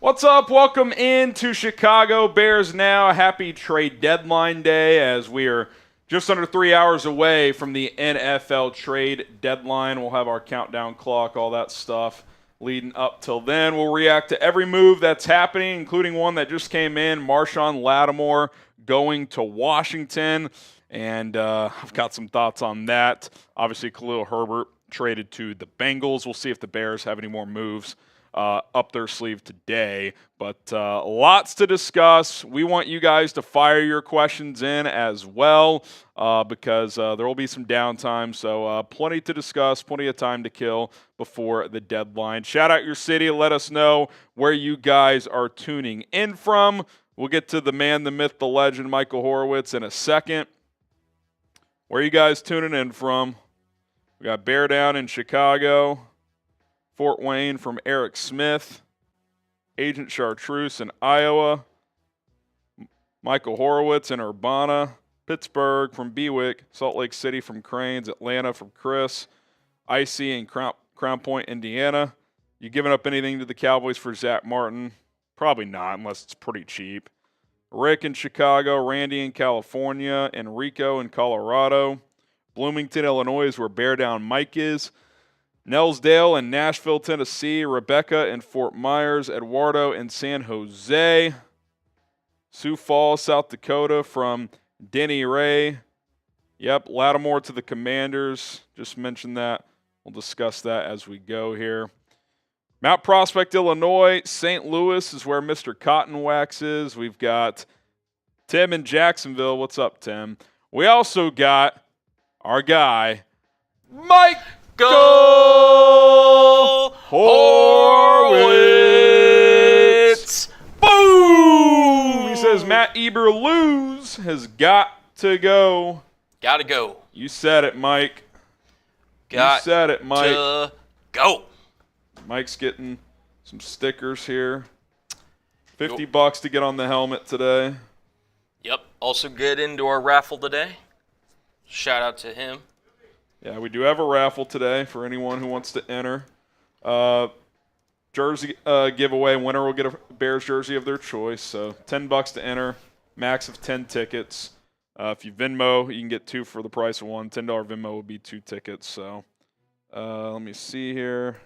What's up? Welcome into Chicago Bears Now. Happy trade deadline day as we are just under 3 hours away from the NFL trade deadline. We'll have our countdown clock, all that stuff leading up till then. We'll react to every move that's happening, including one that just came in, Marshon Lattimore going to Washington. And I've got some thoughts on that. Obviously, Khalil Herbert traded to the Bengals. We'll see if the Bears have any more moves up their sleeve today. But lots to discuss. We want you guys to fire your questions in as well because there will be some downtime. So plenty to discuss, plenty of time to kill before the deadline. Shout out your city. Let us know where you guys are tuning in from. We'll get to the man, the myth, the legend, Michael Horowitz in a second. Where are you guys tuning in from? We got Bear Down in Chicago. Fort Wayne from Eric Smith, Agent Chartreuse in Iowa, Michael Horowitz in Urbana, Pittsburgh from Bewick, Salt Lake City from Cranes, Atlanta from Chris, Icy in Crown Point, Indiana. You giving up anything to the Cowboys for Zach Martin? Probably not unless it's pretty cheap. Rick in Chicago, Randy in California, Enrico in Colorado, Bloomington, Illinois is where Bear Down Mike is. Nelsdale in Nashville, Tennessee. Rebecca in Fort Myers. Eduardo in San Jose. Sioux Falls, South Dakota from Denny Ray. Yep, Lattimore to the Commanders. Just mentioned that. We'll discuss that as we go here. Mount Prospect, Illinois. St. Louis is where Mr. Cotton Wax is. We've got Tim in Jacksonville. What's up, Tim? We also got our guy, Mike. Go Horowitz! Boom! He says Matt Eberflus has got to go. Gotta go. You said it, Mike. You said it, Mike. To go. Mike's getting some stickers here. $50 to get on the helmet today. Yep. Also get into our raffle today. Shout out to him. Yeah, we do have a raffle today for anyone who wants to enter. Jersey giveaway. Winner will get a Bears jersey of their choice. So $10 to enter. Max of 10 tickets. If you Venmo, you can get 2 for the price of 1. $10 Venmo will be 2 tickets. So let me see here.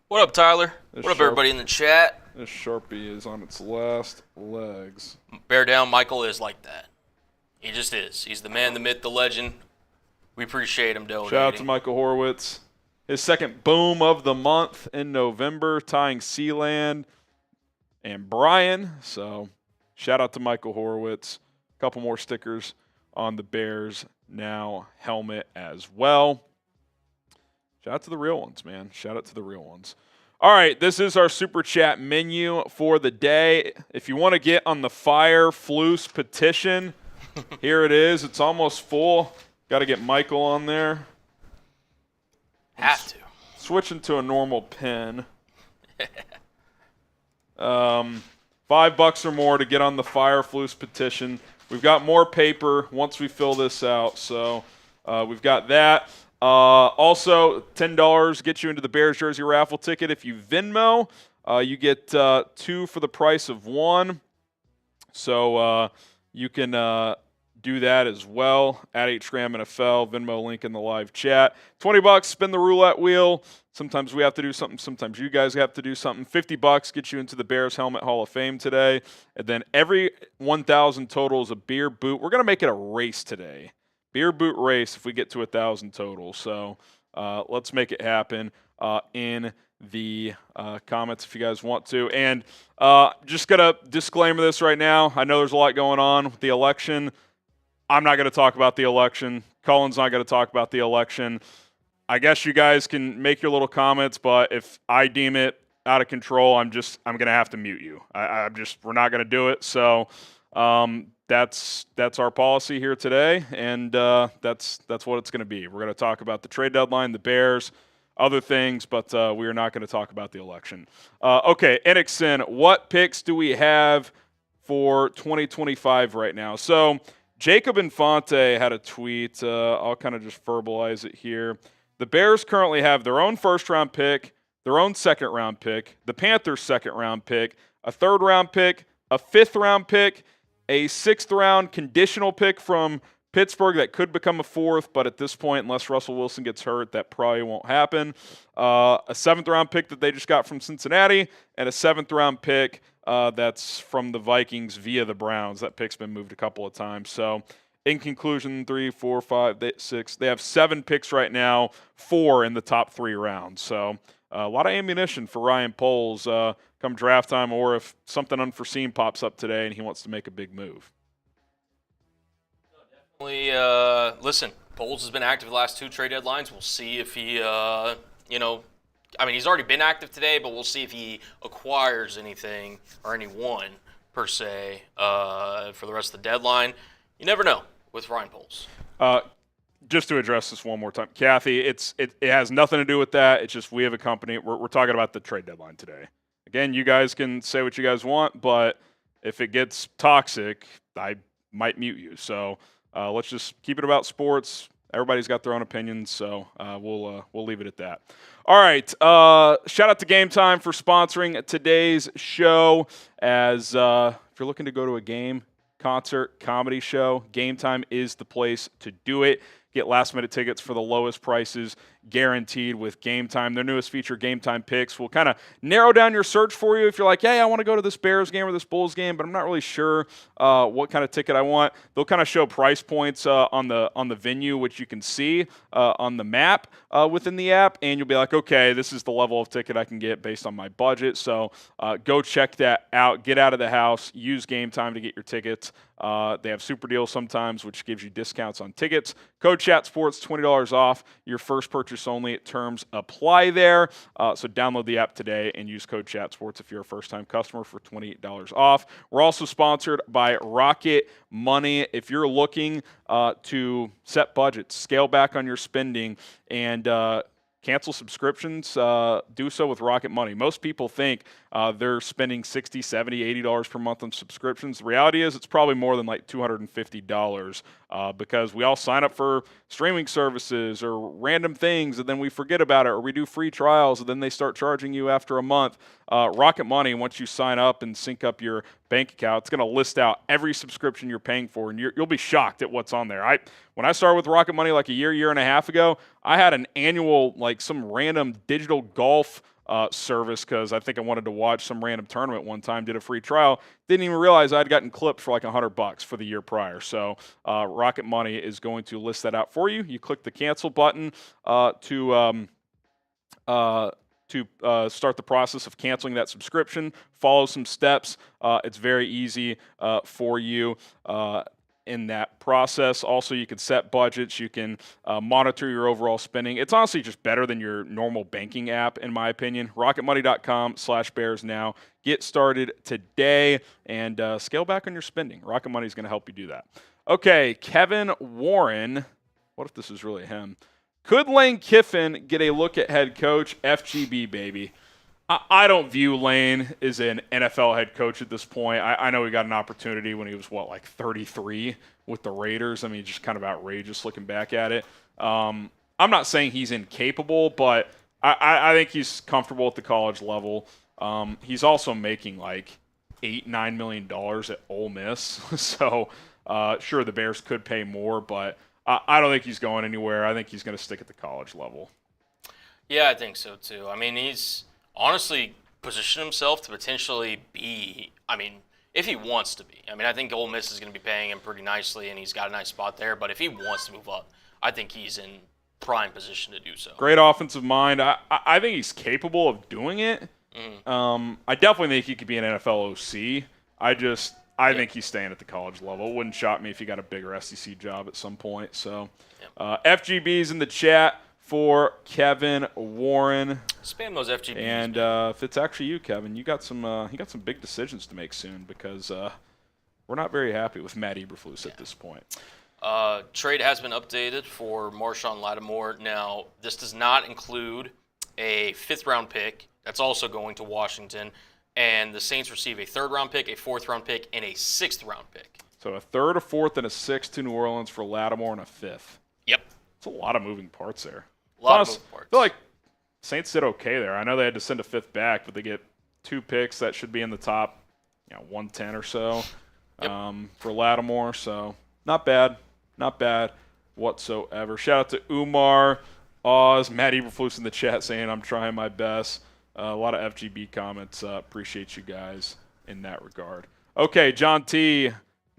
What up, Tyler? What up, everybody in the chat? This Sharpie is on its last legs. Bear Down Michael is like that. He just is. He's the man, the myth, the legend. We appreciate him donating. Shout out to Michael Horowitz. His second boom of the month in November, tying Sealand and Brian. So shout out to Michael Horowitz. A couple more stickers on the Bears Now helmet as well. Shout out to the real ones, man. Shout out to the real ones. All right, this is our Super Chat menu for the day. If you want to get on the Eberflus petition, here it is. It's almost full. Got to get Michael on there. Have to. Switching to a normal pen. $5 or more to get on the Eberflus petition. We've got more paper once we fill this out, so we've got that. Also, $10 gets you into the Bears jersey raffle ticket. If you Venmo, you get 2 for the price of 1. So you can do that as well at HGram NFL. Venmo link in the live chat. $20, spin the roulette wheel. Sometimes we have to do something. Sometimes you guys have to do something. $50 gets you into the Bears Helmet Hall of Fame today. And then every 1,000 total is a beer boot. We're going to make it a race today. Beer boot race if we get to 1,000 total. So let's make it happen in the comments if you guys want to. And just going to disclaimer this right now. I know there's a lot going on with the election. I'm not going to talk about the election. Colin's not going to talk about the election. I guess you guys can make your little comments, but if I deem it out of control, I'm going to have to mute you. We're not going to do it. So that's our policy here today, and that's what it's going to be. We're going to talk about the trade deadline, the Bears, other things, but we are not going to talk about the election. Okay, Enixon, what picks do we have for 2025 right now? So Jacob Infante had a tweet. I'll kind of just verbalize it here. The Bears currently have their own first-round pick, their own second-round pick, the Panthers' second-round pick, a third-round pick, a fifth-round pick, a sixth-round conditional pick from Pittsburgh that could become a fourth, but at this point, unless Russell Wilson gets hurt, that probably won't happen. A seventh-round pick that they just got from Cincinnati, and a seventh-round pick that's from the Vikings via the Browns. That pick's been moved a couple of times. So, in conclusion, 3, 4, 5, 6. They have 7 picks right now, 4 in the top 3 rounds. So, a lot of ammunition for Ryan Poles come draft time, or if something unforeseen pops up today and he wants to make a big move. Listen, Poles has been active the last 2 trade deadlines. We'll see if he, he's already been active today, but we'll see if he acquires anything or anyone per se for the rest of the deadline. You never know with Ryan Poles. Just to address this one more time, Kathy, it has nothing to do with that. It's just we have a company. We're talking about the trade deadline today. Again, you guys can say what you guys want, but if it gets toxic, I might mute you. So let's just keep it about sports. Everybody's got their own opinions, so we'll leave it at that. All right, shout out to Game Time for sponsoring today's show. As if you're looking to go to a game, concert, comedy show, Game Time is the place to do it. Get last-minute tickets for the lowest prices guaranteed with Game Time. Their newest feature, Game Time Picks, will kind of narrow down your search for you if you're like, hey, I want to go to this Bears game or this Bulls game, but I'm not really sure what kind of ticket I want. They'll kind of show price points on the venue, which you can see on the map within the app, and you'll be like, okay, this is the level of ticket I can get based on my budget. So go check that out. Get out of the house. Use Game Time to get your tickets. They have super deals sometimes, which gives you discounts on tickets. Code ChatSports, $20 off your first purchase only. Terms apply there. So download the app today and use code ChatSports if you're a first-time customer for $28 off. We're also sponsored by Rocket Money. If you're looking to set budgets, scale back on your spending, and cancel subscriptions, do so with Rocket Money. Most people think they're spending $60, $70, $80 per month on subscriptions. The reality is it's probably more than like $250 because we all sign up for streaming services or random things, and then we forget about it, or we do free trials, and then they start charging you after a month. Rocket Money, once you sign up and sync up your bank account, it's going to list out every subscription you're paying for, and you'll be shocked at what's on there. When I started with Rocket Money like a year and a half ago, I had an annual, like some random digital golf service because I think I wanted to watch some random tournament one time, did a free trial. Didn't even realize I'd gotten clipped for like $100 for the year prior. So Rocket Money is going to list that out for you. You click the cancel button to start the process of canceling that subscription. Follow some steps. It's very easy for you in that process. Also, you can set budgets. You can monitor your overall spending. It's honestly just better than your normal banking app, in my opinion. RocketMoney.com/Bears now. Get started today and scale back on your spending. Rocket Money is going to help you do that. Okay, Kevin Warren. What if this is really him? Could Lane Kiffin get a look at head coach? FGB, baby. I don't view Lane as an NFL head coach at this point. I know he got an opportunity when he was, 33 with the Raiders. I mean, just kind of outrageous looking back at it. I'm not saying he's incapable, but I think he's comfortable at the college level. He's also making like $8-9 million at Ole Miss. So, sure, the Bears could pay more, but I don't think he's going anywhere. I think he's going to stick at the college level. Yeah, I think so too. I mean, he's honestly positioned himself to potentially be, if he wants to be. I think Ole Miss is going to be paying him pretty nicely, and he's got a nice spot there. But if he wants to move up, I think he's in prime position to do so. Great offensive mind. I think he's capable of doing it. Mm-hmm. I definitely think he could be an NFL OC. I think he's staying at the college level. It wouldn't shock me if he got a bigger SEC job at some point. So, FGB's in the chat for Kevin Warren. Spam those FGBs. And if it's actually you, Kevin, you got some big decisions to make soon because we're not very happy with Matt Eberflus at this point. Trade has been updated for Marshon Lattimore. Now, this does not include a 5th-round pick. That's also going to Washington. And the Saints receive a 3rd-round pick, a 4th-round pick, and a 6th-round pick. So a 3rd, a 4th, and a 6th to New Orleans for Lattimore and a 5th. Yep. It's a lot of moving parts there. A lot of moving parts. I feel like Saints did okay there. I know they had to send a fifth back, but they get 2 picks that should be in the top 110 or so for Lattimore. So not bad. Not bad whatsoever. Shout out to Umar, Oz, Matt Eberflus in the chat saying I'm trying my best. A lot of FGB comments. Appreciate you guys in that regard. Okay, John T.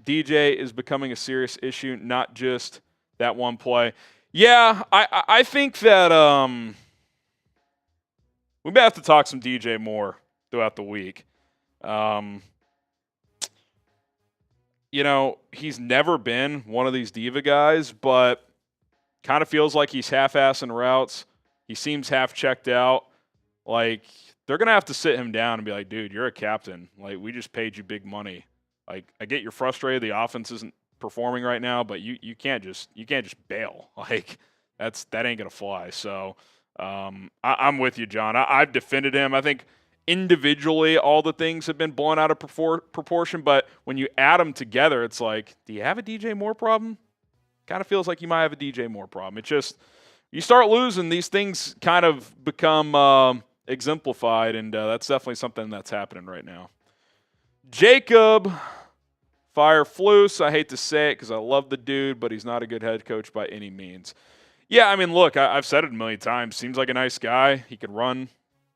DJ is becoming a serious issue, not just that one play. Yeah, I think that we may have to talk some DJ more throughout the week. He's never been one of these diva guys, but kind of feels like he's half-assing routes. He seems half checked out. Like, they're going to have to sit him down and be like, dude, you're a captain. Like, we just paid you big money. Like, I get you're frustrated. The offense isn't performing right now, but you can't just bail. Like, that ain't going to fly. So I'm with you, John. I've defended him. I think individually all the things have been blown out of proportion, but when you add them together, it's like, do you have a DJ Moore problem? Kind of feels like you might have a DJ Moore problem. It's just you start losing, these things kind of become exemplified, and that's definitely something that's happening right now. Jacob Fireflus, I hate to say it because I love the dude, but he's not a good head coach by any means. Yeah, I mean, look, I've said it a million times. Seems like a nice guy. He could run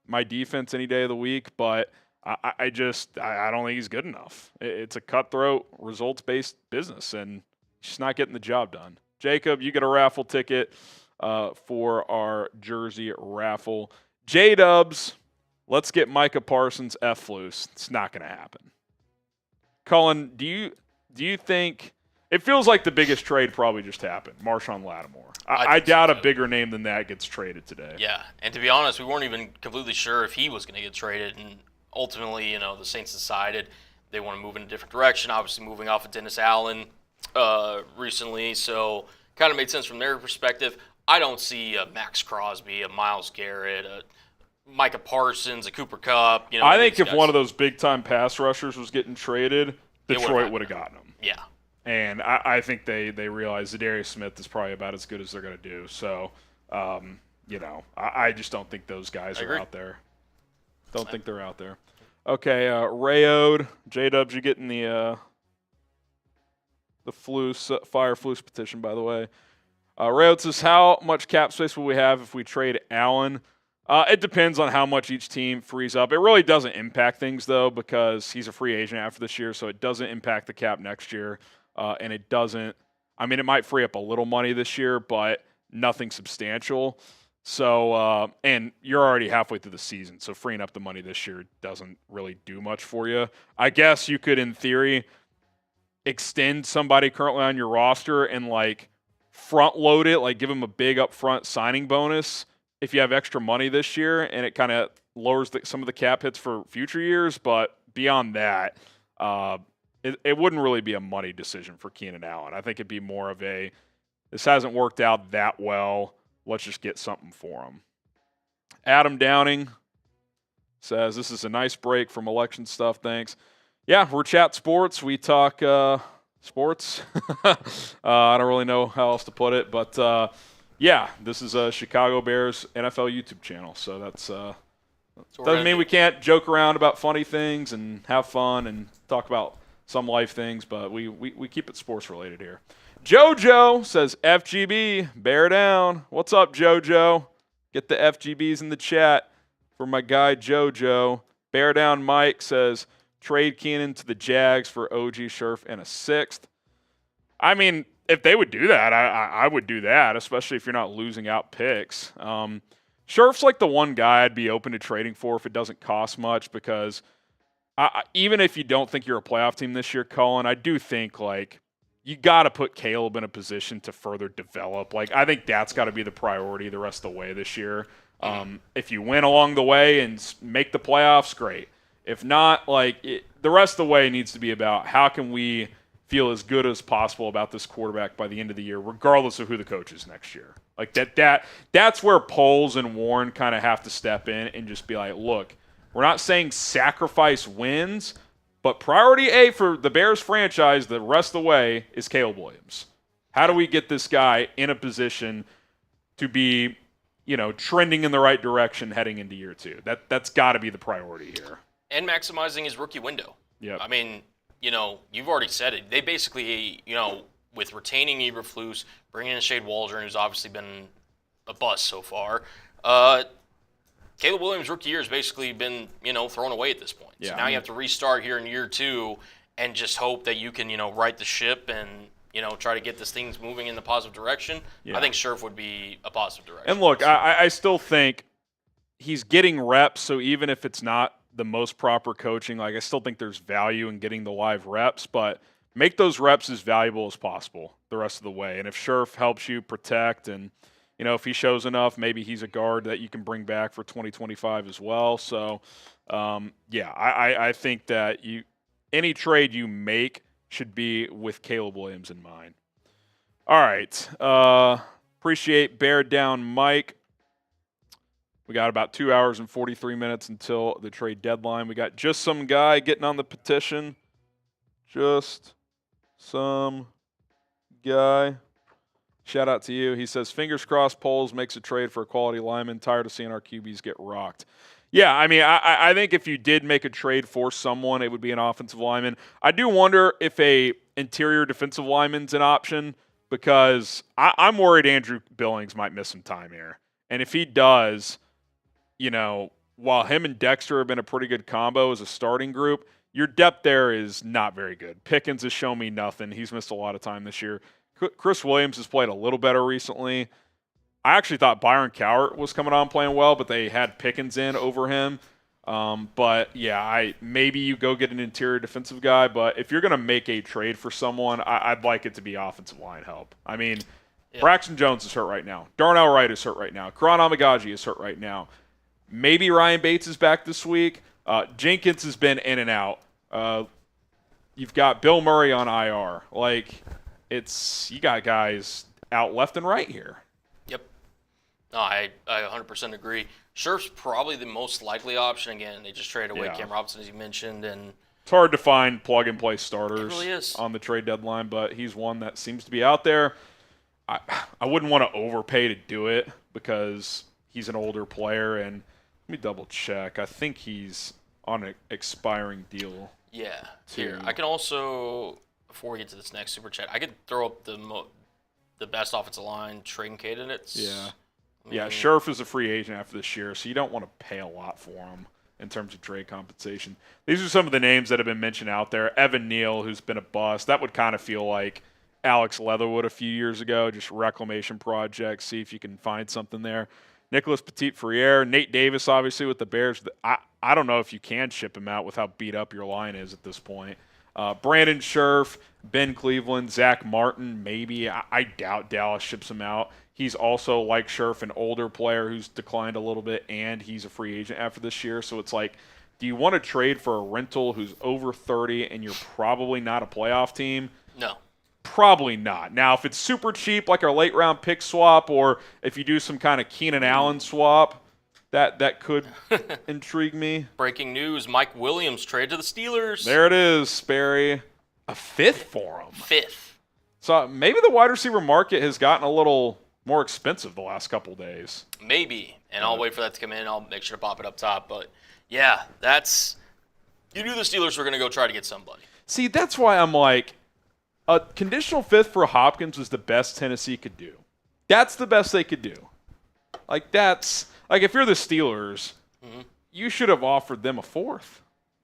my defense any day of the week, but I don't think he's good enough. It's a cutthroat, results-based business, and he's just not getting the job done. Jacob, you get a raffle ticket for our jersey raffle. J-Dubs, let's get Micah Parsons F-Flus. It's not going to happen. Cullen, do you think – it feels like the biggest trade probably just happened, Marshon Lattimore. I doubt a bigger name than that gets traded today. Yeah, and to be honest, we weren't even completely sure if he was going to get traded, and ultimately, the Saints decided they want to move in a different direction, obviously moving off of Dennis Allen recently, so kind of made sense from their perspective. I don't see a Maxx Crosby, a Myles Garrett, a Micah Parsons, a Cooper Kupp. I think if one of those big-time pass rushers was getting traded, Detroit would have gotten him. Yeah. And I think they realize Zadarius Smith is probably about as good as they're going to do. So, I just don't think those guys are out there. Don't think they're out there. Okay, Rayode, J-Dubs, you getting the Fire Flus petition, by the way. Rayode says, how much cap space will we have if we trade Allen? It depends on how much each team frees up. It really doesn't impact things, though, because he's a free agent after this year, so it doesn't impact the cap next year. And it doesn't – I mean, it might free up a little money this year, but nothing substantial. So and you're already halfway through the season, so freeing up the money this year doesn't really do much for you. I guess you could, in theory, extend somebody currently on your roster and, like, front-load it, like give them a big upfront signing bonus if you have extra money this year, and it kind of lowers some of the cap hits for future years. But beyond that, it wouldn't really be a money decision for Keenan Allen. I think it'd be more of this hasn't worked out that well. Let's just get something for him. Adam Downing says, this is a nice break from election stuff. Thanks. Yeah, we're Chat Sports. We talk sports. I don't really know how else to put it, but yeah, this is a Chicago Bears NFL YouTube channel. So that's doesn't mean we can't joke around about funny things and have fun and talk about some life things, but we keep it sports related here. JoJo says, FGB, bear down. What's up, JoJo? Get the FGBs in the chat for my guy JoJo. Bear down Mike says, trade Keenan to the Jags for OG Scherff and a 6th. I mean, if they would do that, I would do that, especially if you're not losing out picks. Scherff's like the one guy I'd be open to trading for if it doesn't cost much, because even if you don't think you're a playoff team this year, Cullen, I do think, like, you got to put Caleb in a position to further develop. Like, I think that's got to be the priority the rest of the way this year. If you win along the way and make the playoffs, great. If not, like, the rest of the way needs to be about how can we feel as good as possible about this quarterback by the end of the year, regardless of who the coach is next year. Like, that's where Poles and Warren kind of have to step in and just be like, look, we're not saying sacrifice wins, but priority A for the Bears franchise the rest of the way is Caleb Williams. How do we get this guy in a position to be trending in the right direction heading into year 2. That's got to be the priority here. And maximizing his rookie window. Yeah. I mean, you've already said it. They basically, with retaining Eberflus, bringing in Shade Waldron, who's obviously been a bust so far, Caleb Williams' rookie year has basically been, thrown away at this point. Yeah, so now you have to restart here in year 2 and just hope that you can, right the ship and, try to get this things moving in the positive direction. Yeah. I think Scherff would be a positive direction. And look, I still think he's getting reps, so even if it's not the most proper coaching, I still think there's value in getting the live reps, but make those reps as valuable as possible the rest of the way. And if Scherff helps you protect and, if he shows enough, maybe he's a guard that you can bring back for 2025 as well. So, I think that any trade you make should be with Caleb Williams in mind. All right. Appreciate Bear Down Mike. We got about 2 hours and 43 minutes until the trade deadline. We got just some guy getting on the petition. Just some guy. Shout out to you. He says, fingers crossed Poles makes a trade for a quality lineman. Tired of seeing our QBs get rocked. Yeah, I mean, I think if you did make a trade for someone, it would be an offensive lineman. I do wonder if a interior defensive lineman's an option because I'm worried Andrew Billings might miss some time here. And if he does, while him and Dexter have been a pretty good combo as a starting group, your depth there is not very good. Pickens has shown me nothing. He's missed a lot of time this year. Chris Williams has played a little better recently. I actually thought Byron Cowart was coming on playing well, but they had Pickens in over him. Maybe you go get an interior defensive guy, but if you're going to make a trade for someone, I'd like it to be offensive line help. I mean, Braxton Jones is hurt right now. Darnell Wright is hurt right now. Karan Amagaji is hurt right now. Maybe Ryan Bates is back this week. Jenkins has been in and out. You've got Bill Murray on IR. You got guys out left and right here. Yep. No, I 100% agree. Scherff's probably the most likely option. Again, they just traded away Cam Robinson, as you mentioned. And it's hard to find plug-and-play starters really on the trade deadline, but he's one that seems to be out there. I wouldn't want to overpay to do it because he's an older player. And let me double-check. I think he's on an expiring deal. Yeah. Here, I can also – before we get to this next super chat, I could throw up the best offensive line trading candidates. Yeah, Scherff is a free agent after this year, so you don't want to pay a lot for him in terms of trade compensation. These are some of the names that have been mentioned out there. Evan Neal, who's been a bust. That would kind of feel like Alex Leatherwood a few years ago, just reclamation project, see if you can find something there. Nicholas Petit-Frere, Nate Davis, obviously, with the Bears. I don't know if you can ship him out with how beat up your line is at this point. Brandon Scherff, Ben Cleveland, Zach Martin, maybe. I doubt Dallas ships him out. He's also, like Scherff, an older player who's declined a little bit, and he's a free agent after this year. So it's like, do you want to trade for a rental who's over 30 and you're probably not a playoff team? No. Probably not. Now, if it's super cheap, like our late-round pick swap, or if you do some kind of Keenan Allen swap, that could intrigue me. Breaking news, Mike Williams traded to the Steelers. There it is, Sperry. A fifth for him. Fifth. So maybe the wide receiver market has gotten a little more expensive the last couple days. Maybe. And I'll wait for that to come in. I'll make sure to pop it up top. But, yeah, you knew the Steelers were going to go try to get somebody. See, that's why I'm like, a conditional fifth for Hopkins was the best Tennessee could do. That's the best they could do. If you're the Steelers, you should have offered them a fourth.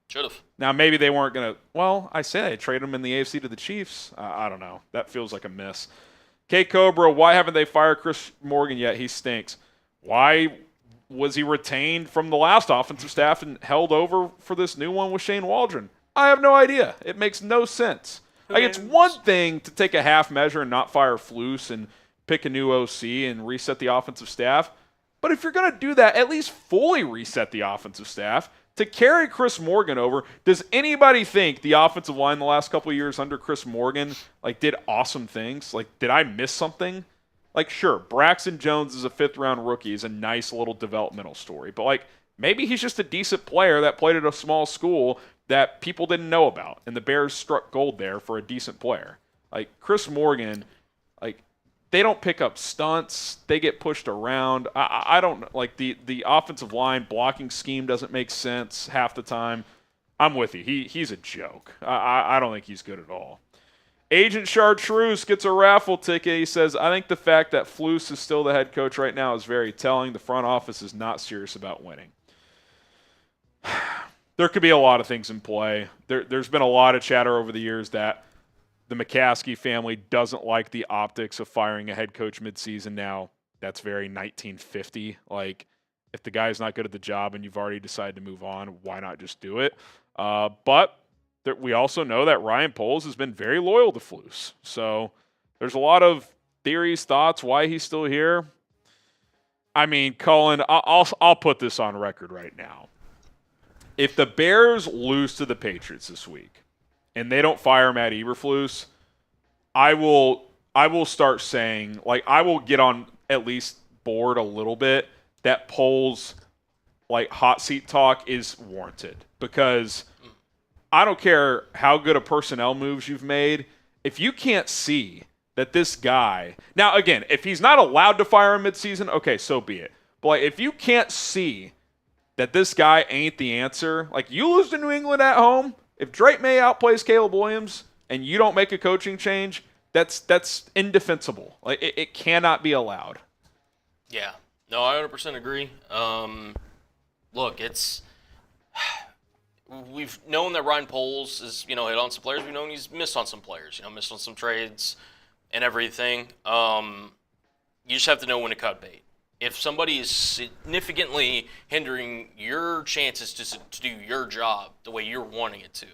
Should have. Now, maybe they weren't going to – well, I said I'd trade them in the AFC to the Chiefs. I don't know. That feels like a miss. K-Cobra, why haven't they fired Chris Morgan yet? He stinks. Why was he retained from the last offensive staff and held over for this new one with Shane Waldron? I have no idea. It makes no sense. It's one thing to take a half measure and not fire Flus and pick a new OC and reset the offensive staff. But if you're going to do that, at least fully reset the offensive staff. To carry Chris Morgan over, does anybody think the offensive line the last couple of years under Chris Morgan did awesome things? Did I miss something? Sure, Braxton Jones is a fifth-round rookie, is a nice little developmental story. But, maybe he's just a decent player that played at a small school that people didn't know about, and the Bears struck gold there for a decent player. Chris Morgan, they don't pick up stunts. They get pushed around. I don't like the offensive line blocking scheme doesn't make sense half the time. I'm with you. He's a joke. I don't think he's good at all. Agent Chartreuse gets a raffle ticket. He says, I think the fact that Flus is still the head coach right now is very telling. The front office is not serious about winning. There could be a lot of things in play. There's been a lot of chatter over the years that the McCaskey family doesn't like the optics of firing a head coach midseason now. That's very 1950. Like, if the guy's not good at the job and you've already decided to move on, why not just do it? But we also know that Ryan Poles has been very loyal to Flus. So there's a lot of theories, thoughts, why he's still here. I mean, Cullen, I'll put this on record right now. If the Bears lose to the Patriots this week and they don't fire Matt Eberflus, I will start saying, like, I will get on at least board a little bit that Poles, like, hot seat talk is warranted, because I don't care how good a personnel moves you've made. If you can't see that this guy – now, again, if he's not allowed to fire him midseason, okay, so be it. But like, if you can't see that this guy ain't the answer, like, you lose to New England at home, if Drake May outplays Caleb Williams and you don't make a coaching change, that's indefensible. Like, it cannot be allowed. Yeah. No, I 100% agree. Look, we've known that Ryan Poles is, hit on some players. We've known he's missed on some players, missed on some trades and everything. You just have to know when to cut bait. If somebody is significantly hindering your chances to do your job the way you're wanting it to,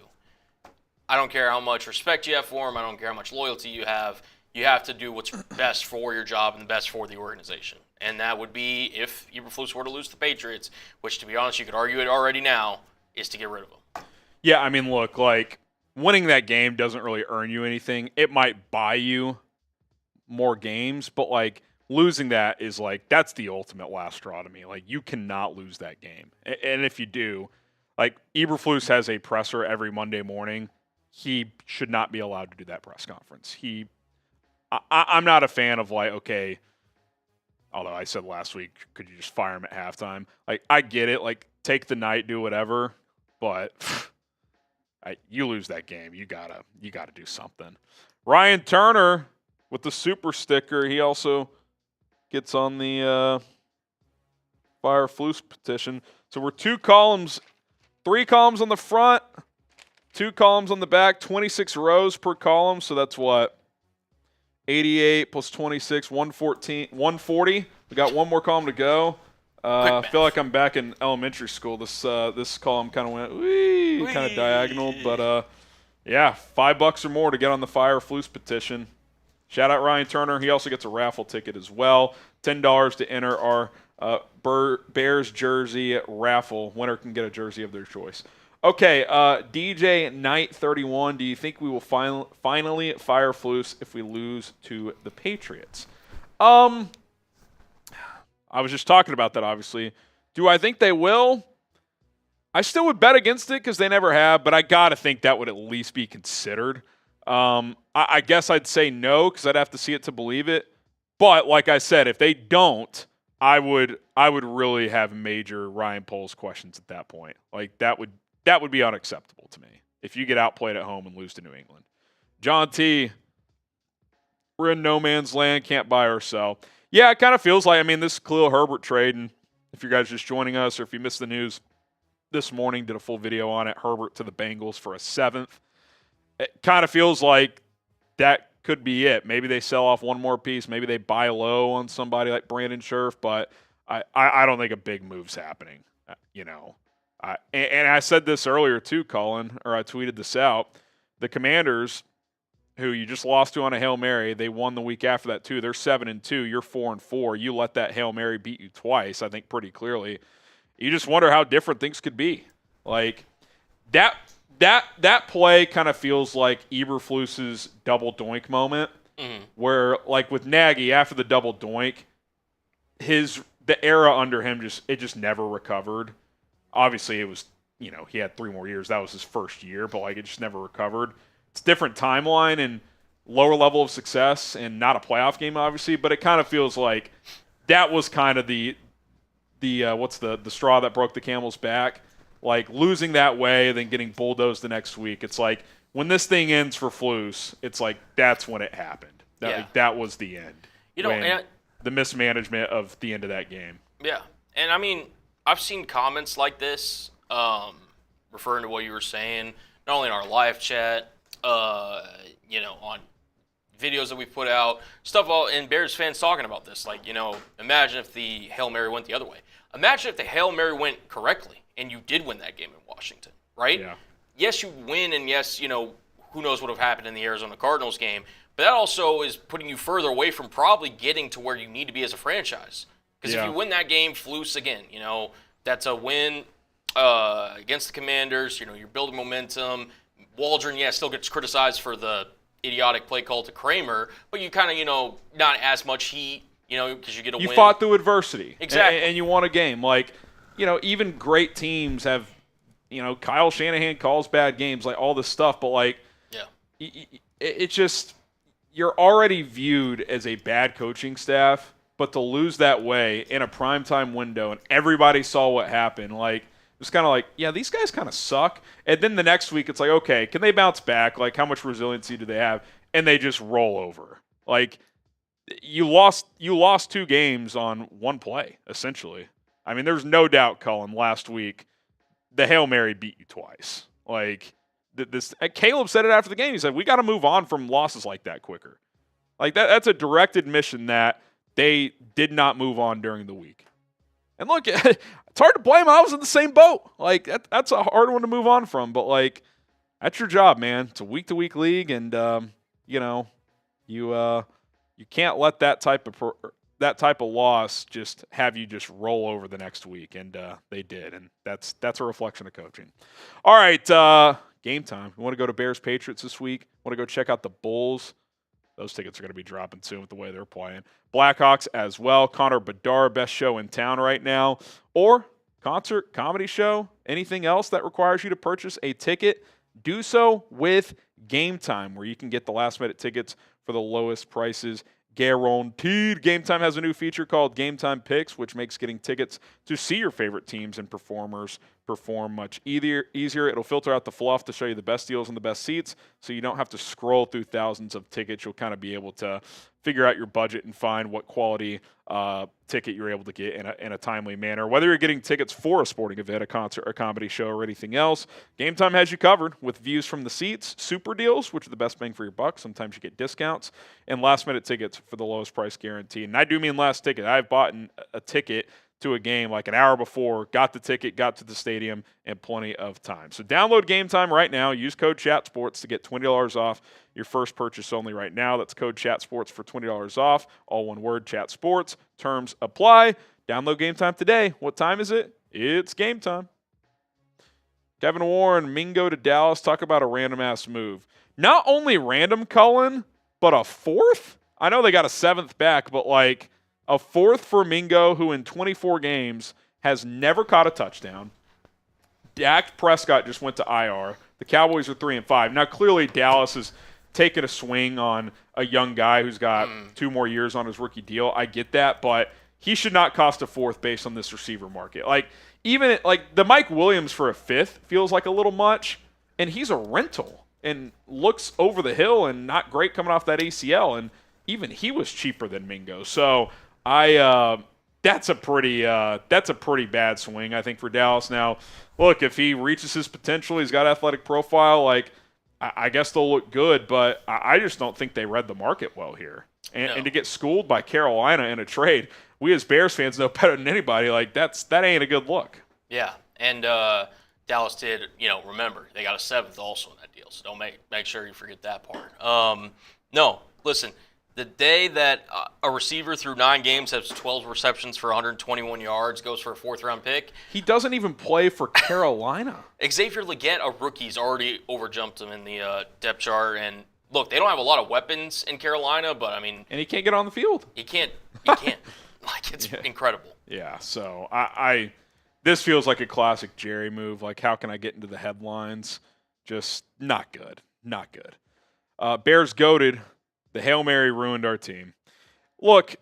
I don't care how much respect you have for him. I don't care how much loyalty you have. You have to do what's best for your job and best for the organization. And that would be, if Eberflus were to lose the Patriots, which, to be honest, you could argue it already now, is to get rid of him. Yeah, I mean, look, like, winning that game doesn't really earn you anything. It might buy you more games, but, like, losing that is, like, that's the ultimate last straw to me. Like, you cannot lose that game. And if you do, like, Eberflus has a presser every Monday morning. He should not be allowed to do that press conference. I'm not a fan of, like, okay, although I said last week, could you just fire him at halftime? Like, I get it. Like, take the night, do whatever. But you lose that game, you gotta do something. Ryan Turner with the super sticker. He also gets on the Fire Flus petition. So we're 3 columns on the front, 2 columns on the back, 26 rows per column. So that's what? 88 plus 26, 140. We got one more column to go. I feel like I'm back in elementary school. This column kind of went kind of diagonal, but yeah, $5 or more to get on the Fire Flus petition. Shout out Ryan Turner. He also gets a raffle ticket as well. $10 to enter our Bears jersey raffle. Winner can get a jersey of their choice. Okay, DJ Knight 31. Do you think we will finally fire Flus if we lose to the Patriots? I was just talking about that, obviously. Do I think they will? I still would bet against it because they never have, but I got to think that would at least be considered. I guess I'd say no because I'd have to see it to believe it. But like I said, if they don't, I would really have major Ryan Poles questions at that point. Like, that would be unacceptable to me if you get outplayed at home and lose to New England. John T., we're in no man's land, can't buy or sell. Yeah, it kind of feels like, this Khalil Herbert trade, and if you guys are just joining us or if you missed the news this morning, did a full video on it, Herbert to the Bengals for a 7th. It kind of feels like that could be it. Maybe they sell off one more piece. Maybe they buy low on somebody like Brandon Scherff, but I don't think a big move's happening, and I said this earlier too, Colin, or I tweeted this out. The Commanders, who you just lost to on a Hail Mary, they won the week after that too. They're 7-2. You're 4-4. You let that Hail Mary beat you twice, I think pretty clearly. You just wonder how different things could be. Like, that play kind of feels like Eberflus's double doink moment, where, like, with Nagy, after the double doink, the era under him just never recovered. Obviously, it was, he had 3 more years. That was his first year, but, like, it just never recovered. It's a different timeline, and lower level of success and not a playoff game, obviously, but it kind of feels like that was kind of the straw that broke the camel's back. Like losing that way, then getting bulldozed the next week. It's like when this thing ends for Flus, it's like that's when it happened. That was the end. The mismanagement of the end of that game. Yeah, and I mean, I've seen comments like this, referring to what you were saying, not only in our live chat, on videos that we put out, stuff and Bears fans talking about this. Like, imagine if the Hail Mary went the other way. Imagine if the Hail Mary went correctly and you did win that game in Washington, right? Yeah. Yes, you win, and yes, who knows what would have happened in the Arizona Cardinals game, but that also is putting you further away from probably getting to where you need to be as a franchise. Because if you win that game, Flus again, that's a win against the Commanders. You're building momentum. Waldron, still gets criticized for the idiotic play call to Kramer, but you kind of, not as much heat, because you get a win. You fought through adversity. Exactly. And you won a game. Like, even great teams have, Kyle Shanahan calls bad games, like all this stuff, but like, it's just, you're already viewed as a bad coaching staff, but to lose that way in a primetime window and everybody saw what happened, like, it was kind of like, these guys kind of suck. And then the next week, it's like, okay, can they bounce back? Like, how much resiliency do they have? And they just roll over. Like, you lost 2 games on one play, essentially. I mean, there's no doubt, Cullen, last week, the Hail Mary beat you twice. Like, Caleb said it after the game. He said, we got to move on from losses like that quicker. Like, that's a direct admission that they did not move on during the week. And look, it's hard to blame. I was in the same boat. Like, that's a hard one to move on from. But, like, that's your job, man. It's a week-to-week league, and, you can't let that type of loss just have you just roll over the next week. And they did, and that's a reflection of coaching. All right, game time. We want to go to Bears-Patriots this week. Want to go check out the Bulls. Those tickets are going to be dropping soon with the way they're playing. Blackhawks as well. Connor Bedard, best show in town right now. Or concert, comedy show, anything else that requires you to purchase a ticket, do so with Game Time, where you can get the last-minute tickets for the lowest prices guaranteed. Game Time has a new feature called Game Time Picks, which makes getting tickets to see your favorite teams and performers perform much easier. It'll filter out the fluff to show you the best deals and the best seats, so you don't have to scroll through thousands of tickets. You'll kind of be able to figure out your budget and find what quality ticket you're able to get in a timely manner. Whether you're getting tickets for a sporting event, a concert, a comedy show, or anything else, Game Time has you covered with views from the seats, super deals, which are the best bang for your buck. Sometimes you get discounts, and last-minute tickets for the lowest price guarantee. And I do mean last ticket. I've bought a ticket to a game like an hour before, got the ticket, got to the stadium, and plenty of time. So download Game Time right now. Use code CHATSPORTS to get $20 off your first purchase only right now. That's code CHATSPORTS for $20 off. All one word, CHATSPORTS. Terms apply. Download Game Time today. What time is it? It's game time. Kevin Warren, Mingo to Dallas. Talk about a random-ass move. Not only random, Cullen, but a fourth? I know they got a 7th back, but like a 4th for Mingo, who in 24 games has never caught a touchdown. Dak Prescott just went to IR. The Cowboys are 3-5. Now, clearly, Dallas is taking a swing on a young guy who's got 2 more years on his rookie deal. I get that, but he should not cost a 4th based on this receiver market. Like, even like the Mike Williams for a 5th feels like a little much, and he's a rental and looks over the hill and not great coming off that ACL, and even he was cheaper than Mingo. So that's a pretty bad swing, I think, for Dallas. Now, look, if he reaches his potential, he's got athletic profile, like I guess they'll look good, but I just don't think they read the market well here. And to get schooled by Carolina in a trade, we as Bears fans know better than anybody, like that ain't a good look. Yeah, and Dallas did, remember, they got a 7th also in that deal, so don't make sure you forget that part. No, listen, the day that a receiver through 9 games has 12 receptions for 121 yards, goes for a 4th-round pick. He doesn't even play for Carolina. Xavier Legette, a rookie's already overjumped him in the depth chart. And look, they don't have a lot of weapons in Carolina, but I mean, and he can't get on the field. He can't. Like, it's incredible. Yeah. So this feels like a classic Jerry move. Like, how can I get into the headlines? Just not good. Not good. Bears goated. The Hail Mary ruined our team. Look,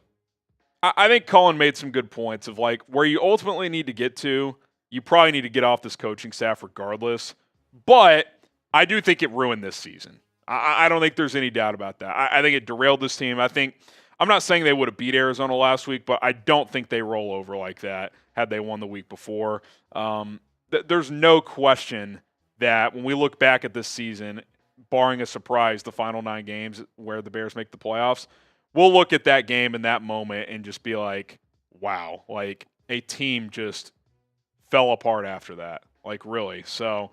I think Colin made some good points of like where you ultimately need to get to. You probably need to get off this coaching staff regardless. But I do think it ruined this season. I don't think there's any doubt about that. I think it derailed this team. I'm not saying they would have beat Arizona last week, but I don't think they roll over like that had they won the week before. There's no question that when we look back at this season, barring a surprise, the final 9 games where the Bears make the playoffs, we'll look at that game in that moment and just be like, wow, like a team just fell apart after that. Like really. So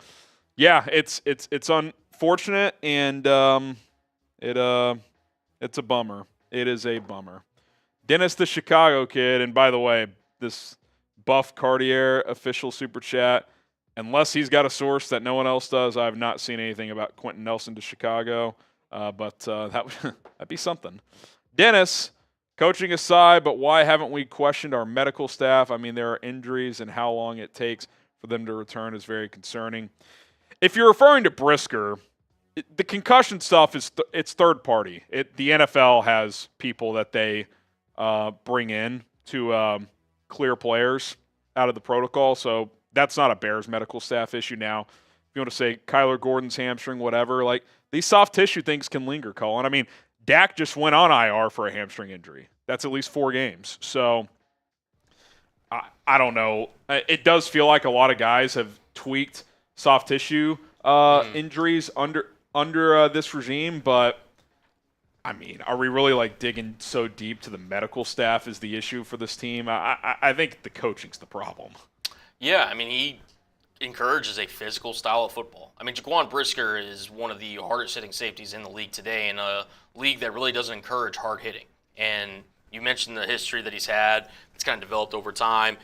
yeah, it's unfortunate and it's a bummer. It is a bummer. Dennis the Chicago kid, and by the way, this Buff Cartier official super chat, unless he's got a source that no one else does, I have not seen anything about Quentin Nelson to Chicago, but that'd be something. Dennis, coaching aside, but why haven't we questioned our medical staff? I mean, there are injuries, and how long it takes for them to return is very concerning. If you're referring to Brisker, the concussion stuff it's third party. The NFL has people that they bring in to clear players out of the protocol, so that's not a Bears medical staff issue now. If you want to say Kyler Gordon's hamstring, whatever, like these soft tissue things can linger, Colin. I mean, Dak just went on IR for a hamstring injury. That's at least 4 games. So I don't know. It does feel like a lot of guys have tweaked soft tissue injuries under this regime, but I mean, are we really like digging so deep to the medical staff is the issue for this team? I think the coaching's the problem. Yeah, I mean, he encourages a physical style of football. I mean, Jaquan Brisker is one of the hardest hitting safeties in the league today, in a league that really doesn't encourage hard hitting. And you mentioned the history that he's had. It's kind of developed over time.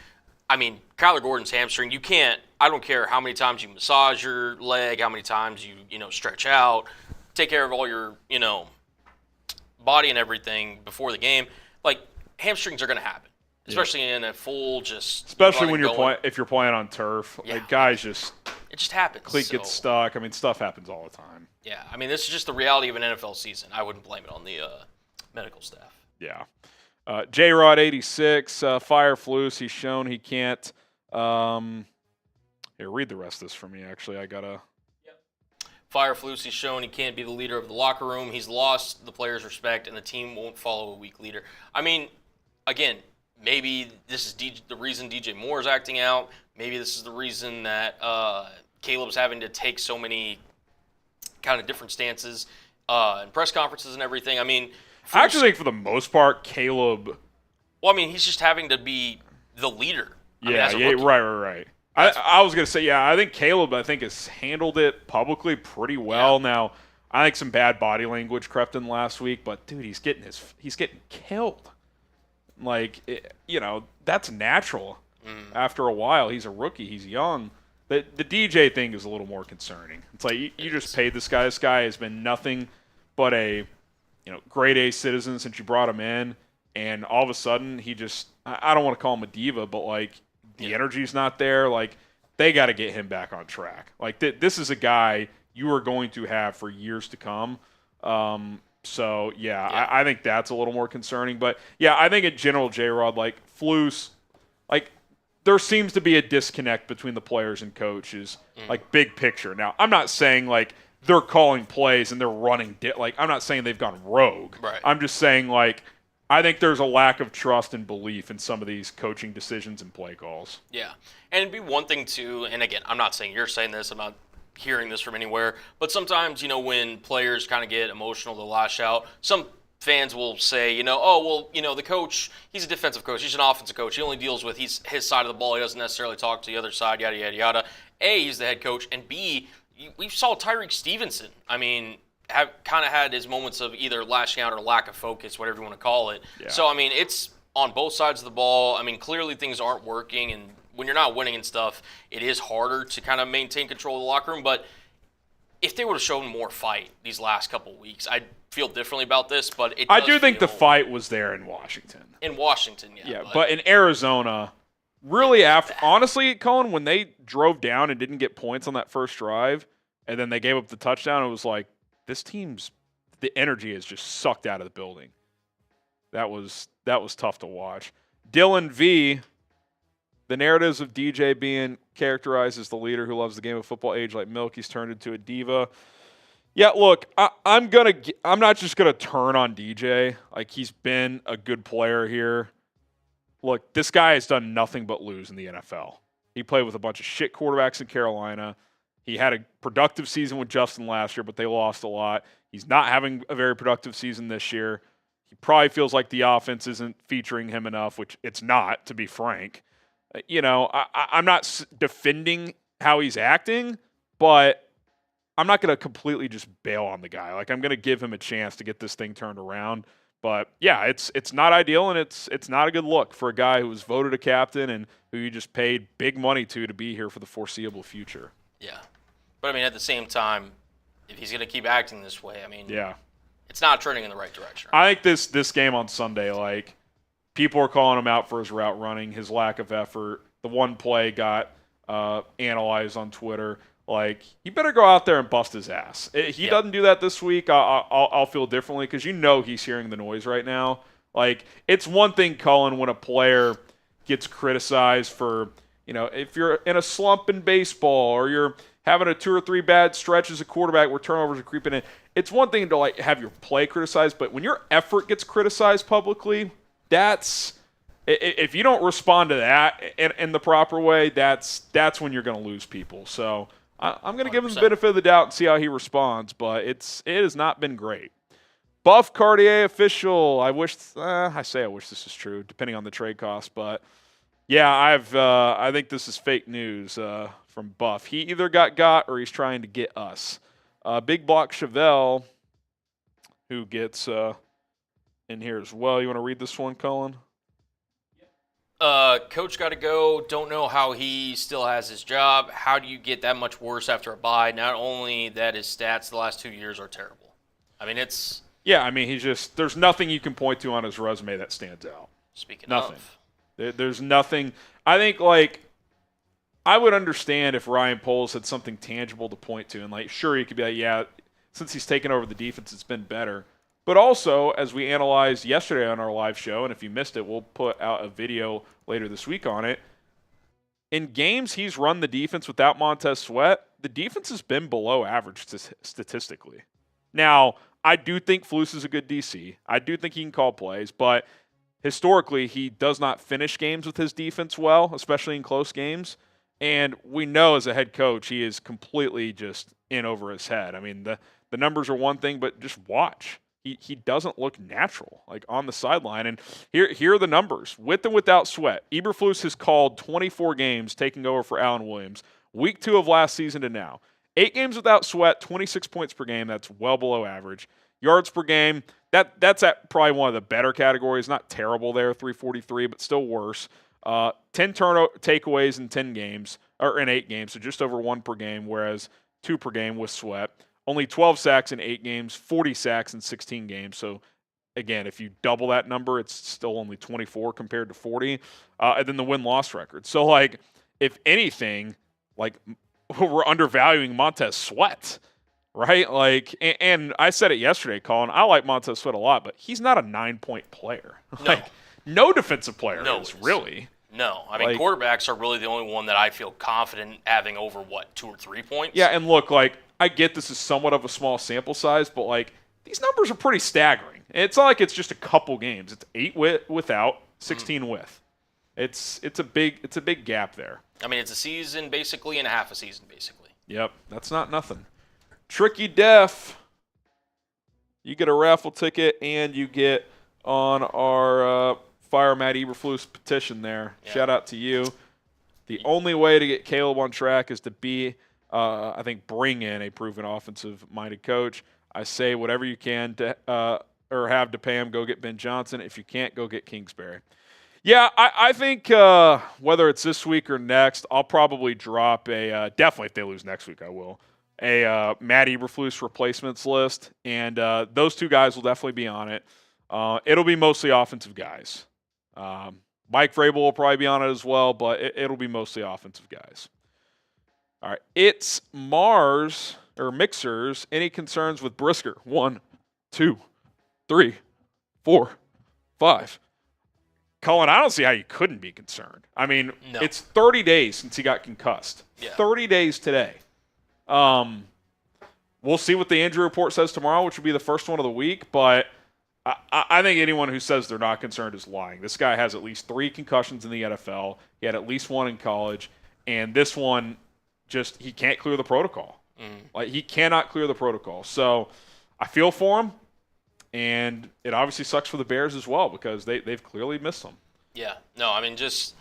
I mean, Kyler Gordon's hamstring, you can't, I don't care how many times you massage your leg, how many times you stretch out, take care of all your, body and everything before the game. Like, hamstrings are going to happen, especially in a full especially when if you're playing on turf. Yeah. Like, guys just it just happens. Cleat gets stuck. I mean, stuff happens all the time. Yeah, I mean, this is just the reality of an NFL season. I wouldn't blame it on the medical staff. Yeah. J-Rod 86, Fireflus, he's shown he can't. Here, read the rest of this for me, actually. I got to. Fireflus, he's shown he can't be the leader of the locker room. He's lost the players' respect, and the team won't follow a weak leader. I mean, again, maybe this is the reason DJ Moore is acting out. Maybe this is the reason that Caleb's having to take so many kind of different stances in press conferences and everything. I mean, I actually think for the most part, Caleb. Well, I mean, he's just having to be the leader. Right. I was going to say, I think Caleb, has handled it publicly pretty well. Yeah. Now, I think some bad body language crept in last week, but dude, he's getting killed. Like, that's natural. After a while, he's a rookie, he's young. The DJ thing is a little more concerning. It's like you just paid this guy. This guy has been nothing but a grade A citizen since you brought him in, and all of a sudden he just I don't want to call him a diva, but like the energy's not there. Like they got to get him back on track. Like this is a guy you are going to have for years to come. I think that's a little more concerning. But yeah, I think in general, J-Rod, like Flus, like there seems to be a disconnect between the players and coaches, like big picture. Now, I'm not saying like they're calling plays and they're running I'm not saying they've gone rogue. Right. I'm just saying like I think there's a lack of trust and belief in some of these coaching decisions and play calls. Yeah. And it'd be one thing too, and again, I'm not saying you're saying this, I'm not hearing this from anywhere, but sometimes, when players kind of get emotional, they'll lash out. Some fans will say, the coach, he's a defensive coach, he's an offensive coach, he only deals with his side of the ball, he doesn't necessarily talk to the other side, yada, yada, yada. A, he's the head coach, and B, we saw Tyreek Stevenson, have kind of had his moments of either lashing out or lack of focus, whatever you want to call it. Yeah. So, it's on both sides of the ball. Clearly things aren't working, and when you're not winning and stuff, it is harder to kind of maintain control of the locker room. But if they would have shown more fight these last couple of weeks, I'd feel differently about this. But I do think the fight was there in Washington. Yeah. But in Arizona, really honestly, Colin, when they drove down and didn't get points on that first drive, and then they gave up the touchdown, it was like, this team's the energy is just sucked out of the building. That was tough to watch. Dylan V, the narratives of DJ being characterized as the leader who loves the game of football age like milk. He's turned into a diva. Yeah, look, I'm not just gonna turn on DJ. Like, he's been a good player here. Look, this guy has done nothing but lose in the NFL. He played with a bunch of shit quarterbacks in Carolina. He had a productive season with Justin last year, but they lost a lot. He's not having a very productive season this year. He probably feels like the offense isn't featuring him enough, which it's not, to be frank. I'm not defending how he's acting, but I'm not going to completely just bail on the guy. Like, I'm going to give him a chance to get this thing turned around. But, yeah, it's not ideal, and it's not a good look for a guy who was voted a captain and who you just paid big money to be here for the foreseeable future. Yeah. But, I mean, at the same time, if he's going to keep acting this way, I mean, yeah, it's not trending in the right direction. I think this game on Sunday, like, people are calling him out for his route running, his lack of effort. The one play got analyzed on Twitter. Like, he better go out there and bust his ass. He doesn't do that this week, I'll feel differently because he's hearing the noise right now. Like, it's one thing, Cullen, when a player gets criticized for, if you're in a slump in baseball or you're having a 2 or 3 bad stretches of quarterback where turnovers are creeping in. It's one thing to, like, have your play criticized, but when your effort gets criticized publicly, if you don't respond to that in the proper way, that's when you're going to lose people. So I'm going to give him the benefit of the doubt and see how he responds, but it has not been great. Buff Cartier official. I wish this is true, depending on the trade cost, but yeah, I think this is fake news from Buff. He either got or he's trying to get us. Big Block Chevelle, who gets in here as well. You want to read this one, Cullen? Coach got to go. Don't know how he still has his job. How do you get that much worse after a bye? Not only that, his stats the last 2 years are terrible. I mean, it's... Yeah, I mean, there's nothing you can point to on his resume that stands out. Speaking nothing. of. There's nothing. I think, like, I would understand if Ryan Poles had something tangible to point to. And, like, sure, you could be like, yeah, since he's taken over the defense, it's been better. But also, as we analyzed yesterday on our live show, and if you missed it, we'll put out a video later this week on it. In games he's run the defense without Montez Sweat, the defense has been below average statistically. Now, I do think Flus is a good DC. I do think he can call plays, but historically he does not finish games with his defense well, especially in close games. And we know as a head coach he is completely just in over his head. I mean, the numbers are one thing, but just watch. He doesn't look natural, like, on the sideline. And here are the numbers. With and without Sweat, Eberflus has called 24 games taking over for Allen Williams, week 2 of last season to now. 8 games without Sweat, 26 points per game. That's well below average. Yards per game, that's at probably one of the better categories. Not terrible there, 343, but still worse. 10 takeaways in 10 games, or in 8 games, so just over 1 per game, whereas 2 per game with Sweat. Only 12 sacks in 8 games, 40 sacks in 16 games. So, again, if you double that number, it's still only 24 compared to 40. And then the win-loss record. So, like, if anything, like, we're undervaluing Montez Sweat, right? Like, and I said it yesterday, Colin, I like Montez Sweat a lot, but he's not a 9-point player. No. Like, no defensive player is, really. No. I mean, quarterbacks are really the only one that I feel confident having over, 2 or 3 points? Yeah, and look, like, I get this is somewhat of a small sample size, but, like, these numbers are pretty staggering. It's not like it's just a couple games. It's 8 without, 16 with. It's a big gap there. I mean, it's a season basically and a half a season basically. Yep, that's not nothing. Tricky Def, you get a raffle ticket and you get on our Fire Matt Eberflus petition there. Yeah. Shout out to you. The only way to get Caleb on track is to I think bring in a proven offensive-minded coach. I say whatever you can to or have to pay him, go get Ben Johnson. If you can't, go get Kingsbury. Yeah, I think whether it's this week or next, I'll probably drop definitely if they lose next week, I will, a Matt Eberflus replacements list, and those 2 guys will definitely be on it. It'll be mostly offensive guys. Mike Vrabel will probably be on it as well, but it'll be mostly offensive guys. All right, it's Mars or Mixers. Any concerns with Brisker? 1, 2, 3, 4, 5. Colin, I don't see how you couldn't be concerned. I mean, No. It's 30 days since he got concussed. Yeah. 30 days today. We'll see what the injury report says tomorrow, which will be the first one of the week. But I think anyone who says they're not concerned is lying. This guy has at least 3 concussions in the NFL. He had at least 1 in college. And this one, he can't clear the protocol. Like, he cannot clear the protocol. So I feel for him. And it obviously sucks for the Bears as well because they've clearly missed him. Yeah. No, I mean, just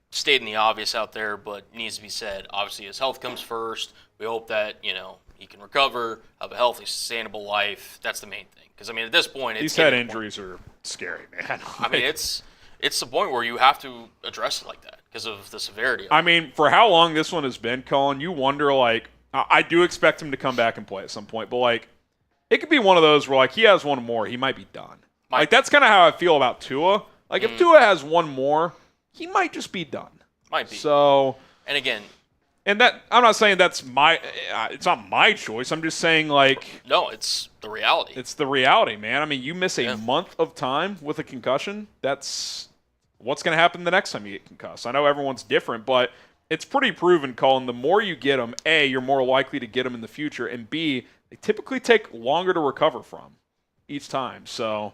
stating the obvious out there, but needs to be said. Obviously, his health comes first. We hope that, he can recover, have a healthy, sustainable life. That's the main thing. Because, I mean, at this point, these head injuries are scary, man. I mean, it's the point where you have to address it like that because of the severity of it. I mean, for how long this one has been, Colin, you wonder, like, I do expect him to come back and play at some point, but, like, it could be one of those where, like, he has one more, he might be done. That's kind of how I feel about Tua. Like, if Tua has one more, he might just be done. Might be. So, and again, and that I'm not saying that's it's not my choice. I'm just saying, like, no, it's the reality. It's the reality, man. I mean, you miss a month of time with a concussion. That's what's going to happen the next time you get concussed. I know everyone's different, but it's pretty proven, Colin. The more you get them, A, you're more likely to get them in the future, and B, they typically take longer to recover from each time. So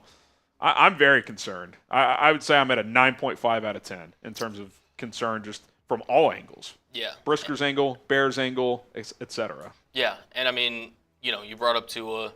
I'm very concerned. I would say I'm at a 9.5 out of 10 in terms of concern just from all angles. Yeah. Brisker's angle, Bears angle, etc. Yeah, and I mean, you brought up Tua.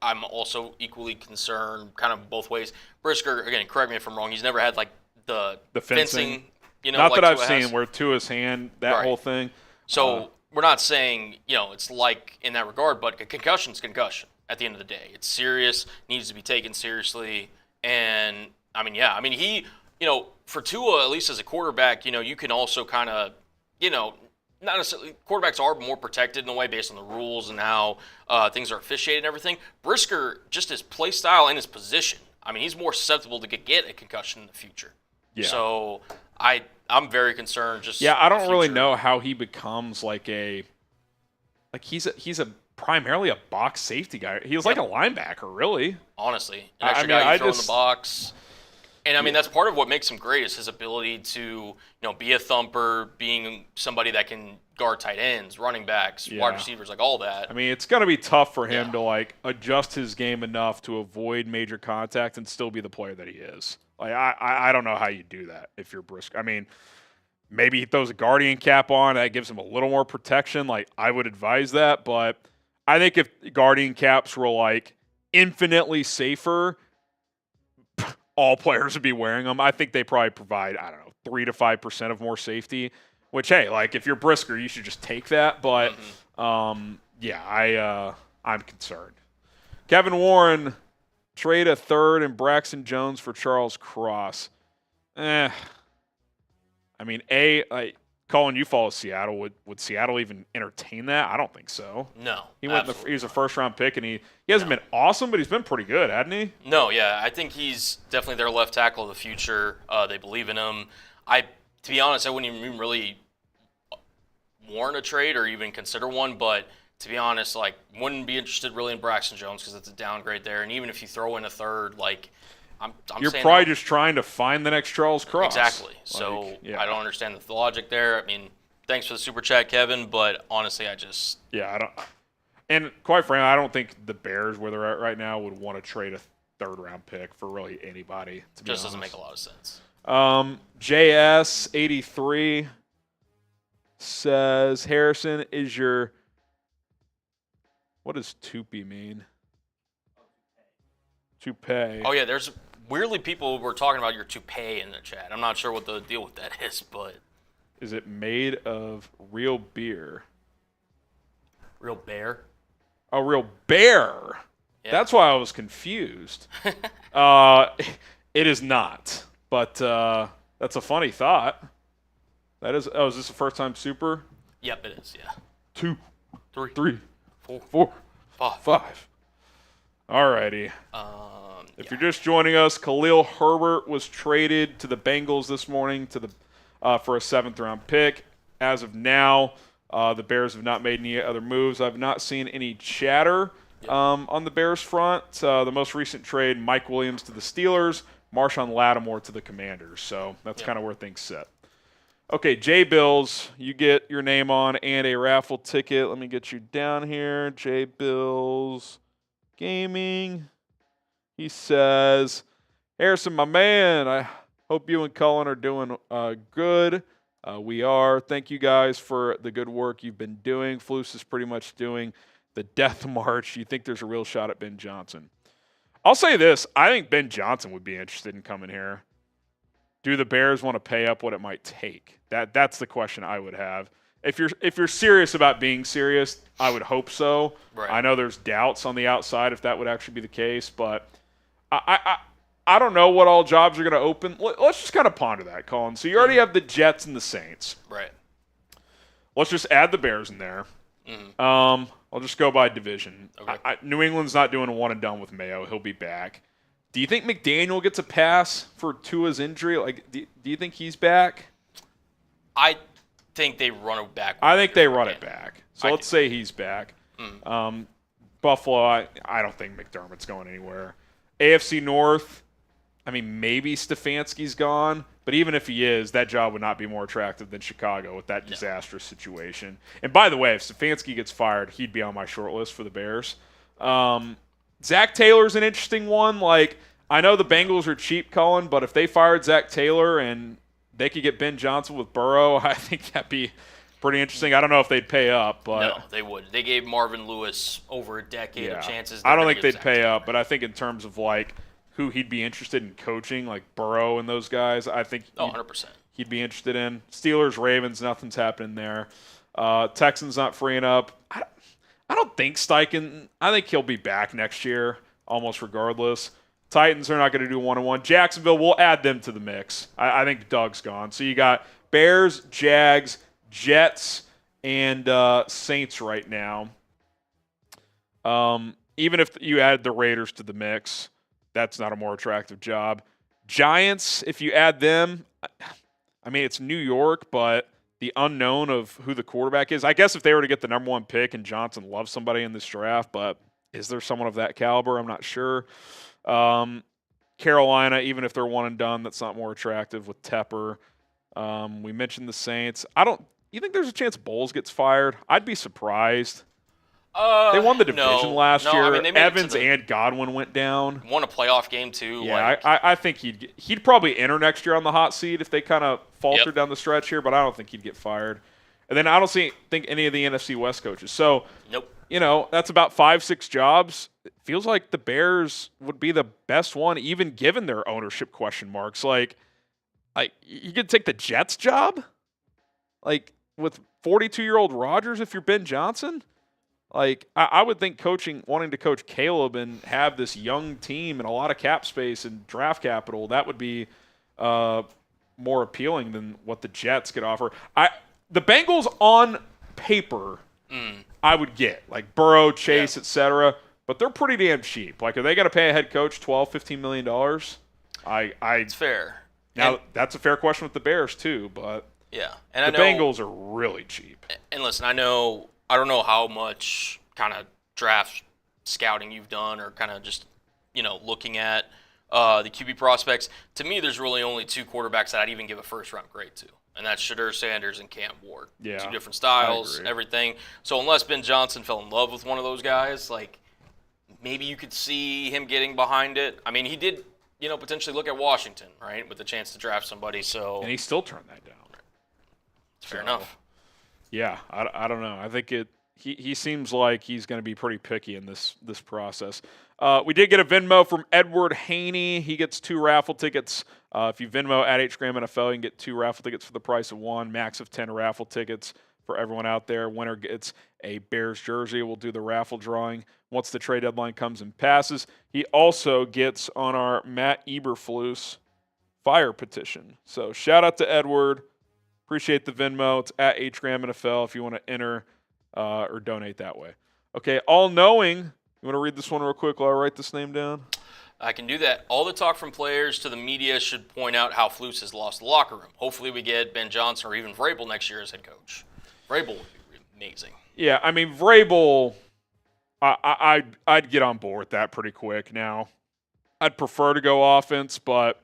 I'm also equally concerned kind of both ways. Brisker, again, correct me if I'm wrong, he's never had, like, the fencing not like that I've Tua seen has. where Tua's hand, that whole thing. So we're not saying, it's like in that regard, but a concussion's concussion at the end of the day. It's serious, needs to be taken seriously. And, he, for Tua, at least as a quarterback, you can also kind of, not necessarily, quarterbacks are more protected in a way based on the rules and how things are officiated and everything. Brisker, just his play style and his position, he's more susceptible to get a concussion in the future. Yeah. So I'm very concerned. I don't really know how he becomes he's a primarily a box safety guy. He was like a linebacker, really. Honestly, an extra guy you throw in the box. And that's part of what makes him great is his ability to, be a thumper, being somebody that can guard tight ends, running backs, wide receivers, like all that. It's going to be tough for him to adjust his game enough to avoid major contact and still be the player that he is. I don't know how you do that if you're Brisker. Maybe he throws a guardian cap on, that gives him a little more protection. I would advise that, but I think if guardian caps were infinitely safer, all players would be wearing them. I think they probably provide, 3 to 5% of more safety, which, hey, if you're Brisker, you should just take that. But, I'm concerned. Kevin Warren, trade a third and Braxton Jones for Charles Cross. Colin, you follow Seattle. Would Seattle even entertain that? I don't think so. No. He was a first-round pick, and he hasn't been awesome, but he's been pretty good, hasn't he? No, yeah. I think he's definitely their left tackle of the future. They believe in him. To be honest, I wouldn't even really warrant a trade or even consider one, but to be honest, wouldn't be interested really in Braxton Jones because it's a downgrade there. And even if you throw in a third, you're probably just trying to find the next Charles Cross. Exactly. So I don't understand the logic there. Thanks for the super chat, Kevin, but honestly, I don't. And quite frankly, I don't think the Bears, where they're at right now, would want to trade a third-round pick for really anybody. To be honest, doesn't make a lot of sense. JS83 says Harrison is your. What does toupee mean? Toupee. Oh yeah, there's weirdly people were talking about your toupee in the chat. I'm not sure what the deal with that is, but is it made of real beer? Real bear? A real bear. Yeah. That's why I was confused. It is not, but that's a funny thought. That is. Oh, is this a first time super? Yep, it is. Yeah. 2, 3, 4, 5. Alrighty. If you're just joining us, Khalil Herbert was traded to the Bengals this morning for a 7th-round pick. As of now, the Bears have not made any other moves. I've not seen any chatter Yep. On the Bears front, the most recent trade, Mike Williams to the Steelers, Marshon Lattimore to the Commanders. So that's kind of where things sit. Okay, J Bills, you get your name on and a raffle ticket. Let me get you down here. J Bills Gaming. He says, Harrison, my man, I hope you and Cullen are doing good. We are. Thank you guys for the good work you've been doing. Flus is pretty much doing the death march. You think there's a real shot at Ben Johnson? I'll say this. I think Ben Johnson would be interested in coming here. Do the Bears want to pay up what it might take? That's the question I would have. If you're serious about being serious, I would hope so. Right. I know there's doubts on the outside if that would actually be the case, but I don't know what all jobs are going to open. Let's just kind of ponder that, Colin. So you already have the Jets and the Saints. Right. Let's just add the Bears in there. Mm-hmm. I'll just go by division. Okay. New England's not doing a one and done with Mayo. He'll be back. Do you think McDaniel gets a pass for Tua's injury? Like, do you think he's back? I think they run it back. I think they run it back. So let's say he's back. Buffalo, I don't think McDermott's going anywhere. AFC North, I mean, maybe Stefanski's gone, but even if he is, that job would not be more attractive than Chicago with that disastrous situation. And by the way, if Stefanski gets fired, he'd be on my short list for the Bears. Zach Taylor's an interesting one. Like, I know the Bengals are cheap, Cullen, but if they fired Zach Taylor and they could get Ben Johnson with Burrow, I think that'd be pretty interesting. I don't know if they'd pay up, but no, they wouldn't. They gave Marvin Lewis over a decade of chances. I don't think they'd pay up, but I think in terms of like who he'd be interested in coaching, like Burrow and those guys, I think 100%. He'd be interested in. Steelers, Ravens, nothing's happening there. Texans not freeing up. I don't think Steichen. I think he'll be back next year, almost regardless. Titans are not going to do one-on-one. Jacksonville, we'll add them to the mix. I think Doug's gone. So you got Bears, Jags, Jets, and Saints right now. Even if you add the Raiders to the mix, that's not a more attractive job. Giants, if you add them, I mean, it's New York, but the unknown of who the quarterback is. I guess if they were to get the number one pick and Johnson loves somebody in this draft, but is there someone of that caliber? I'm not sure. Carolina, even if they're one and done, that's not more attractive with Tepper. We mentioned the Saints. You think there's a chance Bowles gets fired? I'd be surprised. They won the division last year. I mean, Evans and Godwin went down. Won a playoff game too. Yeah, I think he'd probably enter next year on the hot seat if they kind of falter down the stretch here, but I don't think he'd get fired. And then I don't think any of the NFC West coaches. So, that's about 5-6 jobs. It feels like the Bears would be the best one, even given their ownership question marks. Like you could take the Jets job, like with 42-year-old Rodgers if you're Ben Johnson. Like, I would think wanting to coach Caleb and have this young team and a lot of cap space and draft capital, that would be more appealing than what the Jets could offer. The Bengals on paper, I would get, like Burrow, Chase, etc., but they're pretty damn cheap. Like, are they going to pay a head coach $12, $15 million? It's fair. Now, that's a fair question with the Bears, too, but and the Bengals are really cheap. And listen, I don't know how much kind of draft scouting you've done or kind of just, looking at the QB prospects. To me, there's really only two quarterbacks that I'd even give a first-round grade to, and that's Shadur Sanders and Cam Ward. Yeah, two different styles, everything. So unless Ben Johnson fell in love with one of those guys, like maybe you could see him getting behind it. I mean, he did, potentially look at Washington, right, with the chance to draft somebody. So and he still turned that down. Fair enough. Yeah, I don't know. I think he seems like he's going to be pretty picky in this process. We did get a Venmo from Edward Haney. He gets 2 raffle tickets. If you Venmo at HGramNFL, you can get 2 raffle tickets for the price of 1, max of 10 raffle tickets for everyone out there. Winner gets a Bears jersey. We'll do the raffle drawing once the trade deadline comes and passes. He also gets on our Matt Eberflus fire petition. So shout out to Edward. Appreciate the Venmo. It's at HGramNFL if you want to enter or donate that way. Okay, all-knowing. You want to read this one real quick while I write this name down? I can do that. All the talk from players to the media should point out how Flus has lost the locker room. Hopefully we get Ben Johnson or even Vrabel next year as head coach. Vrabel would be amazing. Yeah, I mean, Vrabel, I'd get on board with that pretty quick. Now, I'd prefer to go offense, but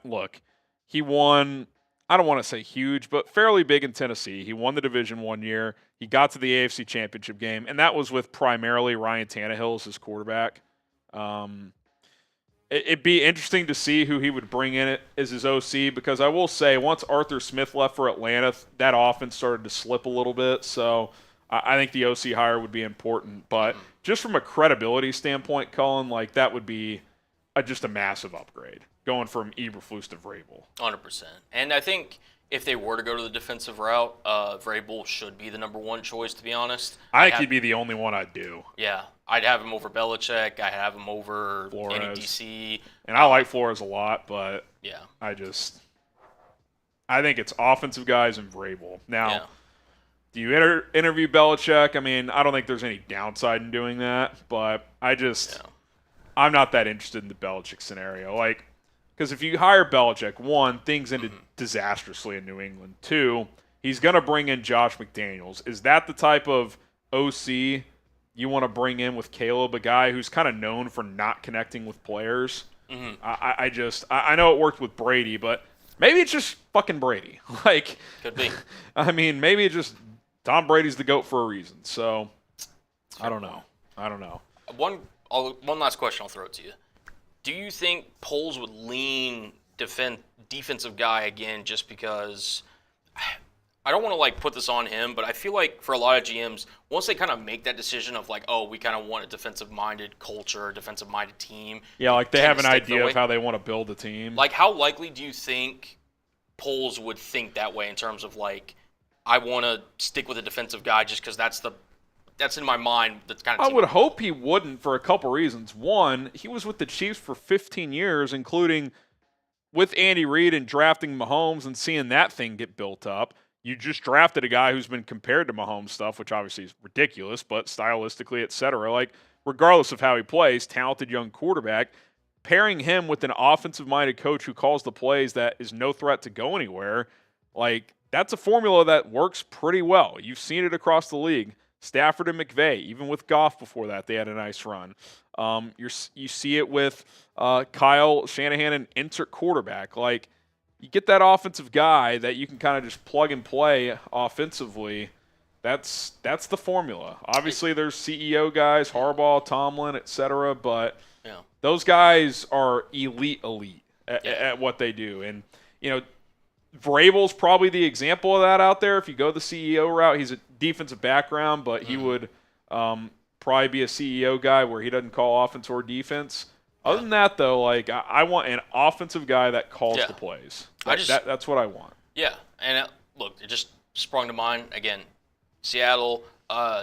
look, he won. I don't want to say huge, but fairly big in Tennessee. He won the division one year. He got to the AFC Championship game, and that was with primarily Ryan Tannehill as his quarterback. It'd be interesting to see who he would bring in it as his OC, because I will say once Arthur Smith left for Atlanta, that offense started to slip a little bit. So I think the OC hire would be important. But just from a credibility standpoint, Cullen, like that would be just a massive upgrade going from Eberflus to Vrabel. 100%. And I think if they were to go to the defensive route, Vrabel should be the number one choice, to be honest. I think he'd be the only one I'd do. Yeah. I'd have him over Belichick. I'd have him over Flores. any DC. And I like Flores a lot, but yeah, I think it's offensive guys and Vrabel. Now, do you interview Belichick? I mean, I don't think there's any downside in doing that, but I'm not that interested in the Belichick scenario. Like, because if you hire Belichick, one, things ended disastrously in New England. Two, he's going to bring in Josh McDaniels. Is that the type of OC you want to bring in with Caleb, a guy who's kind of known for not connecting with players? I know it worked with Brady, but maybe it's just fucking Brady. Like, could be. I mean, maybe it's just Tom Brady's the GOAT for a reason. So, I don't know. One last question I'll throw to you. Do you think Poles would lean defensive guy again just because – I don't want to, like, put this on him, but I feel like for a lot of GMs, once they kind of make that decision of, like, oh, we kind of want a defensive-minded culture, defensive-minded team. Yeah, like they have an idea of how they want to build a team. Like, how likely do you think Poles would think that way in terms of, like, I want to stick with a defensive guy just because that's in my mind. That's kind of. I would hope he wouldn't for a couple reasons. One, he was with the Chiefs for 15 years, including with Andy Reid and drafting Mahomes and seeing that thing get built up. You just drafted a guy who's been compared to Mahomes stuff, which obviously is ridiculous, but stylistically, et cetera. Like, regardless of how he plays, talented young quarterback, pairing him with an offensive-minded coach who calls the plays that is no threat to go anywhere, like, that's a formula that works pretty well. You've seen it across the league. Stafford and McVay, even with Goff before that, they had a nice run. You see it with Kyle Shanahan and insert quarterback. Like, you get that offensive guy that you can kind of just plug and play offensively. That's the formula. Obviously, there's CEO guys, Harbaugh, Tomlin, et cetera, but those guys are elite at what they do. And, Vrabel's probably the example of that out there. If you go the CEO route, he's a defensive background, but he would probably be a CEO guy where he doesn't call offense or defense. Other than that, though, like I want an offensive guy that calls the plays. That's what I want. Yeah, and look, it just sprung to mind again. Seattle,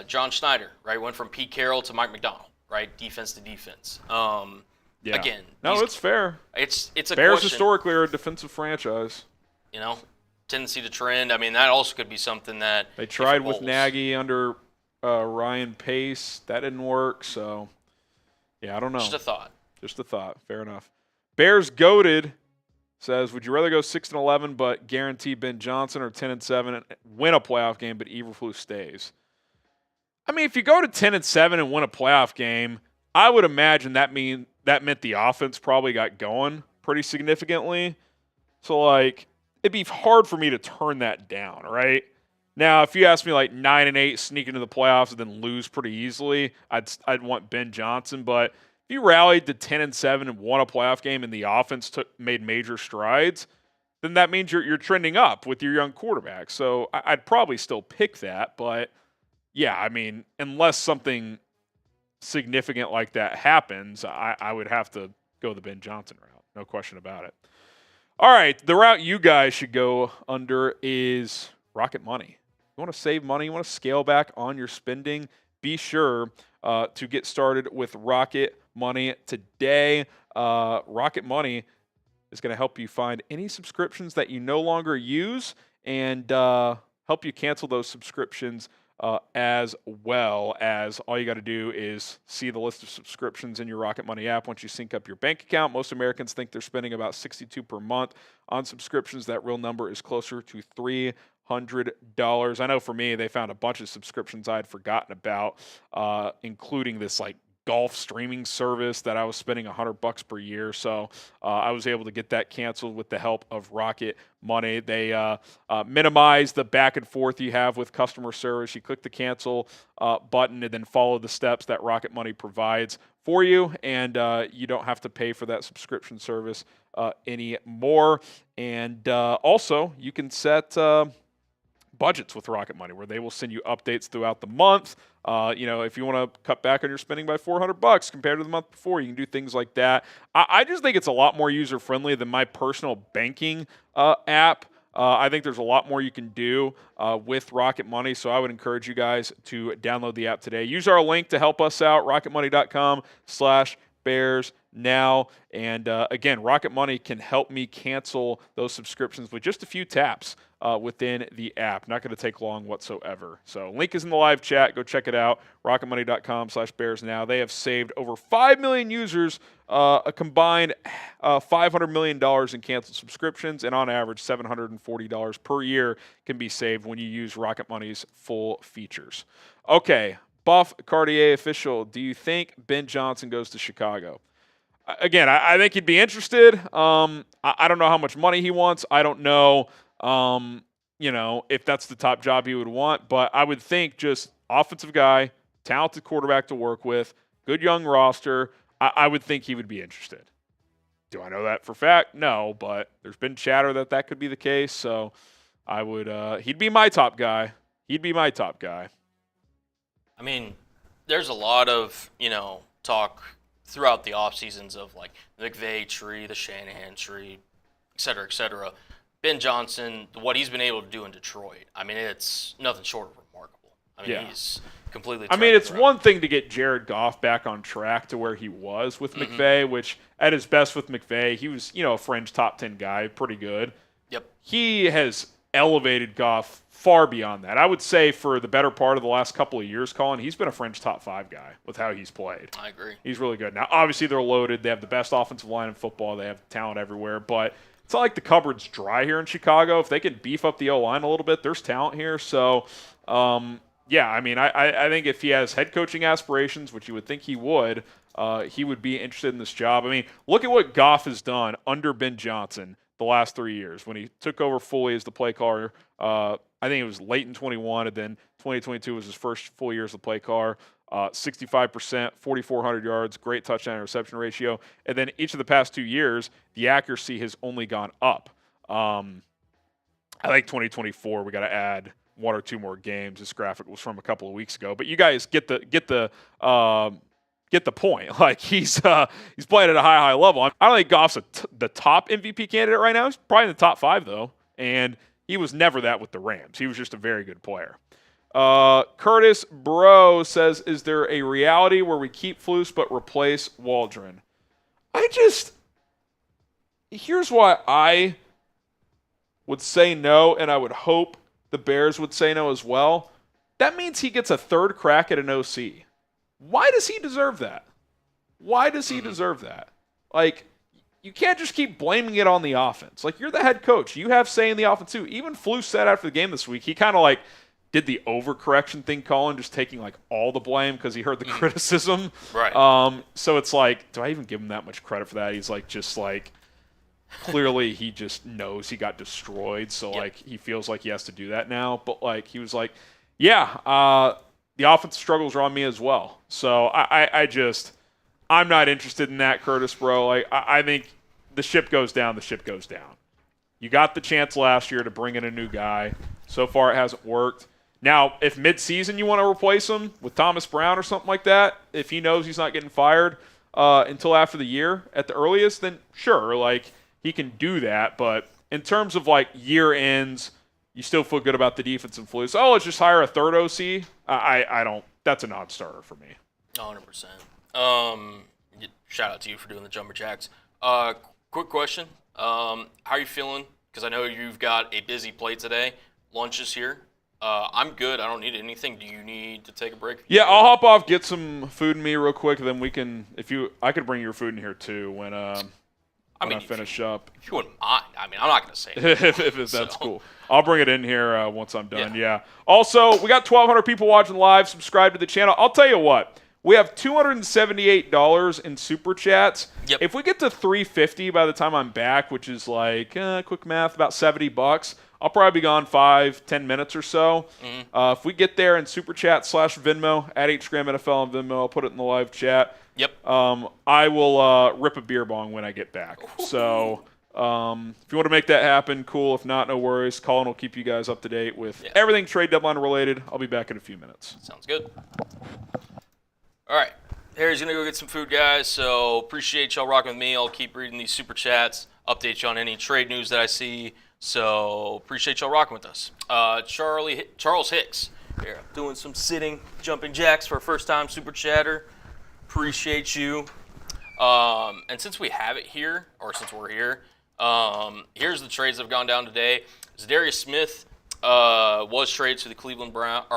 John Schneider, right, went from Pete Carroll to Mike McDonald, right, defense to defense. Again, it's fair. It's a Bears question, historically are a defensive franchise. Tendency to trend. I mean, that also could be something that they tried with Nagy under Ryan Pace. That didn't work. So, I don't know. Just a thought. Fair enough. Bears goated says, would you rather go 6-11 but guarantee Ben Johnson, or 10-7 and win a playoff game but Eberflus stays? I mean, if you go to 10-7 and win a playoff game, I would imagine that meant the offense probably got going pretty significantly. So, like, it'd be hard for me to turn that down, right? Now, if you ask me, like, 9-8, sneak into the playoffs and then lose pretty easily, I'd want Ben Johnson. But if you rallied to 10-7 and won a playoff game and the offense made major strides, then that means you're trending up with your young quarterback. So I'd probably still pick that. But, I mean, unless something significant like that happens, I would have to go the Ben Johnson route. No question about it. All right, the route you guys should go under is Rocket Money. You want to save money, you want to scale back on your spending, be sure to get started with Rocket Money today. Rocket Money is going to help you find any subscriptions that you no longer use and help you cancel those subscriptions as well. As all you got to do is see the list of subscriptions in your Rocket Money app. Once you sync up your bank account, most Americans think they're spending about $62 per month on subscriptions. That real number is closer to $300 I know for me, they found a bunch of subscriptions I had forgotten about, including this like golf streaming service that I was spending $100 per year. So I was able to get that canceled with the help of Rocket Money. They minimize the back and forth you have with customer service. You click the cancel button and then follow the steps that Rocket Money provides for you, and you don't have to pay for that subscription service anymore. And also, you can set budgets with Rocket Money, where they will send you updates throughout the month. If you want to cut back on your spending by $400 compared to the month before, you can do things like that. I just think it's a lot more user-friendly than my personal banking app. I think there's a lot more you can do with Rocket Money, so I would encourage you guys to download the app today. Use our link to help us out, rocketmoney.com/Bears now. And again, Rocket Money can help me cancel those subscriptions with just a few taps within the app. Not going to take long whatsoever. So link is in the live chat. Go check it out. rocketmoney.com/Bears now. They have saved over 5 million users a combined $500 million in canceled subscriptions, and on average, $740 per year can be saved when you use Rocket Money's full features. Okay, Buff Cartier official, do you think Ben Johnson goes to Chicago? Again, I think he'd be interested. I don't know how much money he wants. I don't know, if that's the top job he would want. But I would think just offensive guy, talented quarterback to work with, good young roster. I would think he would be interested. Do I know that for fact? No, but there's been chatter that could be the case. So I would. He'd be my top guy. I mean, there's a lot of, talk throughout the off seasons of like the McVay tree, the Shanahan tree, et cetera, et cetera. Ben Johnson, what he's been able to do in Detroit, I mean, it's nothing short of remarkable. I mean, he's completely. It's one thing to get Jared Goff back on track to where he was with McVay, which at his best with McVay, he was, a fringe top 10 guy, pretty good. Yep. He has elevated Goff far beyond that. I would say for the better part of the last couple of years, Colin, he's been a fringe top 5 guy with how he's played. I agree. He's really good. Now, obviously, they're loaded. They have the best offensive line in football. They have talent everywhere. But it's not like the cupboard's dry here in Chicago. If they can beef up the O-line a little bit, there's talent here. So, I think if he has head coaching aspirations, which you would think he would be interested in this job. I mean, look at what Goff has done under Ben Johnson the last 3 years. When he took over fully as the play caller, I think it was late in 21, and then 2022 was his first full year as the play caller. 65%, 4,400 yards, great touchdown reception ratio. And then each of the past 2 years, the accuracy has only gone up. I think 2024, we got to add 1 or 2 more games. This graphic was from a couple of weeks ago, but you guys get the point. Like he's playing at a high level. I don't think Goff's the top MVP candidate right now. He's probably in the top 5 though, and he was never that with the Rams. He was just a very good player. Curtis Bro says, is there a reality where we keep Flus but replace Waldron? Here's why I would say no, and I would hope the Bears would say no as well. That means he gets a third crack at an OC. Why does he deserve that? Like, you can't just keep blaming it on the offense. Like, you're the head coach. You have say in the offense, too. Even Flus said after the game this week, he kind of, did the overcorrection thing, Colin, just taking, all the blame because he heard the criticism. Right. So it's like, do I even give him that much credit for that? He's, clearly he just knows he got destroyed. So, he feels like he has to do that now. But, he was like, the offense struggles are on me as well. So I'm not interested in that, Curtis, bro. I think the ship goes down, You got the chance last year to bring in a new guy. So far it hasn't worked. Now, if mid-season you want to replace him with Thomas Brown or something like that, if he knows he's not getting fired until after the year at the earliest, then sure, he can do that. But in terms of, year ends, you still feel good about the defense and Flus. Oh, let's just hire a third OC. I don't. That's a non-starter for me. 100%. Shout out to you for doing the Jumper Jacks. Quick question. How are you feeling? Because I know you've got a busy plate today. Lunch is here. I'm good. I don't need anything. Do you need to take a break? Yeah, I'll hop off, get some food in me real quick, then we can. I could bring your food in here too. When when I finish up. If you wouldn't mind. I mean, I'm not going to say it. if that's cool. I'll bring it in here once I'm done, yeah. Also, we got 1,200 people watching live. Subscribe to the channel. I'll tell you what. We have $278 in Super Chats. Yep. If we get to $350 by the time I'm back, which is like, quick math, about $70, I'll probably be gone 5-10 minutes or so. If we get there in Super Chat / Venmo, at HGramNFL on Venmo, I'll put it in the live chat. Yep. I will rip a beer bong when I get back. So if you want to make that happen, cool. If not, no worries. Colin will keep you guys up to date with everything trade deadline related. I'll be back in a few minutes. Sounds good. All right. Harry's going to go get some food, guys. So appreciate y'all rocking with me. I'll keep reading these Super Chats, update you on any trade news that I see. So appreciate y'all rocking with us. Charles Hicks here, doing some sitting, jumping jacks for a first-time Super Chatter. Appreciate you. And since we have it here, or since we're here, here's the trades that have gone down today. Zadarius Smith was traded to the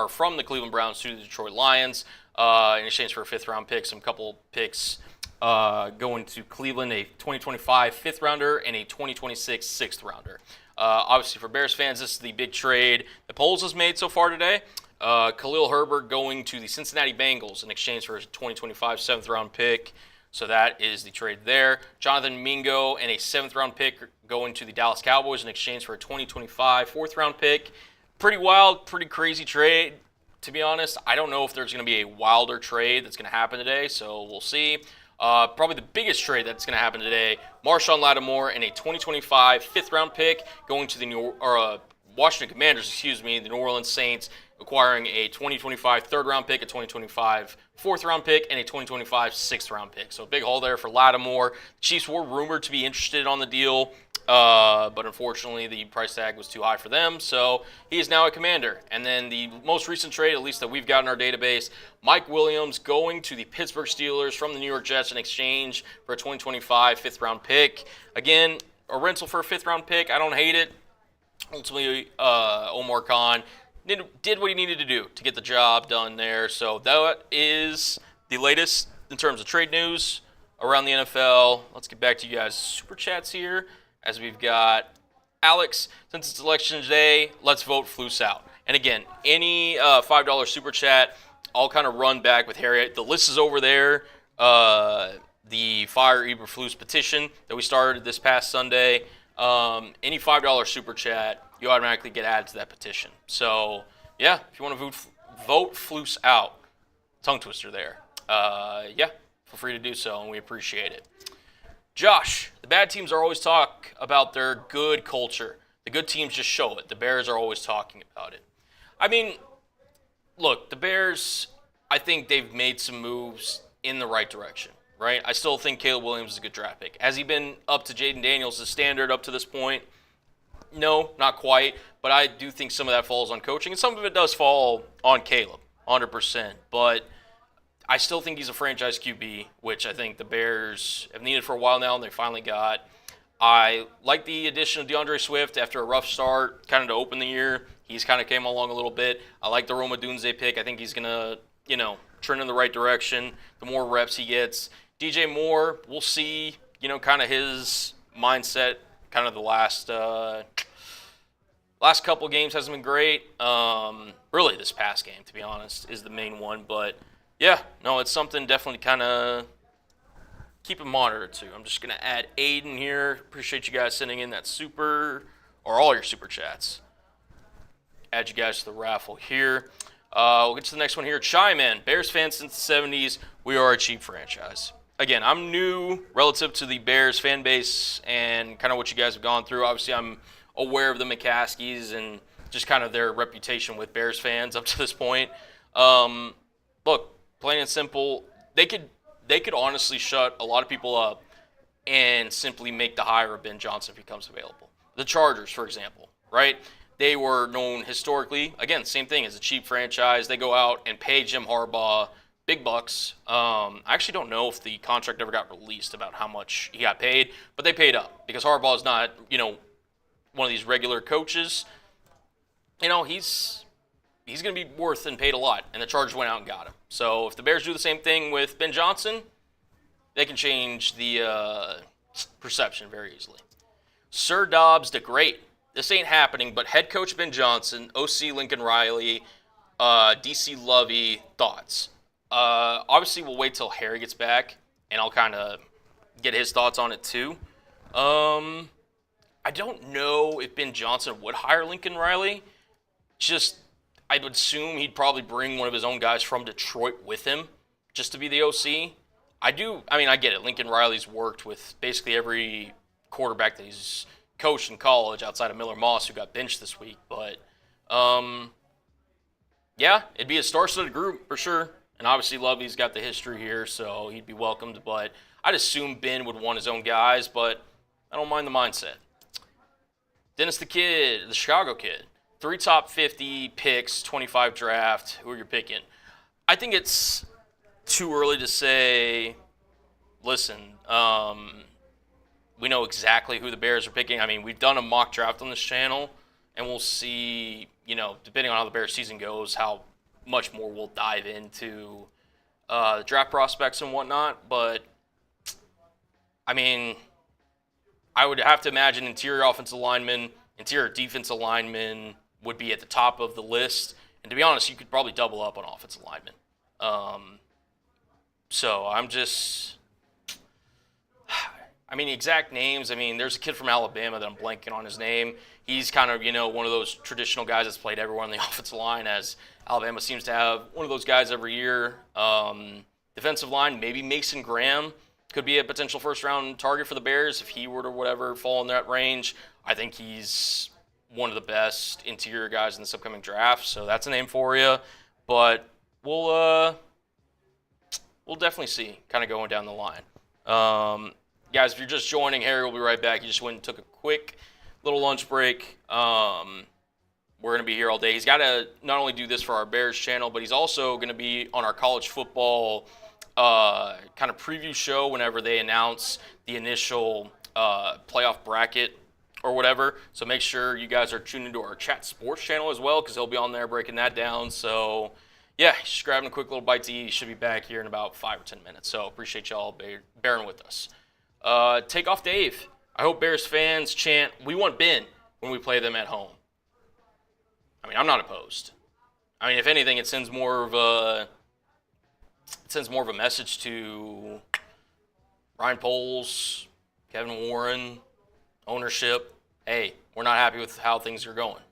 from the Cleveland Browns to the Detroit Lions in exchange for a 5th-round pick, some couple picks going to Cleveland, a 2025 5th-rounder and a 2026 6th-rounder. Obviously, for Bears fans, this is the big trade the Polls has made so far today. Khalil Herbert going to the Cincinnati Bengals in exchange for a 2025 7th-round pick. So that is the trade there. Jonathan Mingo and a 7th-round pick going to the Dallas Cowboys in exchange for a 2025 4th-round pick. Pretty wild, pretty crazy trade, to be honest. I don't know if there's going to be a wilder trade that's going to happen today, so we'll see. Probably the biggest trade that's going to happen today, Marshon Lattimore and a 2025 5th-round pick going to the Washington Commanders, the New Orleans Saints, acquiring a 2025 3rd-round pick, a 2025 4th-round pick, and a 2025 6th-round pick. So a big haul there for Lattimore. The Chiefs were rumored to be interested on the deal, but unfortunately the price tag was too high for them, so he is now a Commander. And then the most recent trade, at least that we've got in our database, Mike Williams going to the Pittsburgh Steelers from the New York Jets in exchange for a 2025 5th-round pick. Again, a rental for a 5th-round pick. I don't hate it. Ultimately, Omar Khan did what he needed to do to get the job done there. So that is the latest in terms of trade news around the NFL. Let's get back to you guys' Super Chats here, as we've got Alex. Since it's election day, let's vote Flus out. And again, any $5 Super Chat, I'll kind of run back with Harry. The list is over there. The Fire Eberflus petition that we started this past Sunday. Any $5 Super Chat, you automatically get added to that petition. So, yeah, if you want to vote Flus out, tongue twister there. Feel free to do so, and we appreciate it. Josh, the bad teams are always talk about their good culture. The good teams just show it. The Bears are always talking about it. I mean, look, the Bears, I think they've made some moves in the right direction, right? I still think Caleb Williams is a good draft pick. Has he been up to Jaden Daniels' standard up to this point? No, not quite, but I do think some of that falls on coaching, and some of it does fall on Caleb, 100%. But I still think he's a franchise QB, which I think the Bears have needed for a while now, and they finally got. I like the addition of DeAndre Swift after a rough start, kind of to open the year. He's kind of came along a little bit. I like the Roma Dunze pick. I think he's going to, trend in the right direction the more reps he gets. DJ Moore, we'll see, kind of his mindset. Kind of the last couple of games hasn't been great. Really, this past game, to be honest, is the main one. But, it's something definitely kind of keep a monitor to. I'm just going to add Aiden here. Appreciate you guys sending in that all your Super Chats. Add you guys to the raffle here. We'll get to the next one here. Chime in. Bears fans since the 70s. We are a cheap franchise. Again, I'm new relative to the Bears fan base and kind of what you guys have gone through. Obviously, I'm aware of the McCaskies and just kind of their reputation with Bears fans up to this point. Look, plain and simple, they could honestly shut a lot of people up and simply make the hire of Ben Johnson if he becomes available. The Chargers, for example, right? They were known historically, again, same thing as a cheap franchise. They go out and pay Jim Harbaugh big bucks. I actually don't know if the contract ever got released about how much he got paid, but they paid up because Harbaugh is not, one of these regular coaches. He's going to be worth and paid a lot, and the Chargers went out and got him. So if the Bears do the same thing with Ben Johnson, they can change the perception very easily. Sir Dobbs the Great. This ain't happening, but head coach Ben Johnson, OC Lincoln Riley, DC Lovey, thoughts. Obviously, we'll wait till Harry gets back, and I'll kind of get his thoughts on it too. I don't know if Ben Johnson would hire Lincoln Riley. I would assume he'd probably bring one of his own guys from Detroit with him just to be the OC. I get it. Lincoln Riley's worked with basically every quarterback that he's coached in college outside of Miller Moss, who got benched this week. But, yeah, it'd be a star-studded group for sure. And obviously Lovey's got the history here, so he'd be welcomed. But I'd assume Ben would want his own guys, but I don't mind the mindset. Dennis the Kid, the Chicago Kid. 3 top 50 picks, 25 draft. Who are you picking? I think it's too early to say, listen, we know exactly who the Bears are picking. I mean, we've done a mock draft on this channel, and we'll see, depending on how the Bears season goes, how much more we'll dive into the draft prospects and whatnot. But, I mean, I would have to imagine interior offensive linemen, interior defensive linemen would be at the top of the list. And to be honest, you could probably double up on offensive linemen. So I'm just, exact names. There's a kid from Alabama that I'm blanking on his name. He's kind of, one of those traditional guys that's played everywhere on the offensive line, as Alabama seems to have one of those guys every year. Defensive line, maybe Mason Graham could be a potential first-round target for the Bears if he were to fall in that range. I think he's one of the best interior guys in this upcoming draft, so that's a name for you. But we'll definitely see kind of going down the line. Guys, if you're just joining, Harry will be right back. He just went and took a quick little lunch break. We're going to be here all day. He's got to not only do this for our Bears channel, but he's also going to be on our college football kind of preview show whenever they announce the initial playoff bracket or whatever. So make sure you guys are tuned into our Chat Sports channel as well, because he'll be on there breaking that down. So, yeah, just grabbing a quick little bite to eat. He should be back here in about 5 or 10 minutes. So appreciate y'all bearing with us. Take off Dave. I hope Bears fans chant, "We want Ben," when we play them at home. I'm not opposed. If anything, it sends more of a message to Ryan Poles, Kevin Warren, ownership. Hey, we're not happy with how things are going.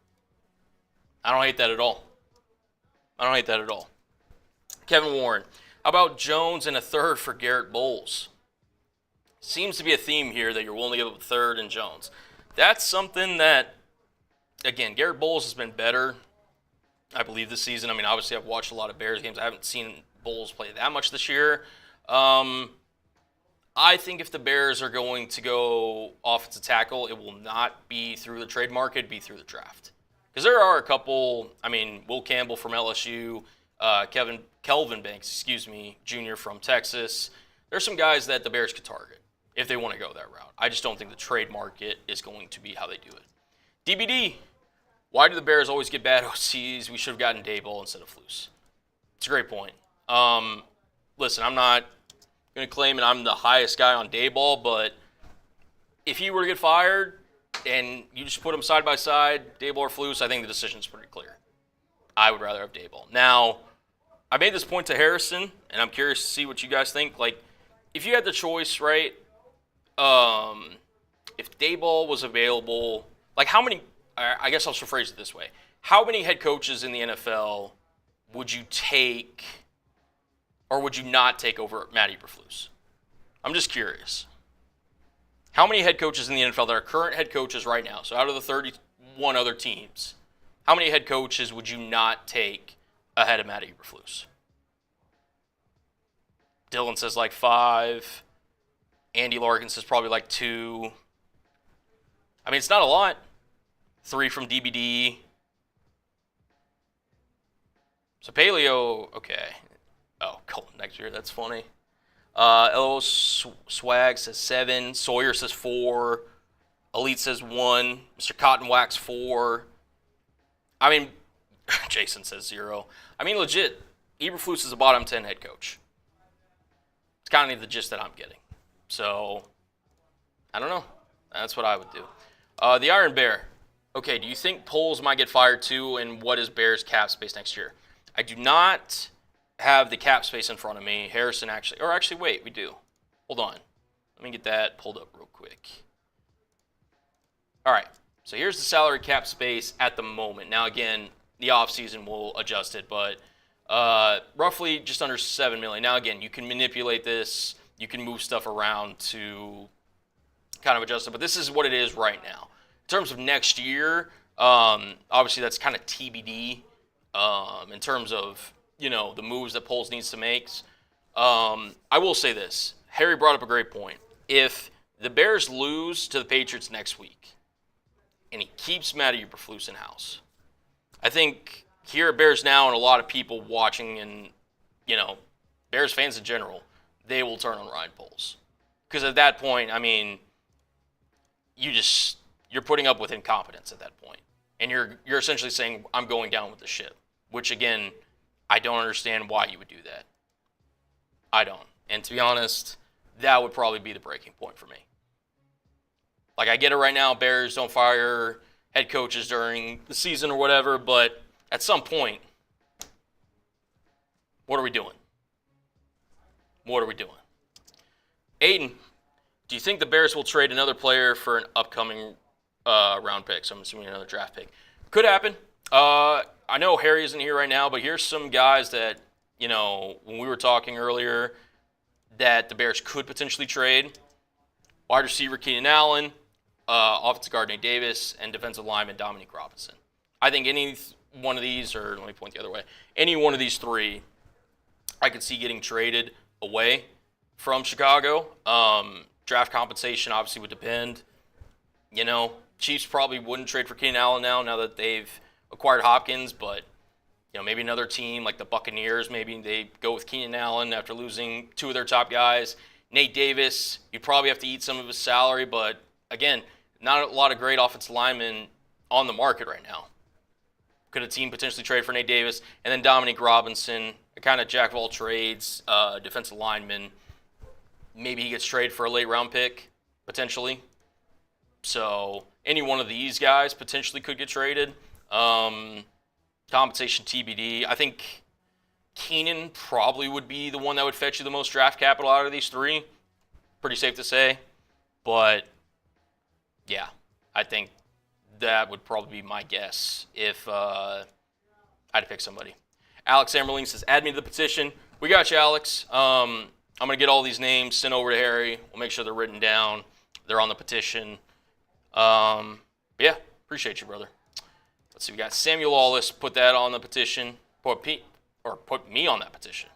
I don't hate that at all. Kevin Warren, how about Jones and a third for Garrett Bowles? Seems to be a theme here that you're willing to give up a third in Jones. That's something that, again, Garrett Bowles has been better, I believe, this season. Obviously, I've watched a lot of Bears games. I haven't seen Bowles play that much this year. I think if the Bears are going to go offensive tackle, it will not be through the trade market, it'd be through the draft. Because there are a couple, Will Campbell from LSU, Kelvin Banks, Jr. from Texas. There's some guys that the Bears could target if they want to go that route. I just don't think the trade market is going to be how they do it. DBD, why do the Bears always get bad OCs? We should have gotten Daboll instead of Flus. It's a great point. Listen, I'm not going to claim that I'm the highest guy on Daboll, but if he were to get fired and you just put him side by side, Daboll or Flus, I think the decision's pretty clear. I would rather have Daboll. Now, I made this point to Harrison, and I'm curious to see what you guys think. If you had the choice, right, if Daboll was available, how many, I guess I'll rephrase it this way, how many head coaches in the NFL would you take or would you not take over Matt Eberflus? I'm just curious. How many head coaches in the NFL that are current head coaches right now, so out of the 31 other teams, how many head coaches would you not take ahead of Matt Eberflus? Dylan says 5. Andy Larkin says probably 2. It's not a lot. 3 from DBD. So Paleo, okay. Oh, Colton next year, that's funny. LO Swag says 7. Sawyer says 4. Elite says 1. Mr. Cotton Wax 4. Jason says 0. Legit, Eberflus is a bottom 10 head coach. It's kind of the gist that I'm getting. So, I don't know. That's what I would do. The Iron Bear. Okay, do you think Poles might get fired too, and what is Bears' cap space next year? I do not have the cap space in front of me. Harrison actually, wait, we do. Hold on. Let me get that pulled up real quick. All right, so here's the salary cap space at the moment. Now, again, the offseason will adjust it, but roughly just under $7 million. Now, again, you can manipulate this. You can move stuff around to kind of adjust it, but this is what it is right now. In terms of next year, obviously that's kind of TBD in terms of, the moves that Poles needs to make. I will say this. Harry brought up a great point. If the Bears lose to the Patriots next week and he keeps Matty Eberflus in house, I think here at Bears Now and a lot of people watching and, Bears fans in general, they will turn on Ryan Poles. Because at that point, you're putting up with incompetence at that point. And you're essentially saying, I'm going down with the ship. Which, again, I don't understand why you would do that. I don't. And to be honest, that would probably be the breaking point for me. Like, I get it right now, Bears don't fire head coaches during the season or whatever, but at some point, what are we doing? What are we doing? Aiden, do you think the Bears will trade another player for an upcoming round pick? So I'm assuming another draft pick. Could happen. I know Harry isn't here right now, but here's some guys that, when we were talking earlier, that the Bears could potentially trade. Wide receiver Keenan Allen, offensive guard Nate Davis, and defensive lineman Dominique Robinson. I think any one of these, or let me point the other way, any one of these three, I could see getting traded away from Chicago. Draft compensation obviously would depend. Chiefs probably wouldn't trade for Keenan Allen now that they've acquired Hopkins, but maybe another team like the Buccaneers, maybe they go with Keenan Allen after losing two of their top guys. Nate Davis, you'd probably have to eat some of his salary, but again, not a lot of great offensive linemen on the market right now. Could a team potentially trade for Nate Davis? And then Dominique Robinson, a kind of jack of all trades, defensive lineman. Maybe he gets traded for a late round pick, potentially. So any one of these guys potentially could get traded. Compensation TBD. I think Keenan probably would be the one that would fetch you the most draft capital out of these three. Pretty safe to say. But, yeah, I think that would probably be my guess if I had to pick somebody. Alex Amberling says, add me to the petition. We got you, Alex. I'm going to get all these names sent over to Harry. We'll make sure they're written down. They're on the petition. Yeah, appreciate you, brother. Let's see, we got Samuel Lawless. Put that on the petition. Put me on that petition.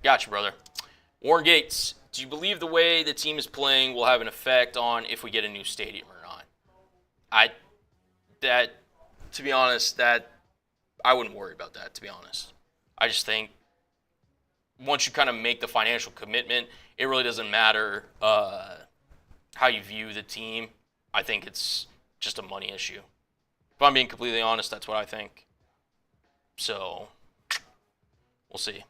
Got you, brother. Warren Gates, do you believe the way the team is playing will have an effect on if we get a new stadium or not? To be honest, I wouldn't worry about that, to be honest. I just think once you kind of make the financial commitment, it really doesn't matter how you view the team. I think it's just a money issue. If I'm being completely honest, that's what I think. So, we'll see.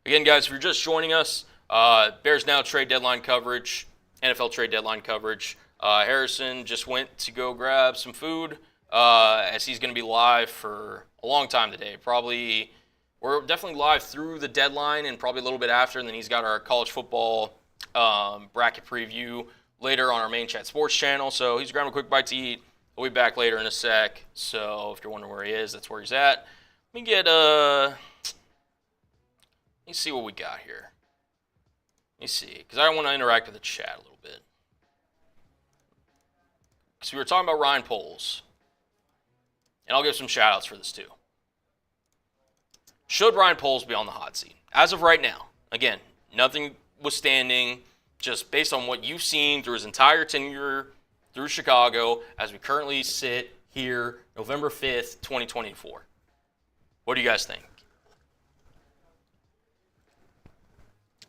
Again, guys, if you're just joining us, Bears Now trade deadline coverage, NFL trade deadline coverage. Harrison just went to go grab some food as he's going to be live for a long time today. We're definitely live through the deadline and probably a little bit after, and then he's got our college football bracket preview later on our Main Chat Sports channel. So he's grabbing a quick bite to eat. We'll be back later in a sec. So if you're wondering where he is, that's where he's at. Let me see what we got here. Let me see, because I want to interact with the chat a little bit. Because we were talking about Ryan Poles. And I'll give some shout-outs for this too. Should Ryan Poles be on the hot seat? As of right now, again, nothing withstanding, just based on what you've seen through his entire tenure through Chicago as we currently sit here November 5th, 2024. What do you guys think?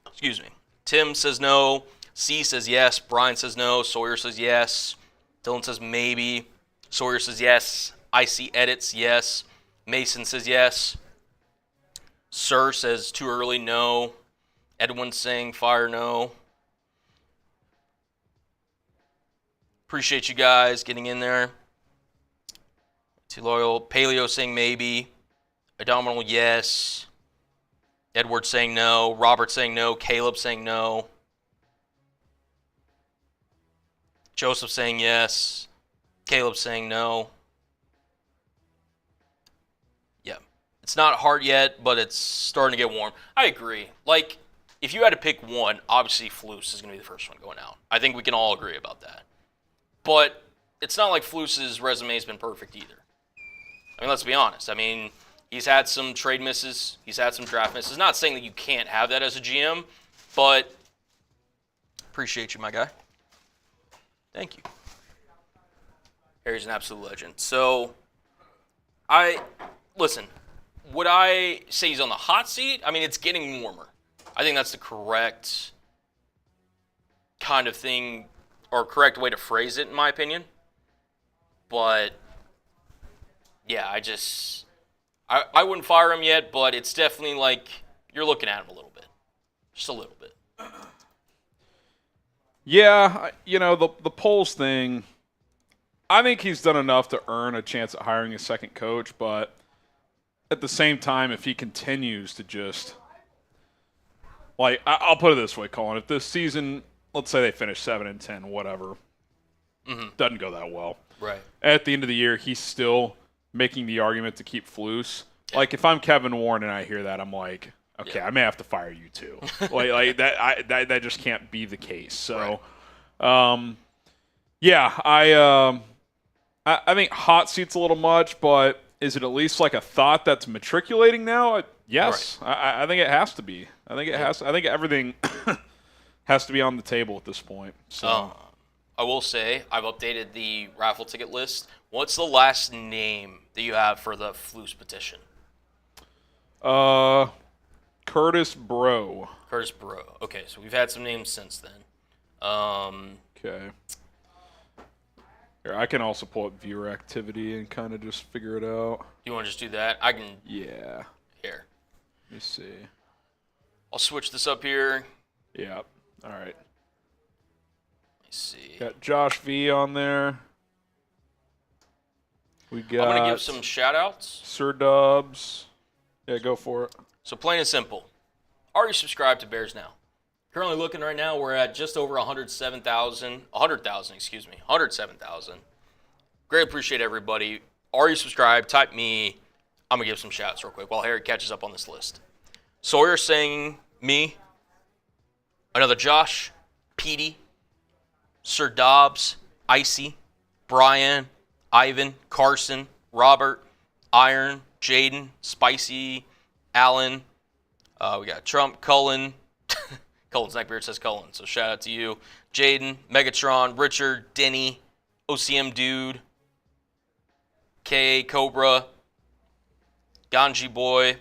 Excuse me. Tim says no. C says yes. Brian says no. Sawyer says yes. Dylan says maybe. Sawyer says yes. IC edits yes. Mason says yes. Sir says too early no. Edwin's saying fire no. Appreciate you guys getting in there. Too loyal. Paleo saying maybe. Abdominal, yes. Edward saying no. Robert saying no. Caleb saying no. Joseph saying yes. Caleb saying no. Yeah. It's not hard yet, but it's starting to get warm. I agree. Like, if you had to pick one, obviously Flus is going to be the first one going out. I think we can all agree about that. But it's not like Flus's resume has been perfect either. I mean, let's be honest. I mean, he's had some trade misses. He's had some draft misses. Not saying that you can't have that as a GM, but appreciate you, my guy. Thank you. Harry's an absolute legend. So, listen, would I say he's on the hot seat? I mean, it's getting warmer. I think that's the correct kind of thing or correct way to phrase it, in my opinion. But, yeah, I wouldn't fire him yet, but it's definitely like you're looking at him a little bit. Just a little bit. Yeah, the polls thing, I think he's done enough to earn a chance at hiring a second coach, but at the same time, if he continues to just, like, I'll put it this way, Colin, if this season, let's say they finish 7-10, whatever, doesn't go that well. Right. At the end of the year, he's still making the argument to keep Flus. Yeah. Like, if I'm Kevin Warren and I hear that, I'm like, okay, I may have to fire you too. like that just can't be the case. So, right. I think hot seat's a little much, but is it at least like a thought that's matriculating now? Yes, right. I think it has to be. I think it has. I think everything has to be on the table at this point. So, I will say I've updated the raffle ticket list. What's the last name that you have for the Flus petition? Curtis Bro. Curtis Bro. Okay, so we've had some names since then. Okay. Here, I can also pull up viewer activity and kind of just figure it out. You want to just do that? I can. Yeah. Here. Let me see. I'll switch this up here. Yeah. All right. Let me see. Got Josh V on there. We got. I'm gonna give some shout outs. Sir Dubs. Yeah, go for it. So plain and simple. Are you subscribed to Bears Now? Currently looking right now, we're at just over 107,000. Great appreciate everybody. Are you subscribed? Type me. I'm going to give some shouts real quick while Harry catches up on this list. Sawyer saying me. Another Josh. Petey. Sir Dobbs. Icy. Brian. Ivan. Carson. Robert. Iron. Jaden. Spicy. Allen. We got Trump. Cullen. Cullen's neckbeard says Cullen, so shout out to you. Jaden, Megatron, Richard, Denny, OCM Dude, K, Cobra, Ganji Boy,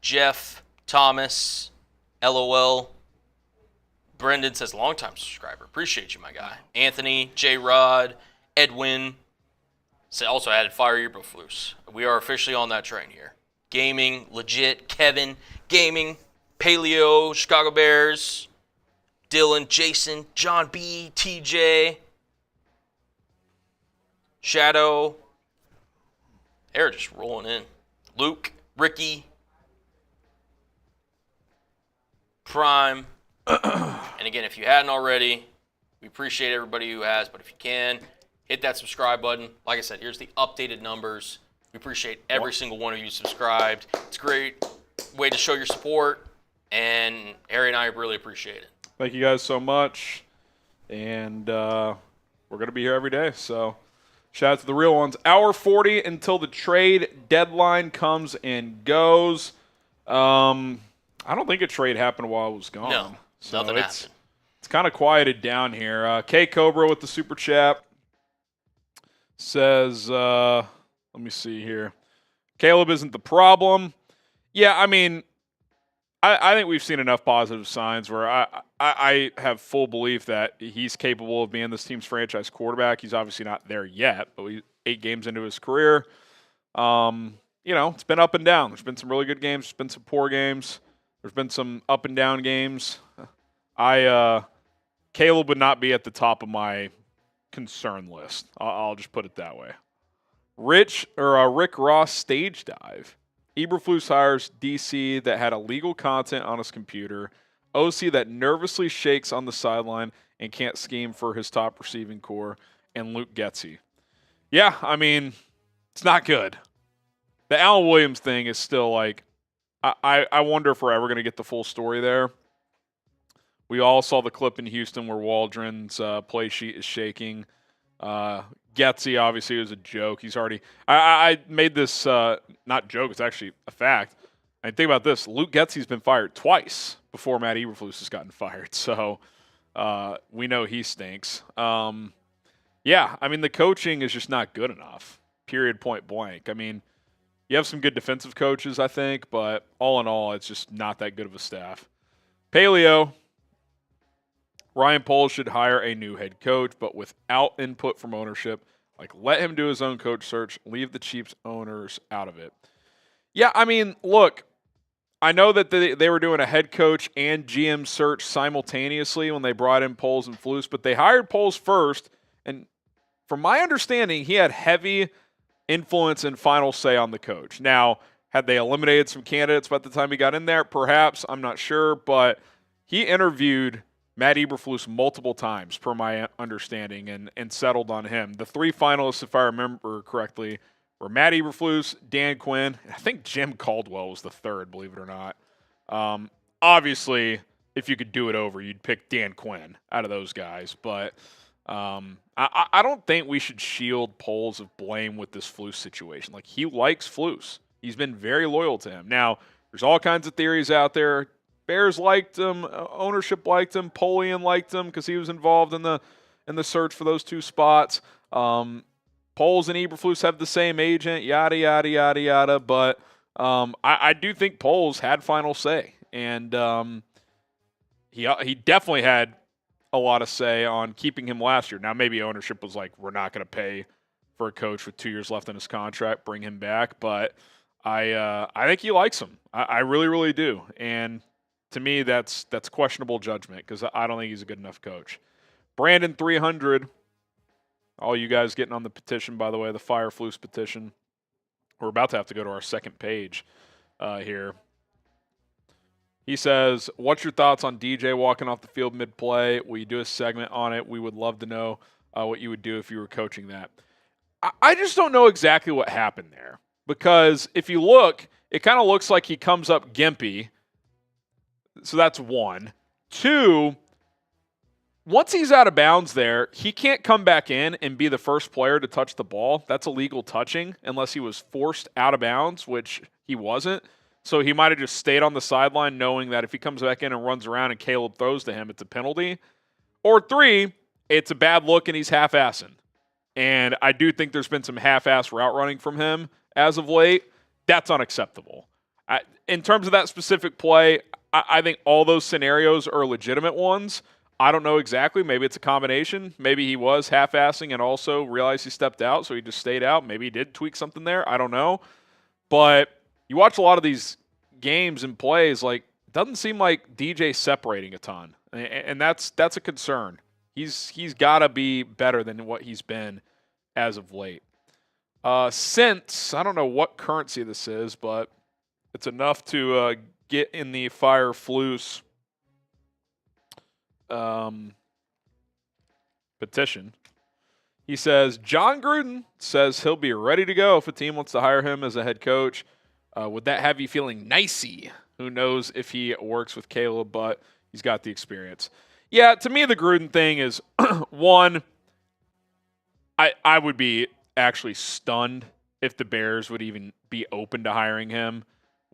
Jeff, Thomas, LOL. Brendan says longtime subscriber. Appreciate you, my guy. Anthony, J Rod, Edwin. Also added Fire Eberflus. We are officially on that train here. Gaming, legit, Kevin, Gaming, Paleo, Chicago Bears, Dylan, Jason, John B, TJ, Shadow, Air just rolling in. Luke, Ricky, Prime. And again, if you hadn't already, we appreciate everybody who has, but if you can, hit that subscribe button. Like I said, here's the updated numbers. We appreciate every single one of you subscribed. It's a great way to show your support. And Harry and I really appreciate it. Thank you guys so much. And we're going to be here every day. So shout out to the real ones. Hour 40 until the trade deadline comes and goes. I don't think a trade happened while I was gone. No, so nothing happened. It's kind of quieted down here. K Cobra with the super chat says, let me see here. Caleb isn't the problem. Yeah, I mean, I think we've seen enough positive signs where I have full belief that he's capable of being this team's franchise quarterback. He's obviously not there yet, but he's 8 games into his career. It's been up and down. There's been some really good games. There's been some poor games. There's been some up and down games. Caleb would not be at the top of my concern list. I'll just put it that way. Rick Ross stage dive. Eberflus hires DC that had illegal content on his computer. OC that nervously shakes on the sideline and can't scheme for his top receiving core. And Luke Getsy. Yeah, I mean, it's not good. The Alan Williams thing is still like, I wonder if we're ever going to get the full story there. We all saw the clip in Houston where Waldron's play sheet is shaking. Getsy obviously was a joke. He's already – I made this not joke. It's actually a fact. I mean, think about this. Luke Getsy's been fired twice before Matt Eberflus has gotten fired. So we know he stinks. Yeah, I mean, the coaching is just not good enough, period, point blank. I mean, you have some good defensive coaches, I think, but all in all, it's just not that good of a staff. Paleo, Ryan Poles should hire a new head coach, but without input from ownership. Like, let him do his own coach search. Leave the Chiefs owners out of it. Yeah, I mean, look, I know that they were doing a head coach and GM search simultaneously when they brought in Poles and Flus, but they hired Poles first, and from my understanding, he had heavy influence and final say on the coach. Now, had they eliminated some candidates by the time he got in there? Perhaps. I'm not sure. But he interviewed Matt Eberflus multiple times, per my understanding, and settled on him. The three finalists, if I remember correctly, were Matt Eberflus, Dan Quinn. I think Jim Caldwell was the third, believe it or not. Obviously, if you could do it over, you'd pick Dan Quinn out of those guys. But I don't think we should shield Poles of blame with this Flus situation. Like, he likes Flus. He's been very loyal to him. Now, there's all kinds of theories out there. Bears liked him. Ownership liked him. Polian liked him because he was involved in the search for those two spots. Poles and Eberflus have the same agent, yada, yada, yada, yada. But I do think Poles had final say. And he definitely had a lot of say on keeping him last year. Now, maybe ownership was like, we're not going to pay for a coach with 2 years left in his contract, bring him back. But I think he likes him. I really, really do. And to me, that's questionable judgment because I don't think he's a good enough coach. Brandon 300, all you guys getting on the petition, by the way, the Fire Flus petition. We're about to have to go to our second page here. He says, what's your thoughts on DJ walking off the field mid-play? Will you do a segment on it? We would love to know what you would do if you were coaching that. I just don't know exactly what happened there. Because if you look, it kind of looks like he comes up gimpy. So that's one. Two, once he's out of bounds there, he can't come back in and be the first player to touch the ball. That's illegal touching unless he was forced out of bounds, which he wasn't. So he might have just stayed on the sideline knowing that if he comes back in and runs around and Caleb throws to him, it's a penalty. Or three, it's a bad look and he's half-assing. And I do think there's been some half-ass route running from him as of late. That's unacceptable. In terms of that specific play, I think all those scenarios are legitimate ones. I don't know exactly. Maybe it's a combination. Maybe he was half-assing and also realized he stepped out, so he just stayed out. Maybe he did tweak something there. I don't know. But you watch a lot of these games and plays, like, it doesn't seem like DJ's separating a ton. And that's a concern. He's got to be better than what he's been as of late. Since, I don't know what currency this is, but it's enough to get in the Fire Flus petition. He says, John Gruden says he'll be ready to go if a team wants to hire him as a head coach. Would that have you feeling nicey? Who knows if he works with Caleb, but he's got the experience. Yeah, to me, the Gruden thing is, one, I would be actually stunned if the Bears would even be open to hiring him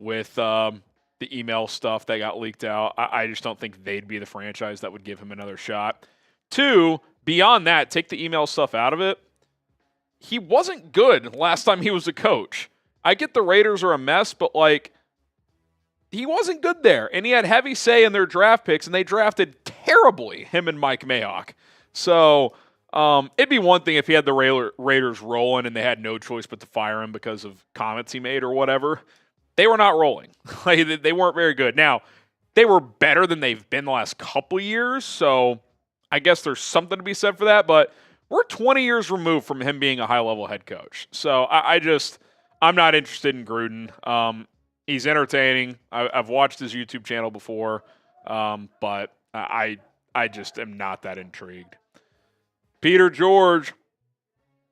with the email stuff that got leaked out. I just don't think they'd be the franchise that would give him another shot. Two, beyond that, take the email stuff out of it. He wasn't good last time he was a coach. I get the Raiders are a mess, but, like, he wasn't good there. And he had heavy say in their draft picks, and they drafted terribly, him and Mike Mayock. So it'd be one thing if he had the Raiders rolling and they had no choice but to fire him because of comments he made or whatever. They were not rolling. They weren't very good. Now, they were better than they've been the last couple years, so I guess there's something to be said for that. But we're 20 years removed from him being a high-level head coach. So I'm not interested in Gruden. He's entertaining. I've watched his YouTube channel before, but I just am not that intrigued. Peter George,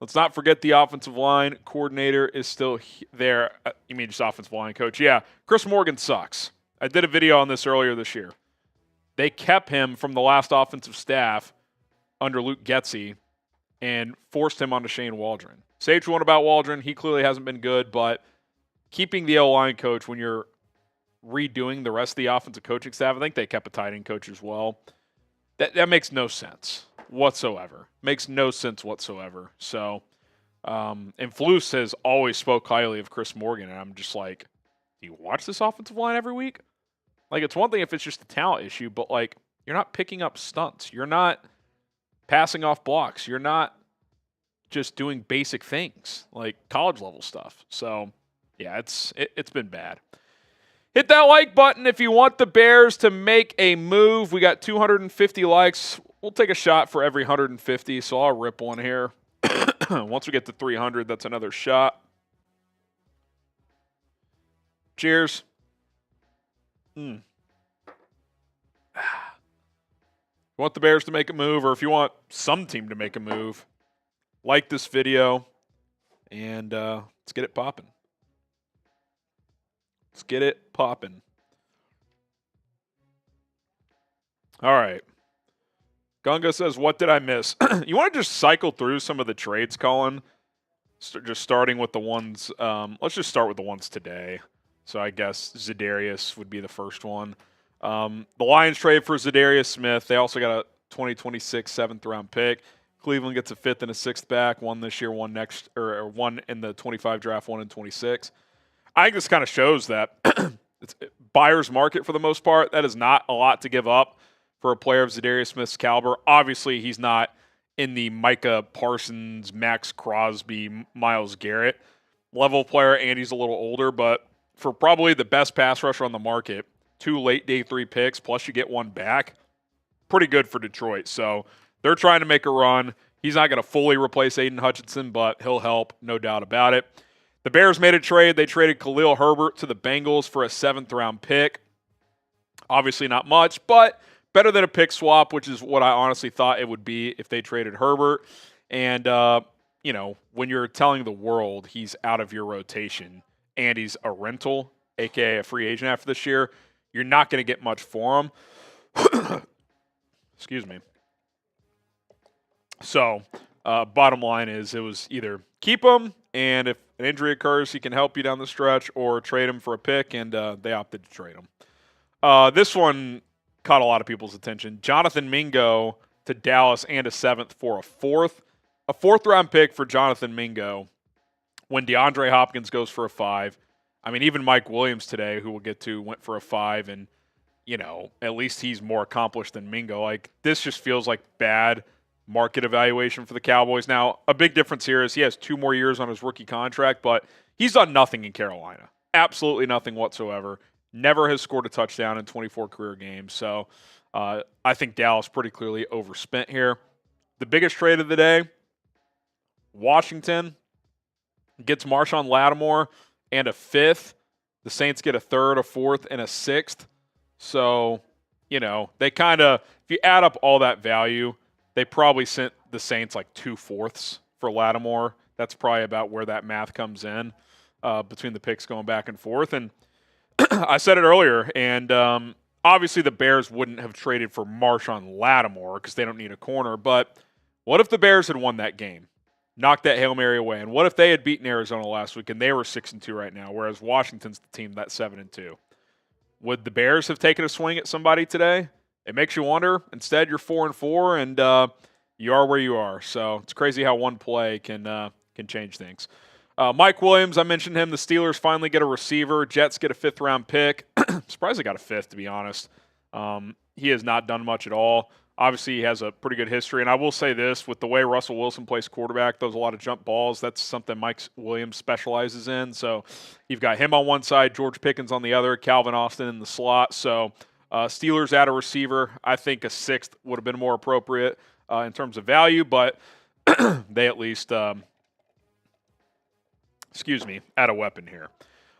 let's not forget the offensive line coordinator is still there. You mean just offensive line coach? Yeah, Chris Morgan sucks. I did a video on this earlier this year. They kept him from the last offensive staff under Luke Getsy and forced him onto Shane Waldron. Say what you want about Waldron. He clearly hasn't been good, but keeping the O-line coach when you're redoing the rest of the offensive coaching staff, I think they kept a tight end coach as well. That makes no sense whatsoever. Makes no sense whatsoever. So, and Flus has always spoke highly of Chris Morgan, and I'm just like, do you watch this offensive line every week? Like, it's one thing if it's just a talent issue, but, like, you're not picking up stunts. You're not passing off blocks. You're not just doing basic things, like college-level stuff. So, yeah, it's been bad. Hit that like button if you want the Bears to make a move. We got 250 likes. We'll take a shot for every 150, so I'll rip one here. Once we get to 300, that's another shot. Cheers. You want the Bears to make a move, or if you want some team to make a move, like this video, and let's get it popping. Let's get it popping. All right. Gunga says, what did I miss? You want to just cycle through some of the trades, Colin? Just starting with the ones, let's just start with the ones today. So I guess Za'Darius would be the first one. The Lions trade for Za'Darius Smith. They also got a 2026 7th-round pick. Cleveland gets a 5th and a 6th back, one this year, one next, or one in the 25 draft, one in 26. I think this kind of shows that it's buyer's market for the most part. That is not a lot to give up for a player of Za'Darius Smith's caliber. Obviously, he's not in the Micah Parsons, Maxx Crosby, Myles Garrett level player, and he's a little older, but for probably the best pass rusher on the market, 2 late day 3 picks, plus you get one back, pretty good for Detroit. So they're trying to make a run. He's not going to fully replace Aiden Hutchinson, but he'll help, no doubt about it. The Bears made a trade. They traded Khalil Herbert to the Bengals for a 7th-round pick. Obviously not much, but better than a pick swap, which is what I honestly thought it would be if they traded Herbert. And, when you're telling the world he's out of your rotation and he's a rental, a.k.a. a free agent after this year, you're not going to get much for him. Excuse me. So, bottom line is it was either keep him, and if an injury occurs, he can help you down the stretch, or trade him for a pick, and they opted to trade him. This one caught a lot of people's attention. Jonathan Mingo to Dallas and a 7th for a 4th. A 4th-round pick for Jonathan Mingo when DeAndre Hopkins goes for a 5. I mean, even Mike Williams today, who we'll get to, went for a 5, and, at least he's more accomplished than Mingo. Like, this just feels like bad market evaluation for the Cowboys. Now, a big difference here is he has 2 more years on his rookie contract, but he's done nothing in Carolina. Absolutely nothing whatsoever. Never has scored a touchdown in 24 career games. So I think Dallas pretty clearly overspent here. The biggest trade of the day, Washington gets Marshon Lattimore and a 5th. The Saints get a 3rd, a 4th, and a 6th. So, they kind of, if you add up all that value, they probably sent the Saints like 2/4 for Lattimore. That's probably about where that math comes in between the picks going back and forth. And I said it earlier, and obviously the Bears wouldn't have traded for Marshon Lattimore because they don't need a corner. But what if the Bears had won that game, knocked that Hail Mary away? And what if they had beaten Arizona last week and they were 6-2 right now, whereas Washington's the team that's 7-2? Would the Bears have taken a swing at somebody today? It makes you wonder. Instead, you're 4-4, and you are where you are. So it's crazy how one play can change things. Mike Williams, I mentioned him. The Steelers finally get a receiver. Jets get a 5th-round pick. Surprised they got a 5th, to be honest. He has not done much at all. Obviously, he has a pretty good history. And I will say this, with the way Russell Wilson plays quarterback, throws a lot of jump balls, that's something Mike Williams specializes in. So you've got him on one side, George Pickens on the other, Calvin Austin in the slot. So Steelers add a receiver. I think a 6th would have been more appropriate in terms of value. But they at least, add a weapon here.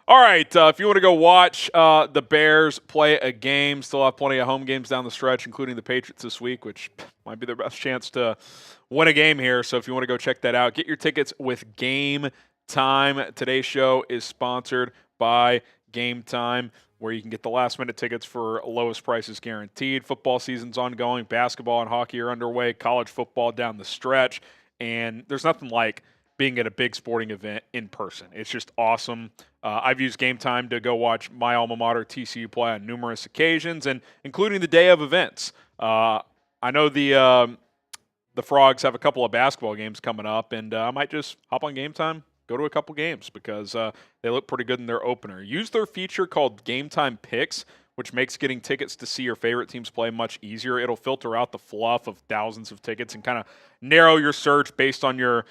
All right, if you want to go watch the Bears play a game, still have plenty of home games down the stretch, including the Patriots this week, which might be their best chance to win a game here. So if you want to go check that out, get your tickets with Game Time. Today's show is sponsored by Game Time, where you can get the last-minute tickets for lowest prices guaranteed. Football season's ongoing. Basketball and hockey are underway. College football down the stretch. And there's nothing like being at a big sporting event in person. It's just awesome. I've used Game Time to go watch my alma mater, TCU, play on numerous occasions, and including the day of events. I know the Frogs have a couple of basketball games coming up, and I might just hop on Game Time, go to a couple games because they look pretty good in their opener. Use their feature called Game Time Picks, which makes getting tickets to see your favorite teams play much easier. It'll filter out the fluff of thousands of tickets and kind of narrow your search based on your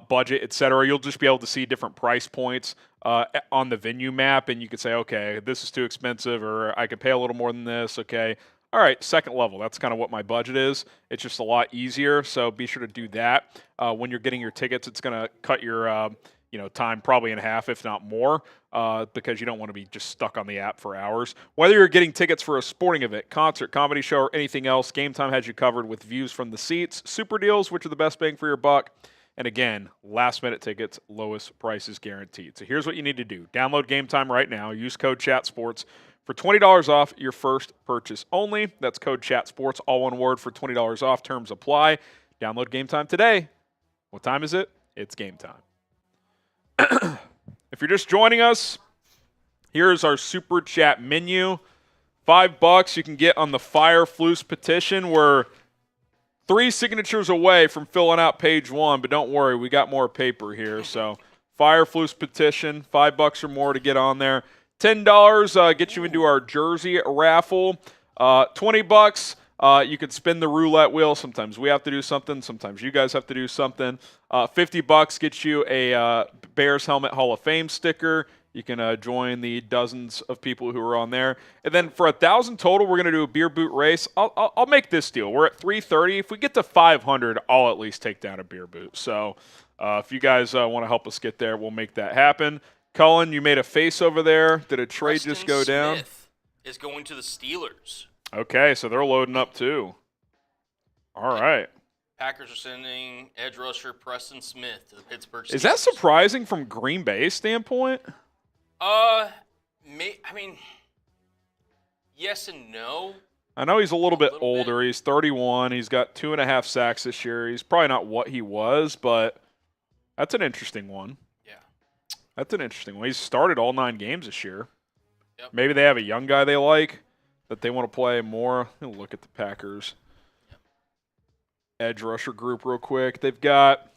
budget, etc. You'll just be able to see different price points on the venue map, and you could say, okay, this is too expensive, or I could pay a little more than this, okay. All right, second level, that's kind of what my budget is. It's just a lot easier, so be sure to do that. When you're getting your tickets, it's going to cut your time probably in half, if not more, because you don't want to be just stuck on the app for hours. Whether you're getting tickets for a sporting event, concert, comedy show, or anything else, Game Time has you covered with views from the seats, super deals, which are the best bang for your buck, and again, last-minute tickets, lowest prices guaranteed. So here's what you need to do. Download Game Time right now. Use code CHATSPORTS for $20 off your first purchase only. That's code CHATSPORTS, all one word, for $20 off. Terms apply. Download Game Time today. What time is it? It's game time. If you're just joining us, here's our super chat menu. $5 you can get on the Eberflus petition. We're 3 signatures away from filling out page 1, but don't worry, we got more paper here. So Eberflus petition, $5 or more to get on there. $10 gets you into our jersey raffle. $20. You could spin the roulette wheel. Sometimes we have to do something. Sometimes you guys have to do something. $50 gets you a Bears Helmet Hall of Fame sticker. You can join the dozens of people who are on there. And then for 1,000 total, we're going to do a beer boot race. I'll make this deal. We're at 330. If we get to 500, I'll at least take down a beer boot. So if you guys want to help us get there, we'll make that happen. Cullen, you made a face over there. Did a trade just go down? Smith is going to the Steelers. Okay, so they're loading up too. All right. Packers are sending edge rusher Preston Smith to the Pittsburgh Steelers. Is that surprising from Green Bay standpoint? Yes and no. I know he's a little bit older. He's 31. He's got 2.5 sacks this year. He's probably not what he was, but that's an interesting one. Yeah. That's an interesting one. He's started all 9 games this year. Yep. Maybe they have a young guy they like that they want to play more. Let me look at the Packers edge rusher group real quick. They've got,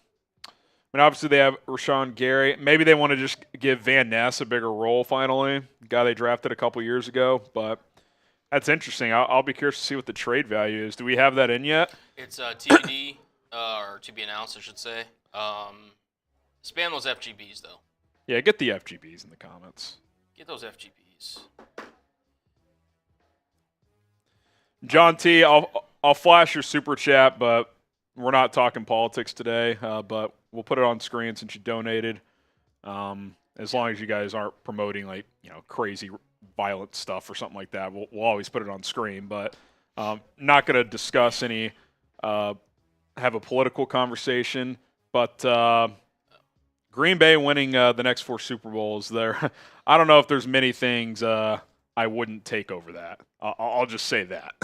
obviously they have Rashawn Gary. Maybe they want to just give Van Ness a bigger role finally, the guy they drafted a couple years ago. But that's interesting. I'll be curious to see what the trade value is. Do we have that in yet? It's TBD, or to be announced, I should say. Spam those FGBs, though. Yeah, get the FGBs in the comments. Get those FGBs. John T., I'll flash your super chat, but we're not talking politics today. But we'll put it on screen since you donated. As long as you guys aren't promoting crazy violent stuff or something like that, we'll always put it on screen. But not going to discuss any have a political conversation. But Green Bay winning the next 4 Super Bowls, there. I don't know if there's many things I wouldn't take over that. I'll just say that.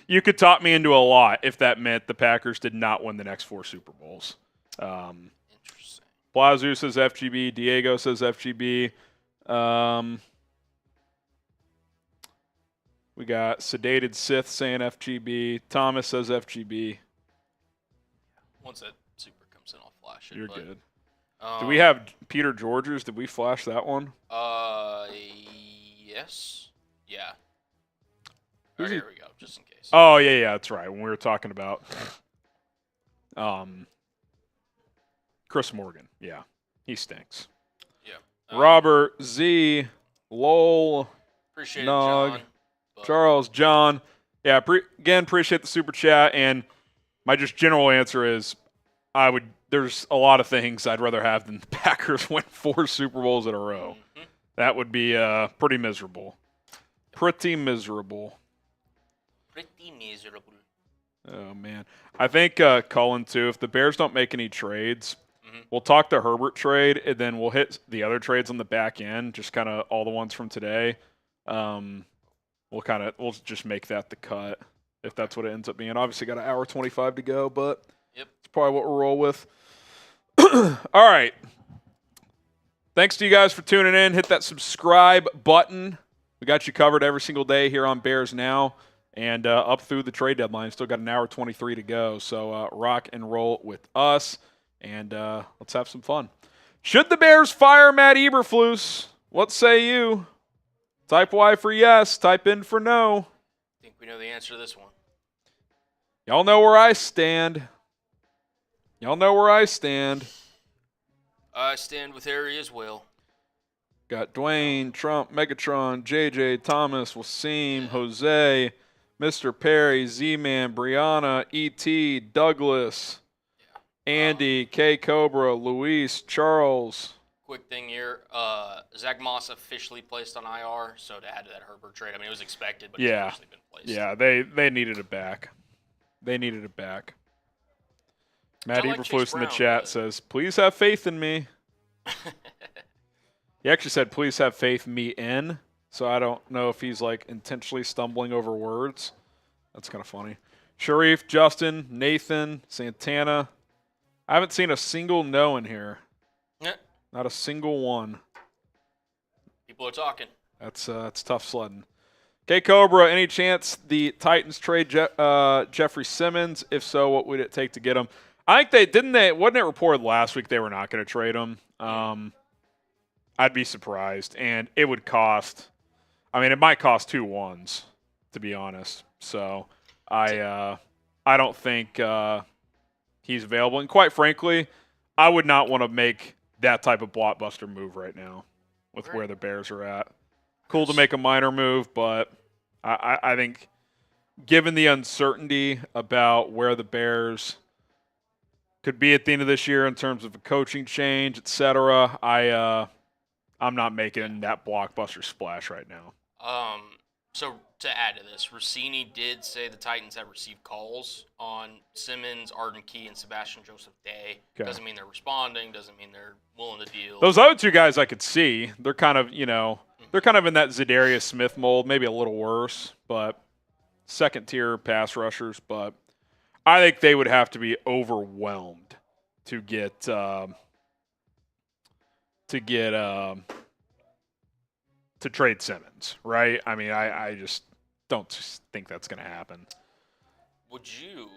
You could talk me into a lot if that meant the Packers did not win the next 4 Super Bowls. Interesting. Plazu says FGB. Diego says FGB. We got Sedated Sith saying FGB. Thomas says FGB. Once that super comes in, I'll flash it. You're good. Do we have Peter George's? Did we flash that one? Yes. Yeah. Right, here we go, just in case. Oh, yeah, that's right. When we were talking about Chris Morgan. Yeah, he stinks. Yeah. Robert, Z, Lowell, Appreciate Nog, it, John. Charles, John. Yeah, again, appreciate the super chat. And My just general answer is there's a lot of things I'd rather have than the Packers win 4 Super Bowls in a row. Mm-hmm. That would be pretty miserable. Pretty miserable. Oh, man. I think, Cullen, too, if the Bears don't make any trades, we'll talk the Herbert trade, and then we'll hit the other trades on the back end, just kind of all the ones from today. We'll just make that the cut if that's what it ends up being. Obviously, got an hour 25 to go, but it's probably what we'll roll with. All right. Thanks to you guys for tuning in. Hit that subscribe button. We got you covered every single day here on Bears Now and up through the trade deadline. Still got an hour 23 to go, so rock and roll with us, and let's have some fun. Should the Bears fire Matt Eberflus? What say you? Type Y for yes. Type in for no. I think we know the answer to this one. Y'all know where I stand. I stand with Harry as well. Got Dwayne, Trump, Megatron, JJ, Thomas, Wasim, Jose, Mr. Perry, Z-Man, Brianna, E.T., Douglas, Andy, K. Cobra, Luis, Charles. Quick thing here. Zach Moss officially placed on IR, so to add to that Herbert trade, I mean, it was expected, but it's officially been placed. Yeah, they needed it back. Matt Eberflus in the chat says, please have faith in me. He actually said, please have faith me in. So I don't know if he's like intentionally stumbling over words. That's kind of funny. Sharif, Justin, Nathan, Santana. I haven't seen a single no in here. Not a single one. People are talking. That's tough sledding. K Cobra, any chance the Titans trade Jeffrey Simmons? If so, what would it take to get him? I think wasn't it reported last week they were not going to trade him? I'd be surprised, and it would cost. I mean, it might cost 2 ones, to be honest. So I don't think he's available, and quite frankly, I would not want to make that type of blockbuster move right now with where the Bears are at. Cool to make a minor move, but I think given the uncertainty about where the Bears could be at the end of this year in terms of a coaching change, etc., I'm not making that blockbuster splash right now. So to add to this, Rossini did say the Titans have received calls on Simmons, Arden Key, and Sebastian Joseph Day. Okay. Doesn't mean they're responding. Doesn't mean they're willing to deal. Those other 2 guys I could see. They're kind of, they're kind of in that Zadarius Smith mold, maybe a little worse, but second-tier pass rushers. But I think they would have to be overwhelmed to get to trade Simmons, right? I mean, I just don't think that's going to happen. Would you,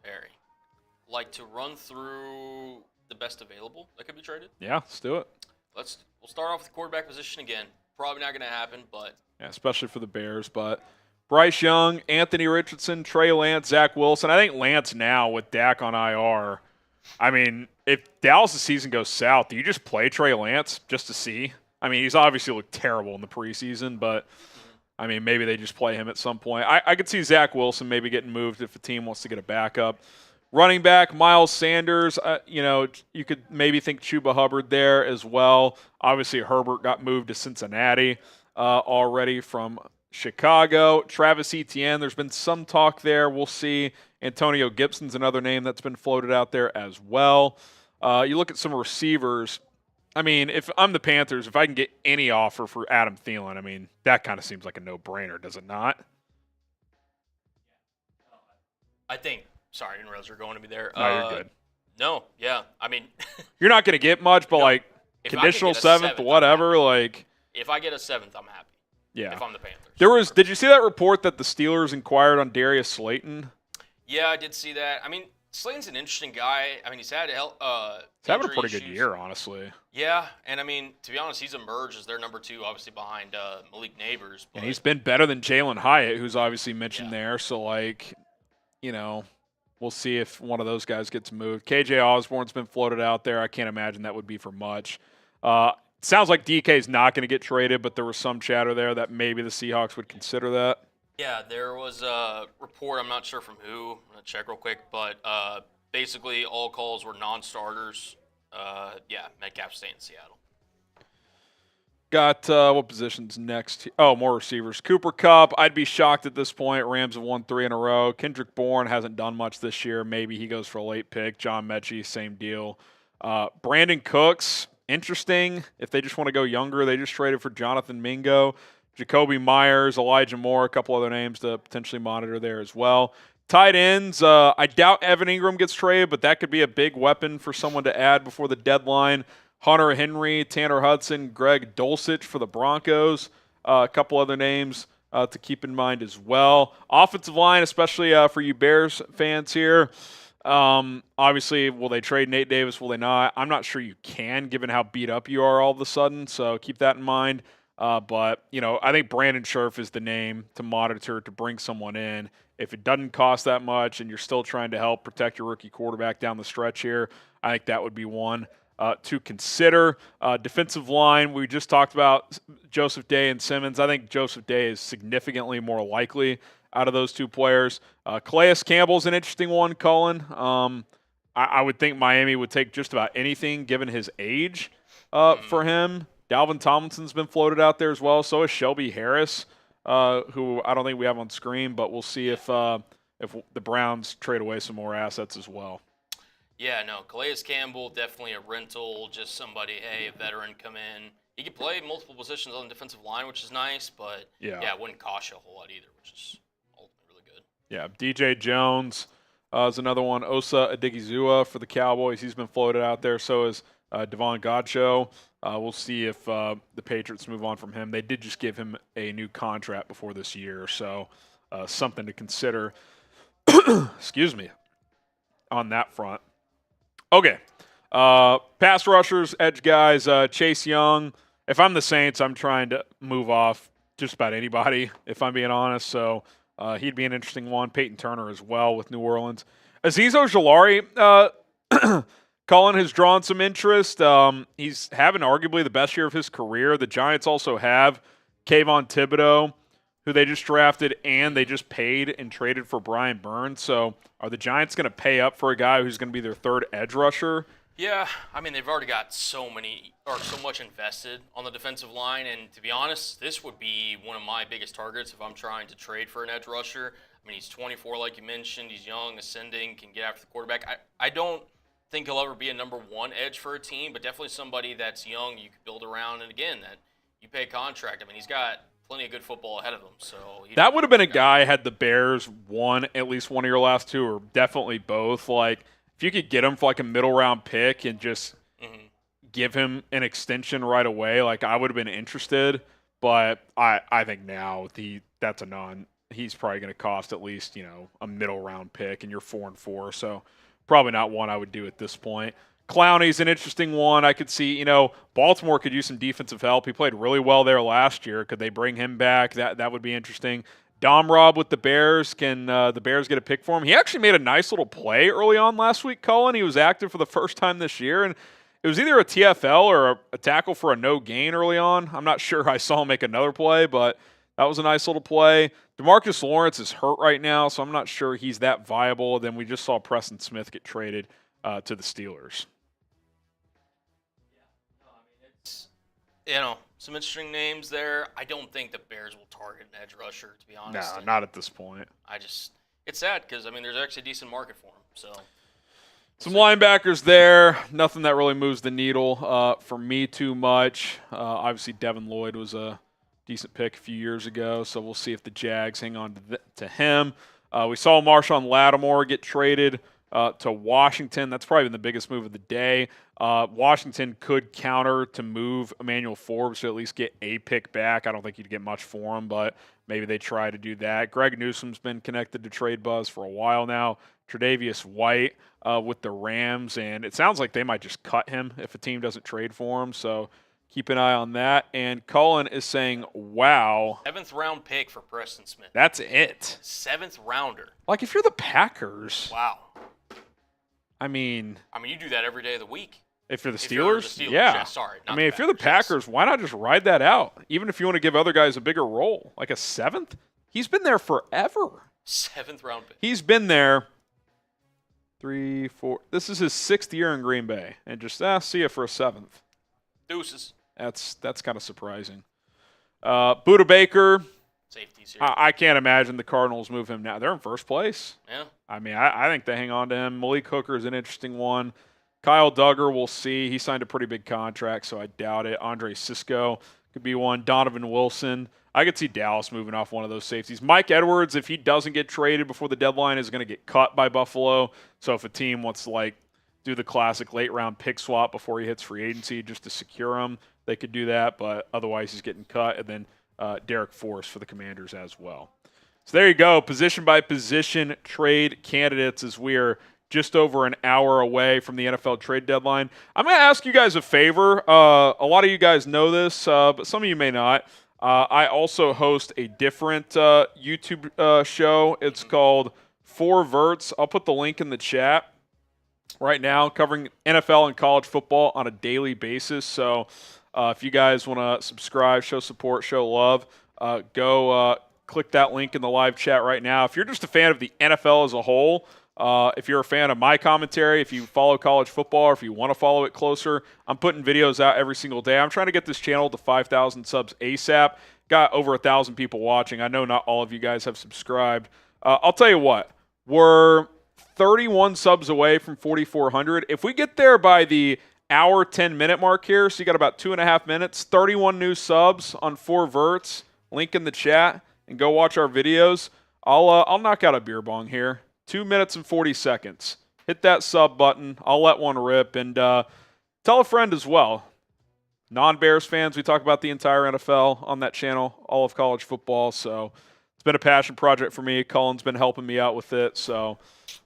Barry, like to run through the best available that could be traded? Yeah, let's do it. We'll start off with the quarterback position again. Probably not going to happen, but yeah, especially for the Bears. But Bryce Young, Anthony Richardson, Trey Lance, Zach Wilson. I think Lance now with Dak on IR. I mean, if Dallas' season goes south, do you just play Trey Lance just to see? I mean, he's obviously looked terrible in the preseason, but, I mean, maybe they just play him at some point. I could see Zach Wilson maybe getting moved if the team wants to get a backup. Running back, Miles Sanders, you could maybe think Chuba Hubbard there as well. Obviously, Herbert got moved to Cincinnati already from Chicago. Travis Etienne, there's been some talk there. We'll see. Antonio Gibson's another name that's been floated out there as well. You look at some receivers. I mean, if I'm the Panthers, if I can get any offer for Adam Thielen, I mean, that kind of seems like a no-brainer, does it not? I think – sorry, I didn't realize you were going to be there. No, you're good. No, yeah. I mean – you're not going to get much, but, like, conditional seventh, whatever, like – if I get a 7th, I'm happy. Yeah. If I'm the Panthers. Did you see that report that the Steelers inquired on Darius Slayton? Yeah, I did see that. I mean, Slayton's an interesting guy. I mean, he's having a pretty good year, honestly. Yeah, and I mean, to be honest, he's emerged as their number 2, obviously behind Malik Neighbors. And he's been better than Jalen Hyatt, who's obviously mentioned there. So, like, we'll see if one of those guys gets moved. KJ Osborne's been floated out there. I can't imagine that would be for much. Sounds like DK is not going to get traded, but there was some chatter there that maybe the Seahawks would consider that. Yeah, there was a report, I'm not sure from who, I'm going to check real quick, but basically all calls were non-starters. Metcalf staying in Seattle. Got what positions next? Oh, more receivers. Cooper Kupp. I'd be shocked at this point. Rams have won 3 in a row. Kendrick Bourne hasn't done much this year. Maybe he goes for a late pick. John Mechie, same deal. Brandon Cooks, interesting. If they just want to go younger, they just traded for Jonathan Mingo. Jacoby Myers, Elijah Moore, a couple other names to potentially monitor there as well. Tight ends, I doubt Evan Ingram gets traded, but that could be a big weapon for someone to add before the deadline. Hunter Henry, Tanner Hudson, Greg Dulcich for the Broncos. A couple other names to keep in mind as well. Offensive line, especially for you Bears fans here. Obviously, will they trade Nate Davis? Will they not? I'm not sure you can, given how beat up you are all of a sudden. So keep that in mind. But I think Brandon Scherff is the name to monitor to bring someone in. If it doesn't cost that much and you're still trying to help protect your rookie quarterback down the stretch here, I think that would be one to consider. Defensive line, we just talked about Joseph Day and Simmons. I think Joseph Day is significantly more likely out of those two players. Calais Campbell's an interesting one, Cullen. I would think Miami would take just about anything given his age for him. Dalvin Tomlinson's been floated out there as well. So is Shelby Harris, who I don't think we have on screen, but we'll see if the Browns trade away some more assets as well. Yeah, no, Calais Campbell, definitely a rental, just somebody, hey, a veteran come in. He could play multiple positions on the defensive line, which is nice, but it wouldn't cost you a whole lot either, which is ultimately really good. Yeah, DJ Jones is another one. Osa Adigizua for the Cowboys. He's been floated out there. So is Devon Godchaux. We'll see if the Patriots move on from him. They did just give him a new contract before this year, so something to consider. Excuse me. On that front. Okay. Pass rushers, edge guys, Chase Young. If I'm the Saints, I'm trying to move off just about anybody, if I'm being honest. So he'd be an interesting one. Peyton Turner as well with New Orleans. Azeez Ojulari, Cullen has drawn some interest. He's having arguably the best year of his career. The Giants also have Kayvon Thibodeau, who they just drafted, and they just paid and traded for Brian Burns. So are the Giants going to pay up for a guy who's going to be their third edge rusher? Yeah, I mean, they've already got so much invested on the defensive line, and to be honest, this would be one of my biggest targets if I'm trying to trade for an edge rusher. I mean, he's 24, like you mentioned. He's young, ascending, can get after the quarterback. I don't think he'll ever be a number one edge for a team, but definitely somebody that's young you could build around, and again, that you pay a contract. I mean, he's got plenty of good football ahead of him. So that would have been a guy had the Bears won at least one of your last two, or definitely both. Like, if you could get him for like a middle round pick and just give him an extension right away, like I would have been interested. But I think now that's a non. He's probably going to cost at least a middle round pick, and you're 4-4, so probably not one I would do at this point. Clowney's an interesting one. I could see, Baltimore could use some defensive help. He played really well there last year. Could they bring him back? That would be interesting. Dom Robb with the Bears. Can the Bears get a pick for him? He actually made a nice little play early on last week, Cullen. He was active for the first time this year, and it was either a TFL or a tackle for a no gain early on. I'm not sure I saw him make another play, but that was a nice little play. DeMarcus Lawrence is hurt right now, so I'm not sure he's that viable. Then we just saw Preston Smith get traded to the Steelers. Some interesting names there. I don't think the Bears will target an edge rusher, to be honest. No, not at this point. It's sad because, there's actually a decent market for him. So some linebackers there. Nothing that really moves the needle for me too much. Obviously, Devin Lloyd was a decent pick a few years ago, so we'll see if the Jags hang on to him. We saw Marshon Lattimore get traded to Washington. That's probably been the biggest move of the day. Washington could counter to move Emmanuel Forbes to at least get a pick back. I don't think you'd get much for him, but maybe they try to do that. Greg Newsom's been connected to trade buzz for a while now. Tre'Davious White with the Rams, and it sounds like they might just cut him if a team doesn't trade for him, so keep an eye on that. And Cullen is saying, wow. 7th round pick for Preston Smith. That's it. 7th rounder. Like, if you're the Packers. Wow. I mean, you do that every day of the week. If you're the Steelers? Yeah. Sorry. If you're the Packers, why not just ride that out? Even if you want to give other guys a bigger role. Like a 7th? He's been there forever. 7th round pick. He's been there 3, 4. This is his 6th year in Green Bay. And just, see you for a 7th. Deuces. That's kind of surprising. Budda Baker. Safeties here. I can't imagine the Cardinals move him now. They're in first place. Yeah. I mean, I think they hang on to him. Malik Hooker is an interesting one. Kyle Duggar, we'll see. He signed a pretty big contract, so I doubt it. Andre Sisco could be one. Donovan Wilson. I could see Dallas moving off one of those safeties. Mike Edwards, if he doesn't get traded before the deadline, is going to get cut by Buffalo. So if a team wants to, do the classic late-round pick swap before he hits free agency just to secure him, they could do that. But otherwise, he's getting cut. And then Derek Force for the Commanders as well. So there you go, position-by-position trade candidates as we are just over an hour away from the NFL trade deadline. I'm going to ask you guys a favor. A lot of you guys know this, but some of you may not. I also host a different YouTube show. It's called 4 Verts. I'll put the link in the chat right now, covering NFL and college football on a daily basis. So if you guys want to subscribe, show support, show love, go click that link in the live chat right now. If you're just a fan of the NFL as a whole, if you're a fan of my commentary, if you follow college football, or if you want to follow it closer, I'm putting videos out every single day. I'm trying to get this channel to 5,000 subs ASAP. Got over 1,000 people watching. I know not all of you guys have subscribed. I'll tell you what, we're 31 subs away from 4,400. If we get there by the hour, 10-minute mark here, so you got about 2.5 minutes, 31 new subs on 4 Verts, link in the chat, and go watch our videos. I'll knock out a beer bong here. 2 minutes and 40 seconds. Hit that sub button. I'll let one rip. And tell a friend as well. Non-Bears fans, we talk about the entire NFL on that channel, all of college football. So it's been a passion project for me. Colin's been helping me out with it. So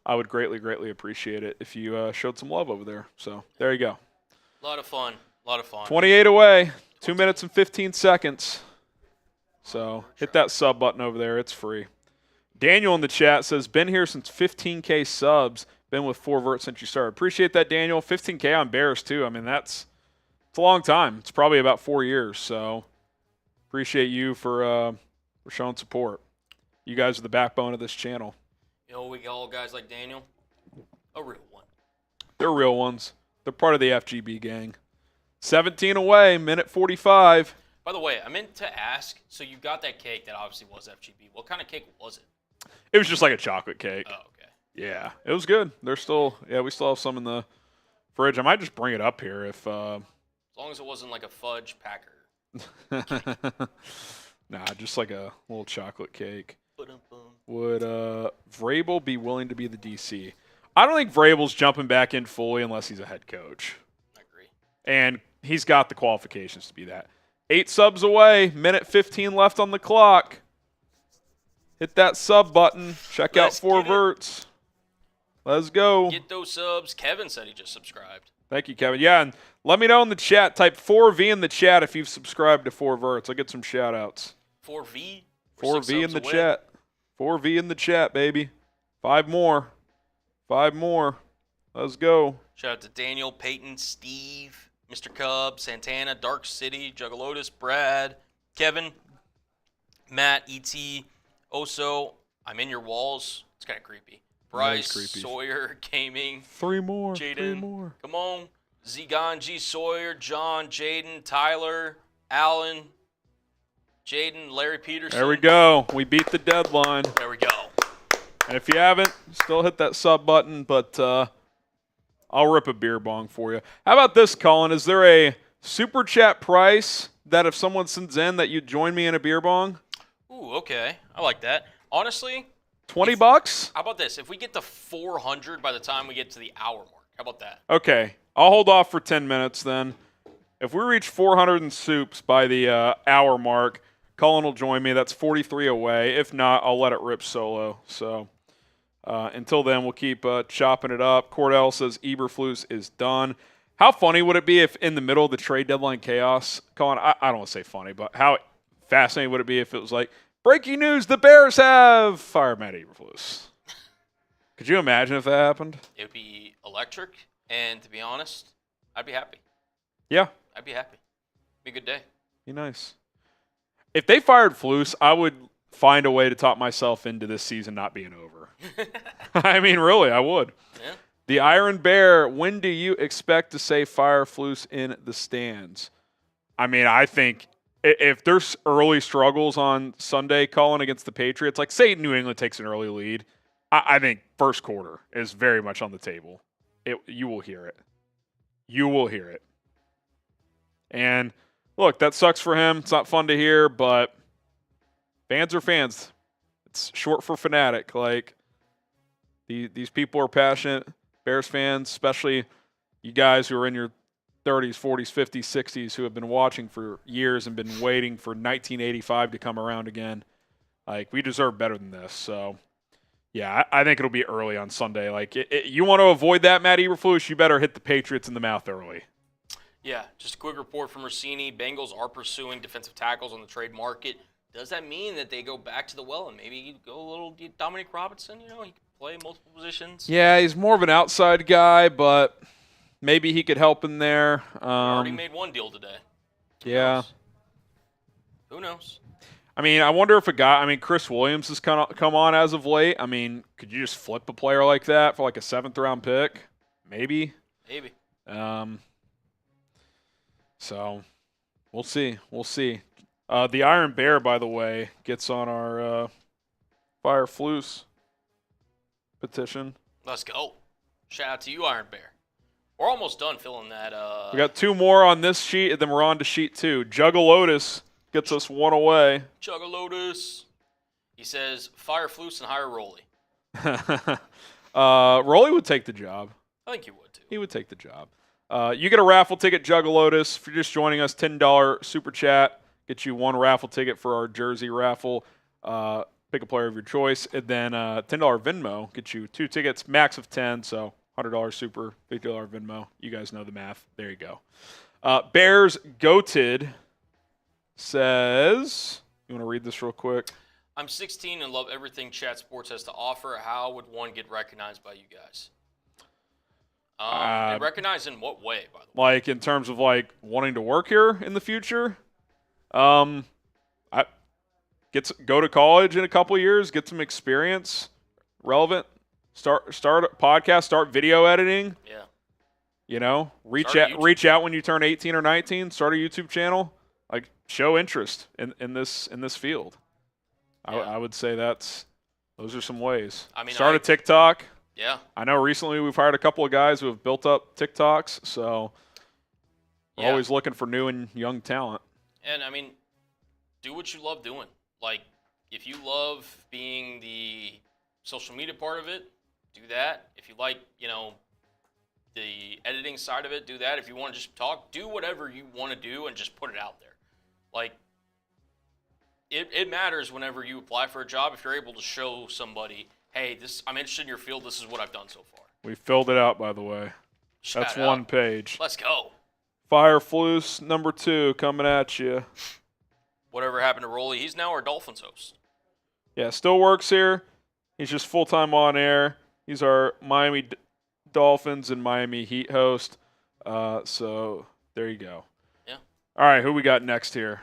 I would greatly, greatly appreciate it if you showed some love over there. So there you go. A lot of fun. 28 away. 2 minutes and 15 seconds. So hit that sub button over there. It's free. Daniel in the chat says, been here since 15K subs. Been with 4 Verts since you started. Appreciate that, Daniel. 15K on Bears, too. I mean, it's a long time. It's probably about 4 years. So appreciate you for showing support. You guys are the backbone of this channel. You know, we all guys like Daniel, a real one. They're real ones. They're part of the FGB gang. 17 away, minute 45. By the way, I meant to ask, so you got that cake that obviously was FGB. What kind of cake was it? It was just like a chocolate cake. Oh, okay. Yeah, it was good. We still have some in the fridge. I might just bring it up here if. As long as it wasn't like a fudge packer. Nah, just like a little chocolate cake. Ba-dum-bum. Would Vrabel be willing to be the DC? I don't think Vrabel's jumping back in fully unless he's a head coach. I agree. And he's got the qualifications to be that. 8 subs away, minute 15 left on the clock. Hit that sub button. Check out 4 Verts. Let's go. Get those subs. Kevin said he just subscribed. Thank you, Kevin. Yeah, and let me know in the chat. Type 4V in the chat if you've subscribed to 4 Verts. I'll get some shout-outs. 4V? 4V in the chat. 4V in the chat, baby. 5 more. 5 more. Let's go. Shout out to Daniel, Peyton, Steve, Mr. Cub, Santana, Dark City, Juggalotus, Brad, Kevin, Matt, E.T., Oso, I'm in your walls. It's kind of creepy. Bryce, creepy. Sawyer, Gaming. 3 more. Jaden. 3 more. Come on. Zegon, G. Sawyer, John, Jaden, Tyler, Allen, Jaden, Larry Peterson. There we go. We beat the deadline. There we go. And if you haven't, still hit that sub button, but I'll rip a beer bong for you. How about this, Colin? Is there a super chat price that if someone sends in that you'd join me in a beer bong? Ooh, okay. I like that. Honestly, $20? how about this? If we get to 400 by the time we get to the hour mark, how about that? Okay. I'll hold off for 10 minutes then. If we reach 400 and soups by the hour mark, Colin will join me. That's 43 away. If not, I'll let it rip solo. So until then, we'll keep chopping it up. Cordell says Eberflus is done. How funny would it be if in the middle of the trade deadline chaos, Colin, I don't want to say funny, but how fascinating would it be if it was like, breaking news, the Bears have fired Matt Eberflus. Could you imagine if that happened? It would be electric, and to be honest, I'd be happy. Yeah. I'd be happy. Be a good day. Be nice. If they fired Flus, I would find a way to talk myself into this season not being over. I mean, really, I would. Yeah. The Iron Bear, when do you expect to say Eberflus in the stands? I mean, I think if there's early struggles on Sunday calling against the Patriots, like say New England takes an early lead, I think first quarter is very much on the table. You will hear it. You will hear it. And look, that sucks for him. It's not fun to hear, but fans are fans. It's short for fanatic. Like, these people are passionate. Bears fans, especially you guys who are in your 30s, 40s, 50s, 60s, who have been watching for years and been waiting for 1985 to come around again. Like, we deserve better than this. So, yeah, I think it'll be early on Sunday. Like, you want to avoid that, Matt Eberflus, you better hit the Patriots in the mouth early. Yeah, just a quick report from Rossini. Bengals are pursuing defensive tackles on the trade market. Does that mean that they go back to the well and maybe go a little Dominique Robinson? You know, he can play multiple positions. Yeah, he's more of an outside guy, but maybe he could help in there. Already made one deal today. Yeah. Who knows? I mean, I wonder if Chris Williams has come on as of late. I mean, could you just flip a player like that for like a 7th-round pick? Maybe. Maybe. So, we'll see. We'll see. The Iron Bear, by the way, gets on our Eberflus petition. Let's go. Shout out to you, Iron Bear. We're almost done filling that. We got 2 more on this sheet, and then we're on to sheet 2. Juggalotus gets us 1 away. Juggalotus. He says, Eberflus and hire Rolly. Rolly would take the job. I think he would, too. He would take the job. You get a raffle ticket, Juggalotus. If you're just joining us, $10 super chat. Get you 1 raffle ticket for our jersey raffle. Pick a player of your choice. And then $10 Venmo. Get you 2 tickets, max of 10. So $100 super, $50 Venmo. You guys know the math. There you go. Bears Goated says, you want to read this real quick? I'm 16 and love everything Chat Sports has to offer. How would one get recognized by you guys? And recognized in what way, by the way? Like in terms of like wanting to work here in the future? Go to college in a couple of years, get some experience, relevant. Start a podcast, start video editing. Yeah. You know, reach out when you turn 18 or 19. Start a YouTube channel. Like, show interest in this field. Yeah. I would say those are some ways. I mean, start a TikTok. Yeah. I know recently we've hired a couple of guys who have built up TikToks, so we're always looking for new and young talent. And, I mean, do what you love doing. Like, if you love being the social media part of it, do that. If you like, the editing side of it, do that. If you want to just talk, do whatever you want to do and just put it out there. Like, it matters whenever you apply for a job if you're able to show somebody, hey, I'm interested in your field. This is what I've done so far. We filled it out, by the way. That's 1 page. Let's go. Eberflus number 2 coming at you. Whatever happened to Rolly? He's now our Dolphins host. Yeah, still works here. He's just full-time on air. He's our Miami Dolphins and Miami Heat host. So there you go. Yeah. All right, who we got next here?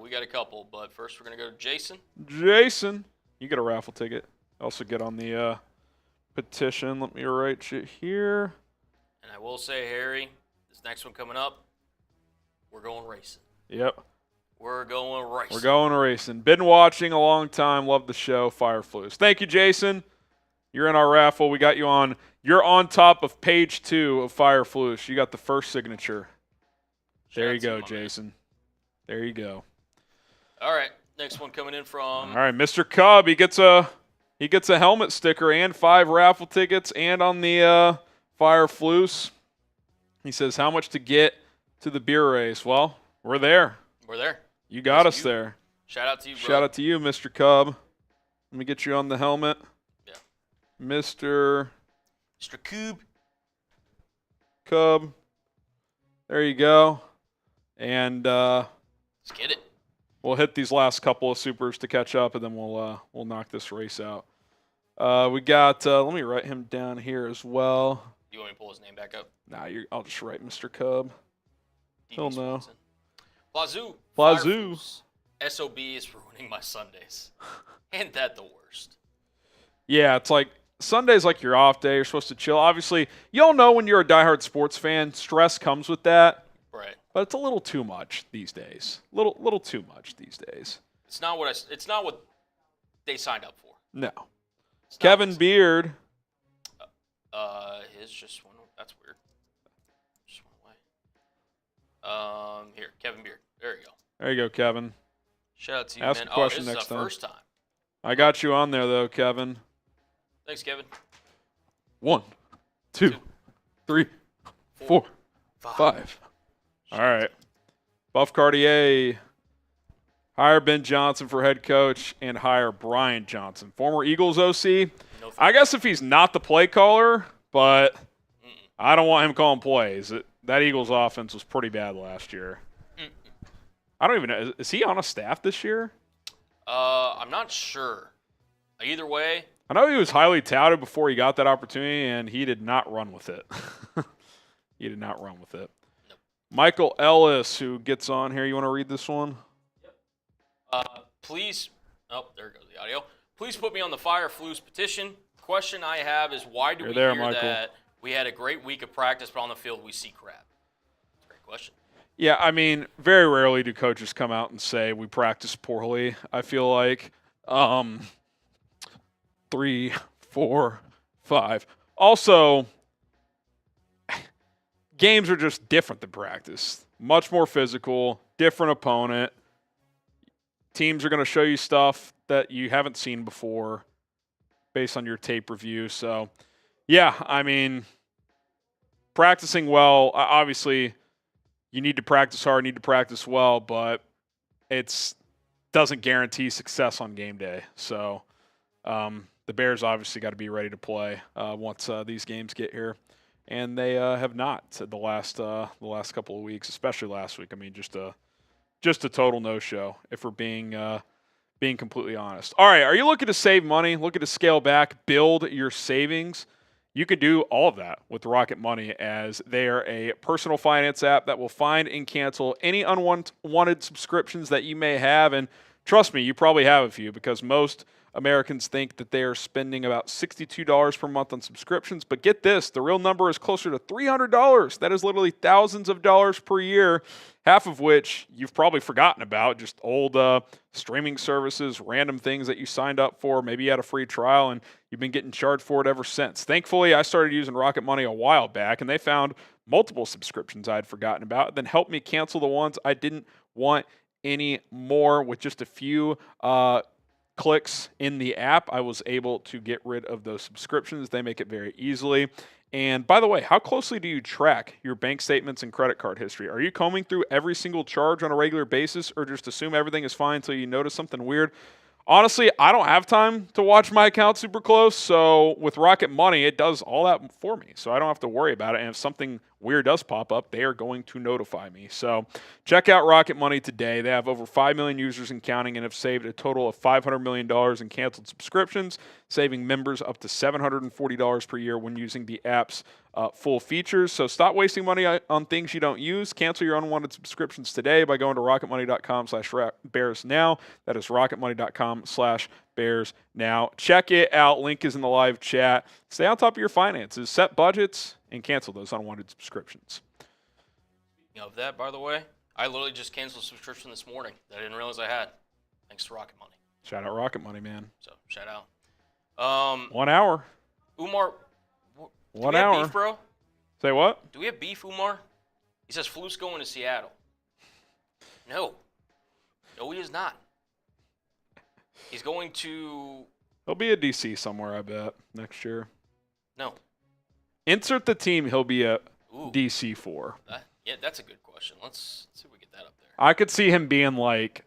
We got a couple, but first we're going to go to Jason. Jason, you get a raffle ticket. Also get on the petition. Let me write you here. And I will say, Harry, this next one coming up, we're going racing. Yep. We're going racing. We're going racing. Been watching a long time. Love the show. Eberflus. Thank you, Jason. You're in our raffle. We got you on. You're on top of page 2 of Eberflus. You got the first signature. There you go, Jason. There you go. All right. Next one coming in from. All right, Mr. Cub. He gets a helmet sticker and 5 raffle tickets and on the Eberflus. He says, how much to get to the beer race? Well, we're there. We're there. You got us there. Shout out to you, bro. Shout out to you, Mr. Cub. Let me get you on the helmet. Yeah. Mr. Cub. There you go. And let's get it. We'll hit these last couple of supers to catch up, and then we'll knock this race out. We got. Let me write him down here as well. You want me to pull his name back up? Nah, I'll just write Mr. Cub. He'll know. Plazoo. Plazoo. SOB is ruining my Sundays. Ain't that the worst? Yeah, it's like Sunday's like your off day. You're supposed to chill. Obviously, you all know when you're a diehard sports fan, stress comes with that. Right. But it's a little too much these days. Little too much these days. It's not what they signed up for. No. Kevin Beard. His just went. That's weird. Just went away. Here, Kevin Beard. There you go. There you go, Kevin. Shout out to you, Ask man. a question this next is the time. first time. I got you on there though, Kevin. Thanks, Kevin. 1, 2, 3, 4, 5. All right. Buff Cartier. Hire Ben Johnson for head coach and hire Brian Johnson, former Eagles OC. No, I guess if he's not the play caller, but I don't want him calling plays. That Eagles offense was pretty bad last year. I don't even know. Is he on a staff this year? I'm not sure. Either way. I know he was highly touted before he got that opportunity, and he did not run with it. He did not run with it. Nope. Michael Ellis, who gets on here. You want to read this one? Please. Oh, there goes the audio. Please put me on the Eberflus petition. Question I have is why do we hear Michael. that we had a great week of practice, but on the field we see crap? That's a great question. Yeah, I mean, very rarely do coaches come out and say we practice poorly. I feel like 3, 4, 5. Also, games are just different than practice. Much more physical, different opponent. Teams are going to show you stuff that you haven't seen before based on your tape review. So, yeah, I mean, practicing well, obviously you need to practice hard, need to practice well, but it doesn't guarantee success on game day. So the Bears obviously got to be ready to play once these games get here. And they have not the last couple of weeks, especially last week. I mean, just a total no-show, if we're being completely honest. All right, are you looking to save money, looking to scale back, build your savings? You can do all of that with Rocket Money, as they are a personal finance app that will find and cancel any unwanted subscriptions that you may have. And trust me, you probably have a few, because most Americans think that they are spending about $62 per month on subscriptions. But get this, the real number is closer to $300. That is literally thousands of dollars per year, half of which you've probably forgotten about, just old streaming services, random things that you signed up for. Maybe you had a free trial and you've been getting charged for it ever since. Thankfully, I started using Rocket Money a while back, and they found multiple subscriptions I'd forgotten about, then helped me cancel the ones I didn't want anymore. With just a few clicks in the app, I was able to get rid of those subscriptions. They make it very easily. And by the way, how closely do you track your bank statements and credit card history? Are you combing through every single charge on a regular basis, or just assume everything is fine until you notice something weird? Honestly, I don't have time to watch my account super close, so with Rocket Money, it does all that for me, so I don't have to worry about it. And if something weird does pop up, they are going to notify me. So check out Rocket Money today. They have over 5 million users and counting, and have saved a total of $500 million in canceled subscriptions, saving members up to $740 per year when using the app's full features. So stop wasting money on things you don't use. Cancel your unwanted subscriptions today by going to rocketmoney.com/bears now. That is rocketmoney.com/bears now. Check it out. Link is in the live chat. Stay on top of your finances, set budgets, and cancel those unwanted subscriptions. Speaking of that, by the way, I literally just canceled a subscription this morning that I didn't realize I had, thanks to Rocket Money. Shout out Rocket Money, man. So shout out. 1 hour. Umar. 1 do we hour. have beef, bro? Say what? Do we have beef, Umar? He says Flus going to Seattle. No, he is not. He's going to. He'll be at DC somewhere, I bet, next year. No. Insert the team he'll be at DC for. Yeah, that's a good question. Let's see if we get that up there. I could see him being like,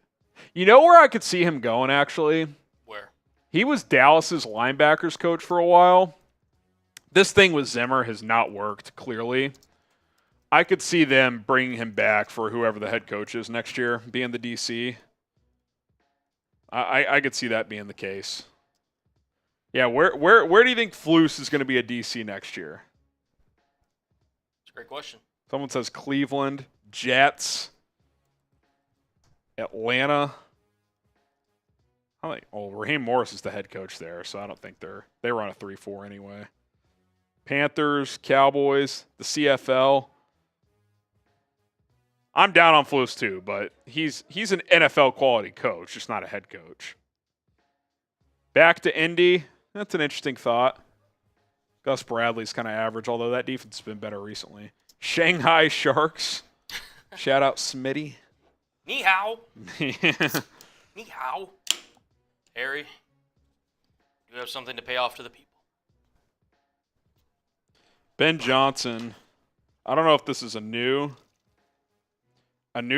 you know where I could see him going, actually? Where? He was Dallas's linebackers coach for a while. This thing with Zimmer has not worked, clearly. I could see them bringing him back for whoever the head coach is next year, being the DC. I could see that being the case. Yeah, where do you think Flus is going to be a DC next year? It's a great question. Someone says Cleveland, Jets, Atlanta. Raheem Morris is the head coach there, so I don't think they run a 3-4 anyway. Panthers, Cowboys, the CFL. I'm down on Flus too, but he's an NFL quality coach, just not a head coach. Back to Indy. That's an interesting thought. Gus Bradley's kind of average, although that defense has been better recently. Shanghai Sharks. Shout out Smitty. Ni hao. Ni hao. Harry, you have something to pay off to the people. Ben Johnson. I don't know if this is a new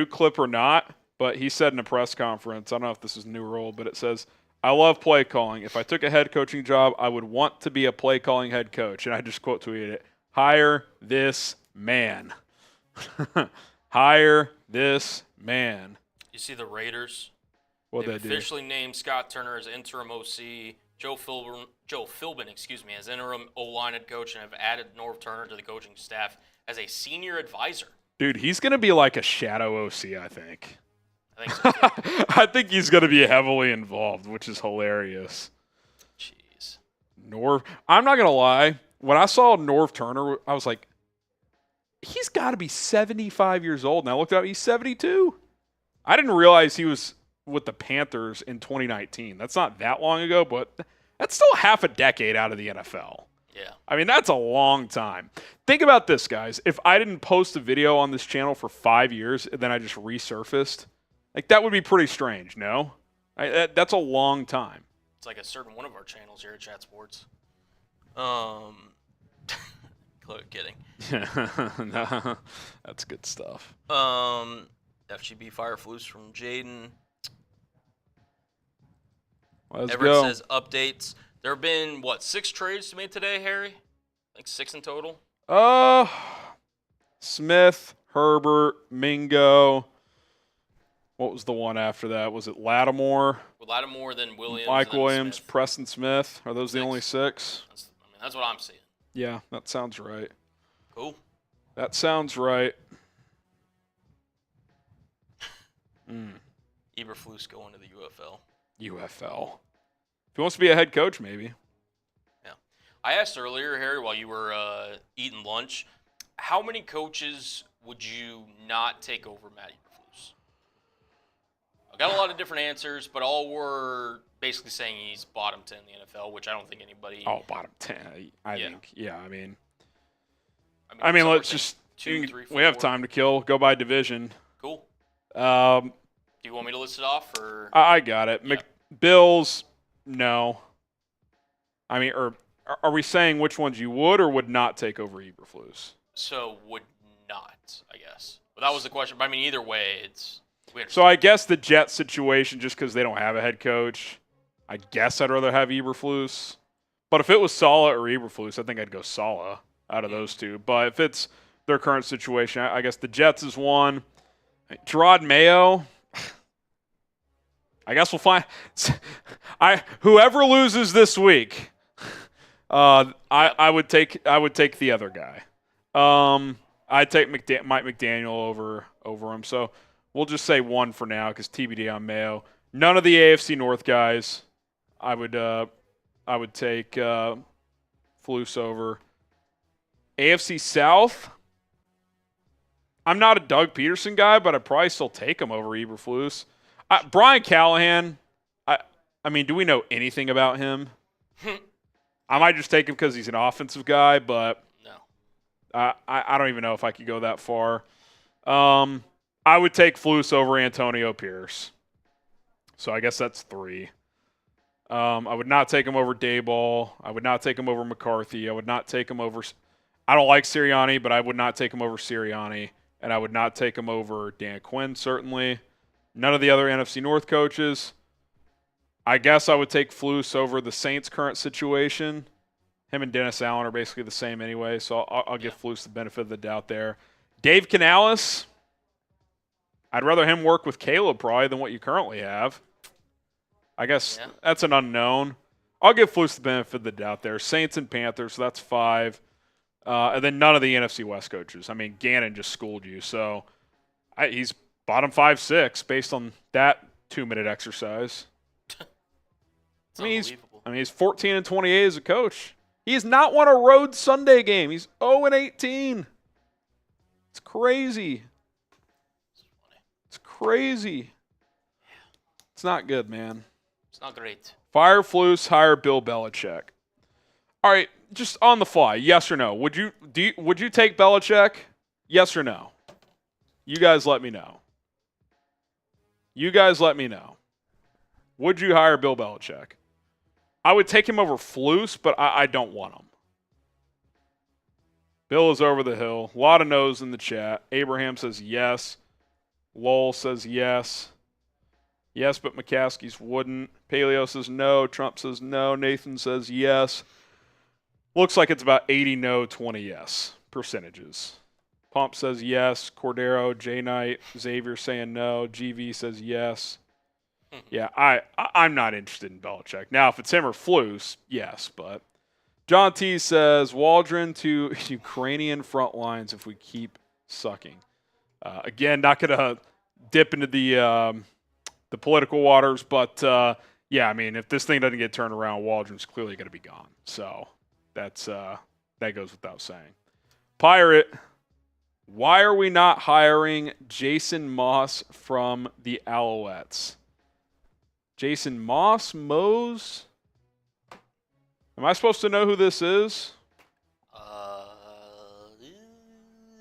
clip or not, but he said in a press conference, I don't know if this is a new role, but it says, I love play calling. If I took a head coaching job, I would want to be a play calling head coach. And I just quote tweeted it. Hire this man. Hire this man. You see the Raiders? What'd They've they do? officially named Scott Turner as interim OC, Joe Philbin, as interim O-line head coach, and have added Norv Turner to the coaching staff as a senior advisor. Dude, he's going to be like a shadow OC, I think. I think so too. I think he's going to be heavily involved, which is hilarious. Jeez. I'm not going to lie. When I saw Norv Turner, I was like, he's got to be 75 years old. And I looked up, he's 72. I didn't realize he was with the Panthers in 2019. That's not that long ago, but that's still half a decade out of the NFL. Yeah. I mean, that's a long time. Think about this, guys. If I didn't post a video on this channel for 5 years and then I just resurfaced, like that would be pretty strange, no? That's a long time. It's like a certain one of our channels here at Chat Sports. Kidding. No, that's good stuff. FGB Fireflus from Jaden. Let's Everett go. says updates. There have been, 6 trades made today, Harry? Like 6 in total? Smith, Herbert, Mingo. What was the one after that? Was it Lattimore? With Lattimore, then Williams. Mike and then Williams, Smith. Preston Smith. Are those the only 6? That's what I'm seeing. Yeah, that sounds right. Cool. That sounds right. Eberflus going to the UFL. UFL. If he wants to be a head coach, maybe. Yeah. I asked earlier, Harry, while you were eating lunch, how many coaches would you not take over Matt Eberflus? I got a lot of different answers, but all were basically saying he's bottom 10 in the NFL, which I don't think anybody. Oh, bottom 10. I Yeah. think. Yeah, I mean, some let's were just. saying 2, 3, 4. We have time to kill. Go by division. Cool. Um, Do you want me to list it off, or? I got it. Yeah. Bills, no. I mean, or are we saying which ones you would or would not take over Eberflus? So would not, I guess. But that was the question. But I mean, either way, it's. So I guess the Jets situation, just because they don't have a head coach, I guess I'd rather have Eberflus. But if it was Saleh or Eberflus, I think I'd go Saleh out of those two. But if it's their current situation, I guess the Jets is one. Gerard Mayo, I guess we'll find. Whoever loses this week, I would take the other guy. I'd take Mike McDaniel over him. So we'll just say one for now because TBD on Mayo. None of the AFC North guys. I would take Flus over. AFC South. I'm not a Doug Peterson guy, but I'd probably still take him over Eberflus. Brian Callahan, I mean, do we know anything about him? I might just take him because he's an offensive guy, but No. I don't even know if I could go that far. I would take Flus over Antonio Pierce. So I guess that's 3. I would not take him over Dayball. I would not take him over McCarthy. I would not take him over – I don't like Sirianni, but I would not take him over Sirianni. And I would not take him over Dan Quinn, certainly. None of the other NFC North coaches. I guess I would take Flus over the Saints' current situation. Him and Dennis Allen are basically the same anyway, so I'll give Flus the benefit of the doubt there. Dave Canales, I'd rather him work with Caleb probably than what you currently have. I guess that's an unknown. I'll give Flus the benefit of the doubt there. Saints and Panthers, so that's 5. And then none of the NFC West coaches. I mean, Gannon just schooled you, so he's bottom 5, 6 based on that 2-minute exercise. It's unbelievable. He's 14-28 as a coach. He's not won a road Sunday game. He's 0-18. It's crazy. It's crazy. It's not good, man. It's not great. Fire Flus, hire Bill Belichick. All right, just on the fly, yes or no? Would you take Belichick? Yes or no? You guys let me know. Would you hire Bill Belichick? I would take him over Flus, but I don't want him. Bill is over the hill. A lot of no's in the chat. Abraham says yes. Lowell says yes. Yes, but McCaskey's wouldn't. Paleo says no. Trump says no. Nathan says yes. Looks like it's about 80 no, 20 yes percentages. Pump says yes. Cordero, J Knight, Xavier saying no. GV says yes. Yeah, I'm not interested in Belichick. Now, if it's him or Flus, yes, but John T says Waldron to Ukrainian front lines if we keep sucking. Again, not going to dip into the political waters, but yeah, I mean, if this thing doesn't get turned around, Waldron's clearly going to be gone. So that goes without saying. Pirate, why are we not hiring Jason Moss from the Alouettes? Jason Moss, Mose? Am I supposed to know who this is? I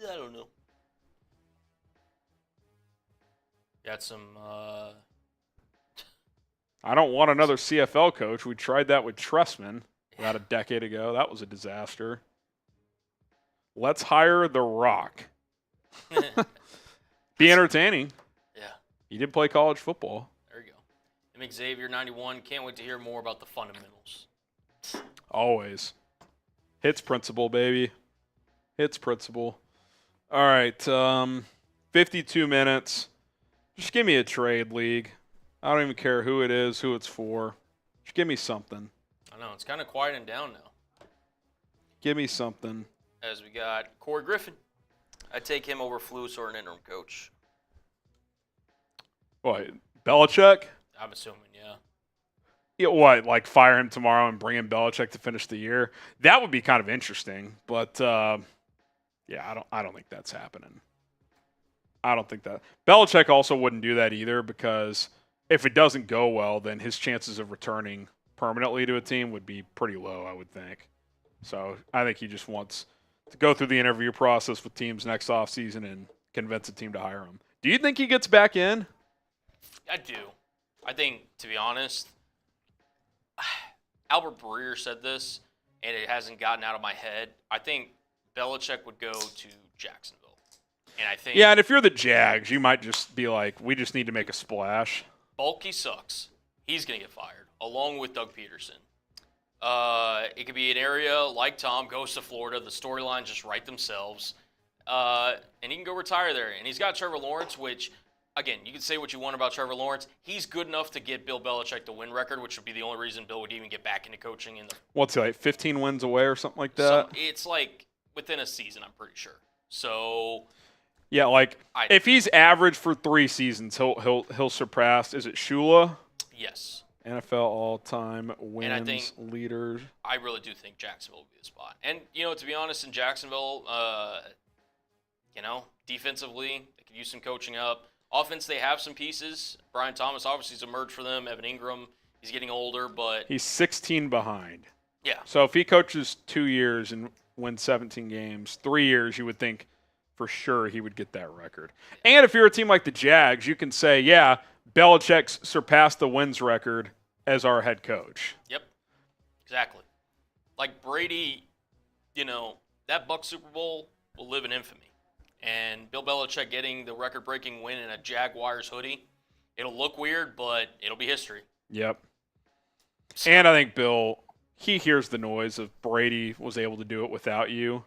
don't know. Got some. I don't want another CFL coach. We tried that with Tressman about a decade ago. That was a disaster. Let's hire The Rock. Be entertaining. Yeah. He did play college football. There you go. Xavier 91. Can't wait to hear more about the fundamentals. Always. Hits principle, baby. Hits principle. All right. 52 minutes. Just give me a trade league. I don't even care who it is, who it's for. Just give me something. I know. It's kind of quieting down now. Give me something. As we got Corey Griffin. I'd take him over Flus or an interim coach. What, Belichick? I'm assuming, yeah. Yeah, what, like fire him tomorrow and bring in Belichick to finish the year? That would be kind of interesting, but yeah, I don't think that's happening. I don't think that. Belichick also wouldn't do that either because if it doesn't go well, then his chances of returning permanently to a team would be pretty low, I would think. So I think he just wants to go through the interview process with teams next offseason and convince a team to hire him. Do you think he gets back in? I do. I think, to be honest, Albert Breer said this, and it hasn't gotten out of my head. I think Belichick would go to Jacksonville. And I think, yeah, and if you're the Jags, you might just be like, we just need to make a splash. Bulky sucks. He's going to get fired, along with Doug Peterson. It could be an area like Tom goes to Florida. The storylines just write themselves. And he can go retire there. And he's got Trevor Lawrence, which, again, you can say what you want about Trevor Lawrence. He's good enough to get Bill Belichick the win record, which would be the only reason Bill would even get back into coaching. What's he, like 15 wins away or something like that? It's like within a season, I'm pretty sure. So, yeah, like if he's average for 3 seasons, he'll surpass. Is it Shula? Yes. NFL all-time wins leader. I really do think Jacksonville will be the spot. And, to be honest, in Jacksonville, defensively, they could use some coaching up. Offense, they have some pieces. Brian Thomas obviously has emerged for them. Evan Ingram, he's getting older, but he's 16 behind. Yeah. So if he coaches 2 years and wins 17 games, 3 years, you would think for sure he would get that record. And if you're a team like the Jags, you can say, yeah, Belichick's surpassed the wins record as our head coach. Yep, exactly. Like Brady, that Bucs Super Bowl will live in infamy. And Bill Belichick getting the record-breaking win in a Jaguars hoodie, it'll look weird, but it'll be history. Yep. And I think Bill, he hears the noise of Brady was able to do it without you.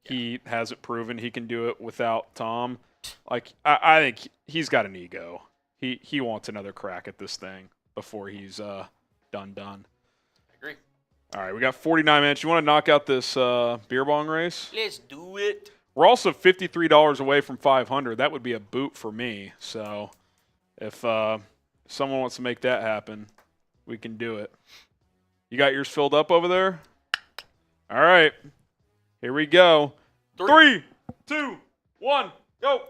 Yeah. He hasn't proven he can do it without Tom. Like, I think he's got an ego. He wants another crack at this thing before he's done. I agree. All right, we got 49 minutes. You want to knock out this beer bong race? Let's do it. We're also $53 away from 500. That would be a boot for me. So if someone wants to make that happen, we can do it. You got yours filled up over there? All right. Here we go. 3, 2, 1, go.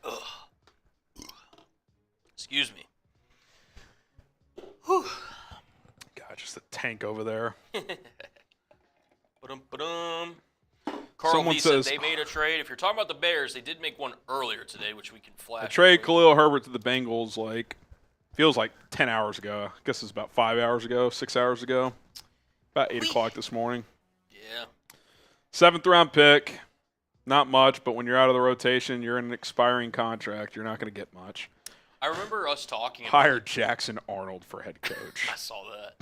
Ugh. Excuse me. Whew. God, just a tank over there. Ba-dum. Carl Someone V says said they made a trade. If you're talking about the Bears, they did make one earlier today, which we can flash. I trade Khalil Herbert to the Bengals feels like 10 hours ago. I guess it's about 5 hours ago, 6 hours ago. About 8 o'clock this morning. Yeah. 7th round pick. Not much, but when you're out of the rotation, you're in an expiring contract. You're not going to get much. I remember us talking about Hire Jackson Arnold for head coach. I saw that.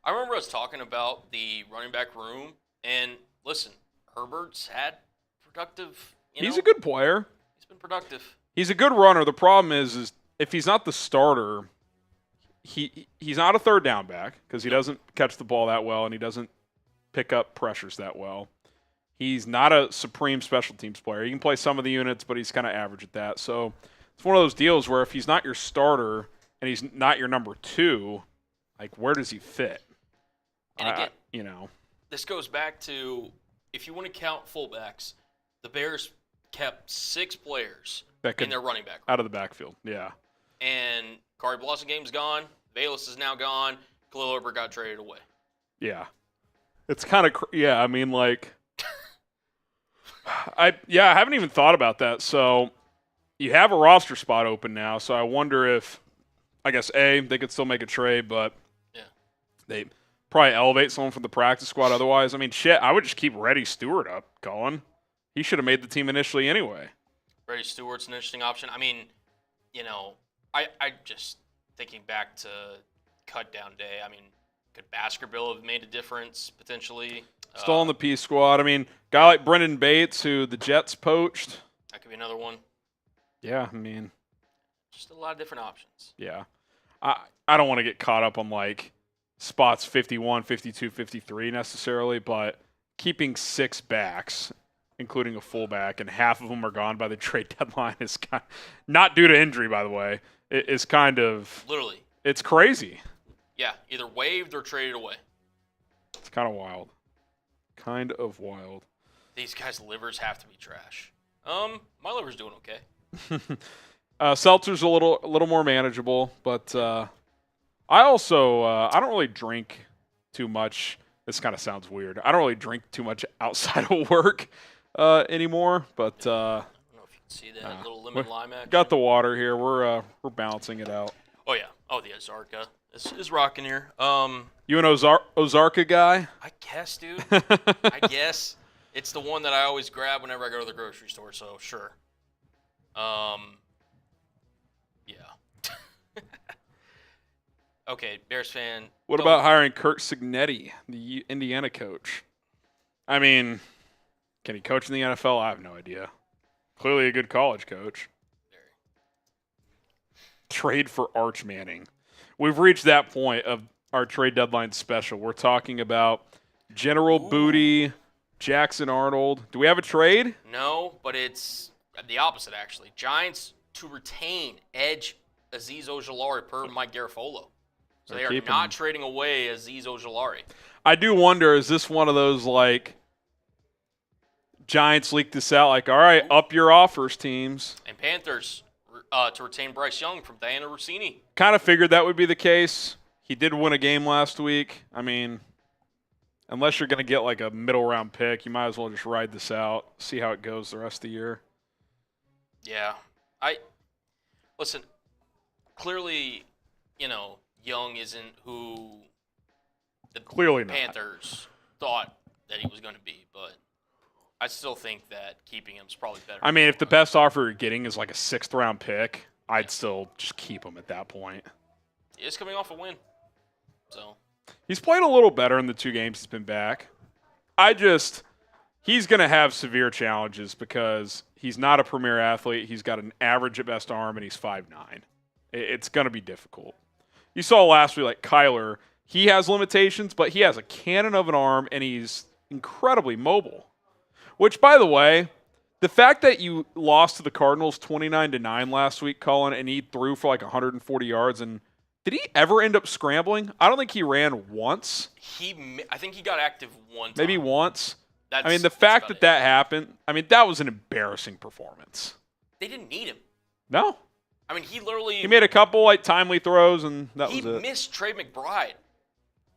I remember us talking about the running back room, and listen, Herbert's had productive. He's a good player. He's been productive. He's a good runner. The problem is if he's not the starter, he's not a third down back because he doesn't catch the ball that well and he doesn't pick up pressures that well. He's not a supreme special teams player. He can play some of the units, but he's kind of average at that. So it's one of those deals where if he's not your starter and he's not your number 2, where does he fit? And again, this goes back to if you want to count fullbacks, the Bears kept 6 players in their running back room. Out of the backfield, yeah. And Kari Blasingame is gone. Bayless is now gone. Khalil Herbert got traded away. Yeah. It's kind of I haven't even thought about that. So you have a roster spot open now. So I wonder if, they could still make a trade, but they probably elevate someone from the practice squad otherwise. I would just keep Reddy Stewart up, Colin. He should have made the team initially anyway. Reddy Stewart's an interesting option. I just thinking back to cut down day. Could Baskerville have made a difference potentially? Still on the P squad. Guy like Brendan Bates, who the Jets poached. That could be another one. Yeah, just a lot of different options. Yeah. I don't want to get caught up on spots 51, 52, 53 necessarily, but keeping 6 backs, including a fullback, and half of them are gone by the trade deadline is not due to injury, by the way. It is kind of literally. It's crazy. Yeah, either waived or traded away. It's kind of wild. These guys' livers have to be trash. My liver's doing okay. Seltzer's a little more manageable, but I also I don't really drink too much. This kind of sounds weird. I don't really drink too much outside of work anymore, but I don't know if you can see that little lemon lime action. Got the water here. We're balancing it out. Oh yeah. Oh, the Ozarka is rocking here. You an Ozarka guy? I guess, dude. I guess it's the one that I always grab whenever I go to the grocery store. So sure. Yeah. Okay, Bears fan. What about hiring Kirk Cignetti, the Indiana coach? Can he coach in the NFL? I have no idea. Clearly a good college coach. Very. Trade for Arch Manning. We've reached that point of our trade deadline special. We're talking about General Booty, Jackson Arnold. Do we have a trade? No, but it's the opposite, actually. Giants to retain edge Azeez Ojulari per Mike Garafolo. So they are not trading away Azeez Ojulari. I do wonder, is this one of those, Giants leaked this out, all right, up your offers, teams. And Panthers to retain Bryce Young from Diana Rossini. Kind of figured that would be the case. He did win a game last week. Unless you're going to get a middle round pick, you might as well just ride this out, see how it goes the rest of the year. Yeah. Listen, clearly, Young isn't who the Panthers thought that he was going to be, but I still think that keeping him is probably better. If the best offer you're getting is a 6th round pick, I'd still just keep him at that point. He is coming off a win. So he's played a little better in the 2 games he's been back. He's going to have severe challenges because he's not a premier athlete. He's got an average at best arm, and he's 5'9". It's going to be difficult. You saw last week, Kyler, he has limitations, but he has a cannon of an arm, and he's incredibly mobile. Which, by the way, The fact that you lost to the Cardinals 29-9 last week, Colin, and he threw for like 140 yards, and did he ever end up scrambling? I don't think he ran once. I think he got active one time. Maybe once. The fact that happened, that was an embarrassing performance. They didn't need him. No. He made a couple like timely throws, and that was it. He missed Trey McBride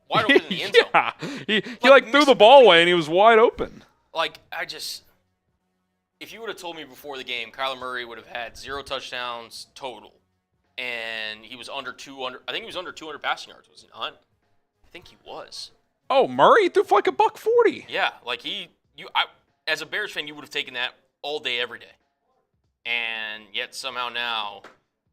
wide open in the end zone. Yeah. He threw the ball away, and he was wide open. If you would have told me before the game, Kyler Murray would have had 0 touchdowns total, and he was under 200. I think he was under 200 passing yards. Was he not? I think he was. Oh, Murray threw for like $140. Yeah, as a Bears fan, you would have taken that all day, every day, and yet somehow now.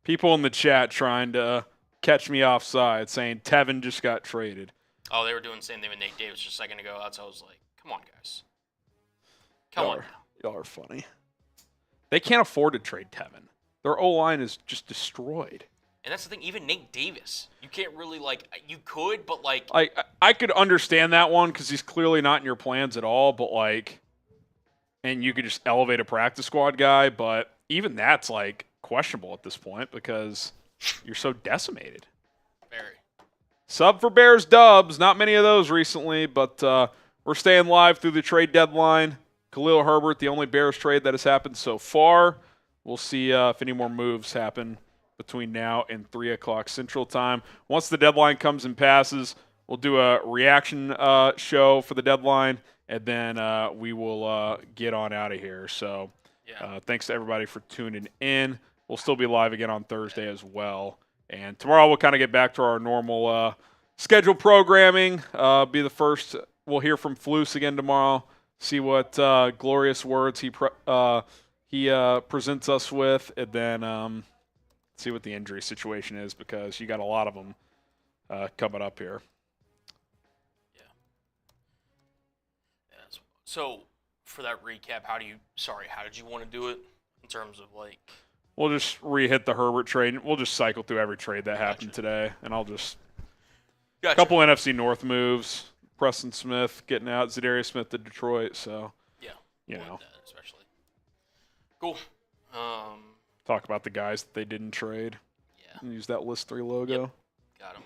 People in the chat trying to catch me offside, saying Tevin just got traded. Oh, they were doing the same thing with Nate Davis just a second ago. That's how I was like, come on, guys. Come on now. Y'all are funny. They can't afford to trade Tevin. Their O-line is just destroyed. And that's the thing. Even Nate Davis, you can't really, you could, but, I could understand that one because he's clearly not in your plans at all, but, and you could just elevate a practice squad guy, but even that's, questionable at this point because you're so decimated. Very. Sub for Bears dubs. Not many of those recently, but we're staying live through the trade deadline. Khalil Herbert, the only Bears trade that has happened so far. We'll see if any more moves happen between now and 3 o'clock Central Time. Once the deadline comes and passes, we'll do a reaction show for the deadline, and then we will get on out of here. So thanks to everybody for tuning in. We'll still be live again on Thursday as well. And tomorrow we'll kind of get back to our normal schedule programming. Be the first. We'll hear from Flus again tomorrow. See what glorious words he presents us with, and then see what the injury situation is because you got a lot of them coming up here. Yeah. So for that recap, how did you want to do it in terms of We'll just re-hit the Herbert trade. We'll just cycle through every trade that happened today, and I'll just a couple NFC North moves. Preston Smith getting out, Zadarius Smith to Detroit. So that especially cool. Talk about the guys that they didn't trade. Yeah, and use that list 3 logo. Yep. Got him.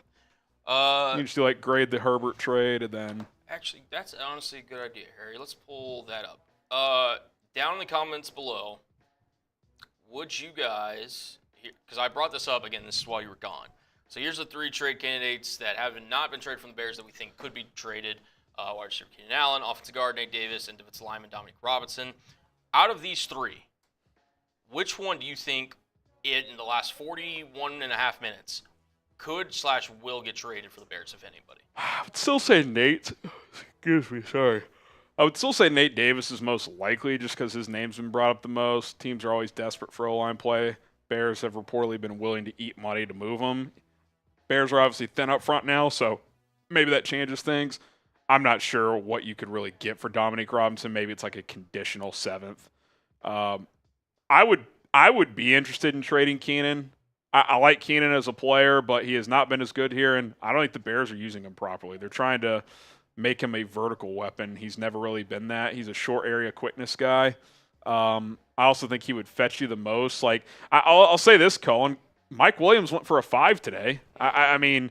You just do grade the Herbert trade and then. Actually, that's honestly a good idea, Harry. Let's pull that up. Down in the comments below, would you guys? Because I brought this up again. This is while you were gone. So here's the 3 trade candidates that have not been traded from the Bears that we think could be traded. Wide receiver Keenan Allen, offensive guard Nate Davis, and defensive lineman Dominique Robinson. Out of these 3, which one do you think in the last 41.5 minutes could/will get traded for the Bears, if anybody? I would still say Nate. Excuse me, sorry. I would still say Nate Davis is most likely just because his name's been brought up the most. Teams are always desperate for O-line play. Bears have reportedly been willing to eat money to move him. Bears are obviously thin up front now, so maybe that changes things. I'm not sure what you could really get for Dominique Robinson. Maybe it's a conditional 7th. I would be interested in trading Keenan. I like Keenan as a player, but he has not been as good here, and I don't think the Bears are using him properly. They're trying to make him a vertical weapon. He's never really been that. He's a short area quickness guy. I also think he would fetch you the most. I'll say this, Cohen. Mike Williams went for a 5 today. I mean,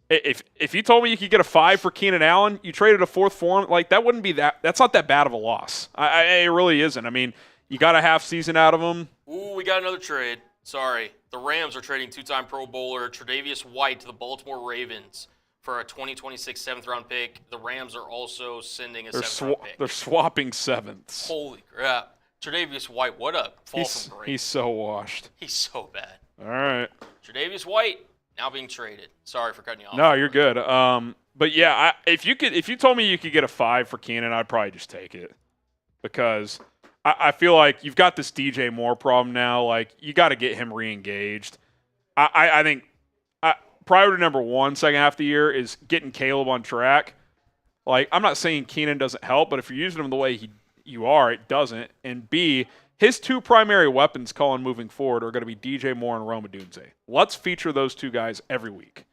if you told me you could get a 5 for Keenan Allen, you traded a 4th for him, that wouldn't be that. That's not that bad of a loss. It really isn't. I mean, you got a half season out of him. Ooh, we got another trade. Sorry. The Rams are trading 2-time Pro Bowler Tre'Davious White to the Baltimore Ravens for a 2026 7th-round pick. The Rams are also sending a 7th-round pick. They're swapping 7ths. Holy crap. Tre'Davious White, what a fall from grace. He's so washed. He's so bad. All right. Tre'Davious White now being traded. Sorry for cutting you off. No, you're good. But yeah, if you told me you could get a 5 for Keenan, I'd probably just take it because I feel like you've got this DJ Moore problem now. You got to get him re-engaged. I think priority number 1, second half of the year is getting Caleb on track. I'm not saying Keenan doesn't help, but if you're using him the way you are, it doesn't. And B, his 2 primary weapons, Colin, moving forward are going to be DJ Moore and Rome Odunze. Let's feature those 2 guys every week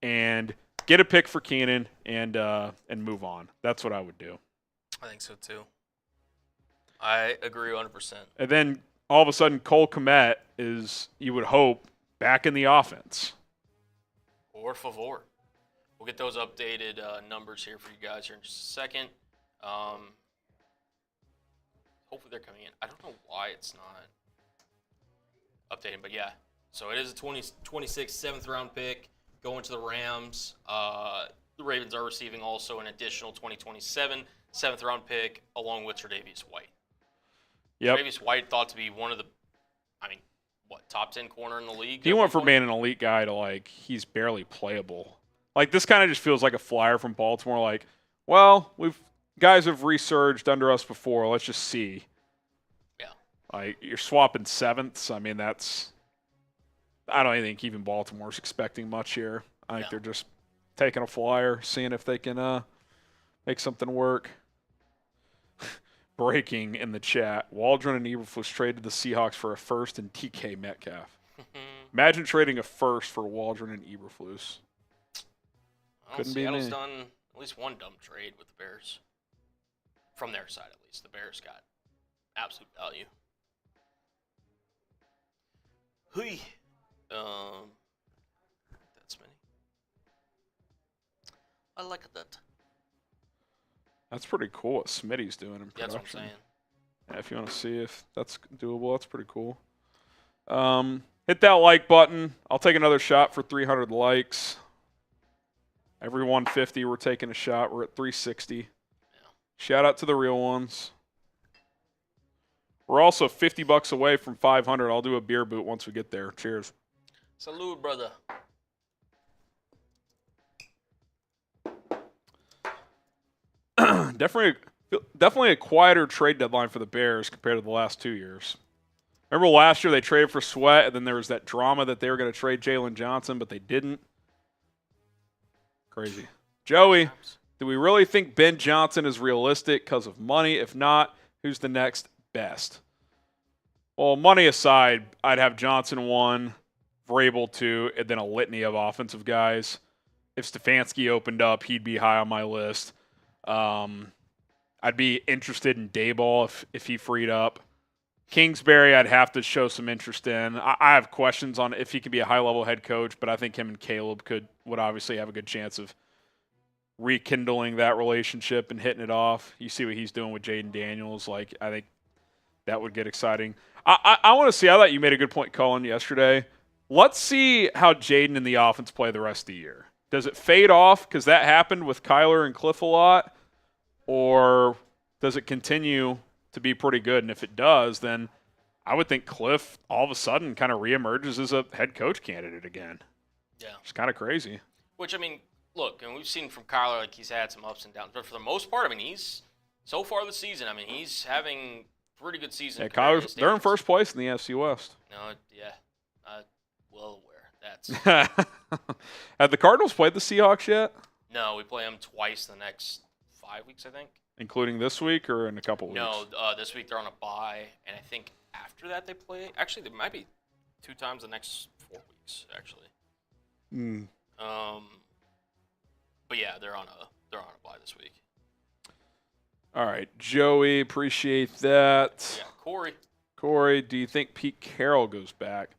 and get a pick for Keenan and move on. That's what I would do. I think so too. I agree 100%. And then all of a sudden, Cole Kmet is, you would hope, back in the offense. Por favor. We'll get those updated numbers here for you guys here in just a second. Hopefully they're coming in. I don't know why it's not updating, but yeah. So it is a 2026 7th-round pick going to the Rams. The Ravens are receiving also an additional 2027 7th-round pick along with Tre'Davious White. Yep. Tre'Davious White thought to be one of the, top 10 corner in the league. He went from being an elite guy to, he's barely playable. This kind of just feels like a flyer from Baltimore. Guys have resurged under us before. Let's just see. Yeah. You're swapping 7ths. I don't think even Baltimore's expecting much here. I think they're just taking a flyer, seeing if they can make something work. Breaking in the chat. Waldron and Eberflus traded the Seahawks for a first and TK Metcalf. Imagine trading a first for Waldron and Eberflus. Seattle's done at least one dumb trade with the Bears. From their side, at least. The Bears got absolute value. Hui. That's many. I like that. That's pretty cool what Smitty's doing in production. That's what I'm saying. Yeah, if you want to see if that's doable, that's pretty cool. Hit that like button. I'll take another shot for 300 likes. Every 150, we're taking a shot. We're at 360. Yeah. Shout out to the real ones. We're also $50 away from 500. I'll do a beer boot once we get there. Cheers. Salud, brother. Definitely a quieter trade deadline for the Bears compared to the last 2 years. Remember last year they traded for Sweat, and then there was that drama that they were going to trade Jalen Johnson, but they didn't. Crazy. Joey, do we really think Ben Johnson is realistic because of money? If not, who's the next best? Well, money aside, I'd have Johnson 1, Vrabel 2, and then a litany of offensive guys. If Stefanski opened up, he'd be high on my list. I'd be interested in Dayball if he freed up. Kingsbury, I'd have to show some interest in. I have questions on if he could be a high-level head coach, but I think him and Caleb would obviously have a good chance of rekindling that relationship and hitting it off. You see what he's doing with Jaden Daniels. I think that would get exciting. I want to see. I thought you made a good point, Colin, yesterday. Let's see how Jaden and the offense play the rest of the year. Does it fade off because that happened with Kyler and Cliff a lot, or does it continue to be pretty good? And if it does, then I would think Cliff all of a sudden kind of reemerges as a head coach candidate again. Yeah. It's kind of crazy. Which, look, and we've seen from Kyler, he's had some ups and downs. But for the most part, he's, so far this season, he's having a pretty good season. Yeah, Kyler's, they're in first place in the NFC West. No, yeah. Well aware. That's. Have the Cardinals played the Seahawks yet? No, we play them twice the next 5 weeks, I think. Including this week or in a couple weeks? No, this week they're on a bye, and I think after that they play. Actually, there might be 2 times the next 4 weeks. Actually. But yeah, they're on a bye this week. All right, Joey, appreciate that. Yeah, Corey, do you think Pete Carroll goes back?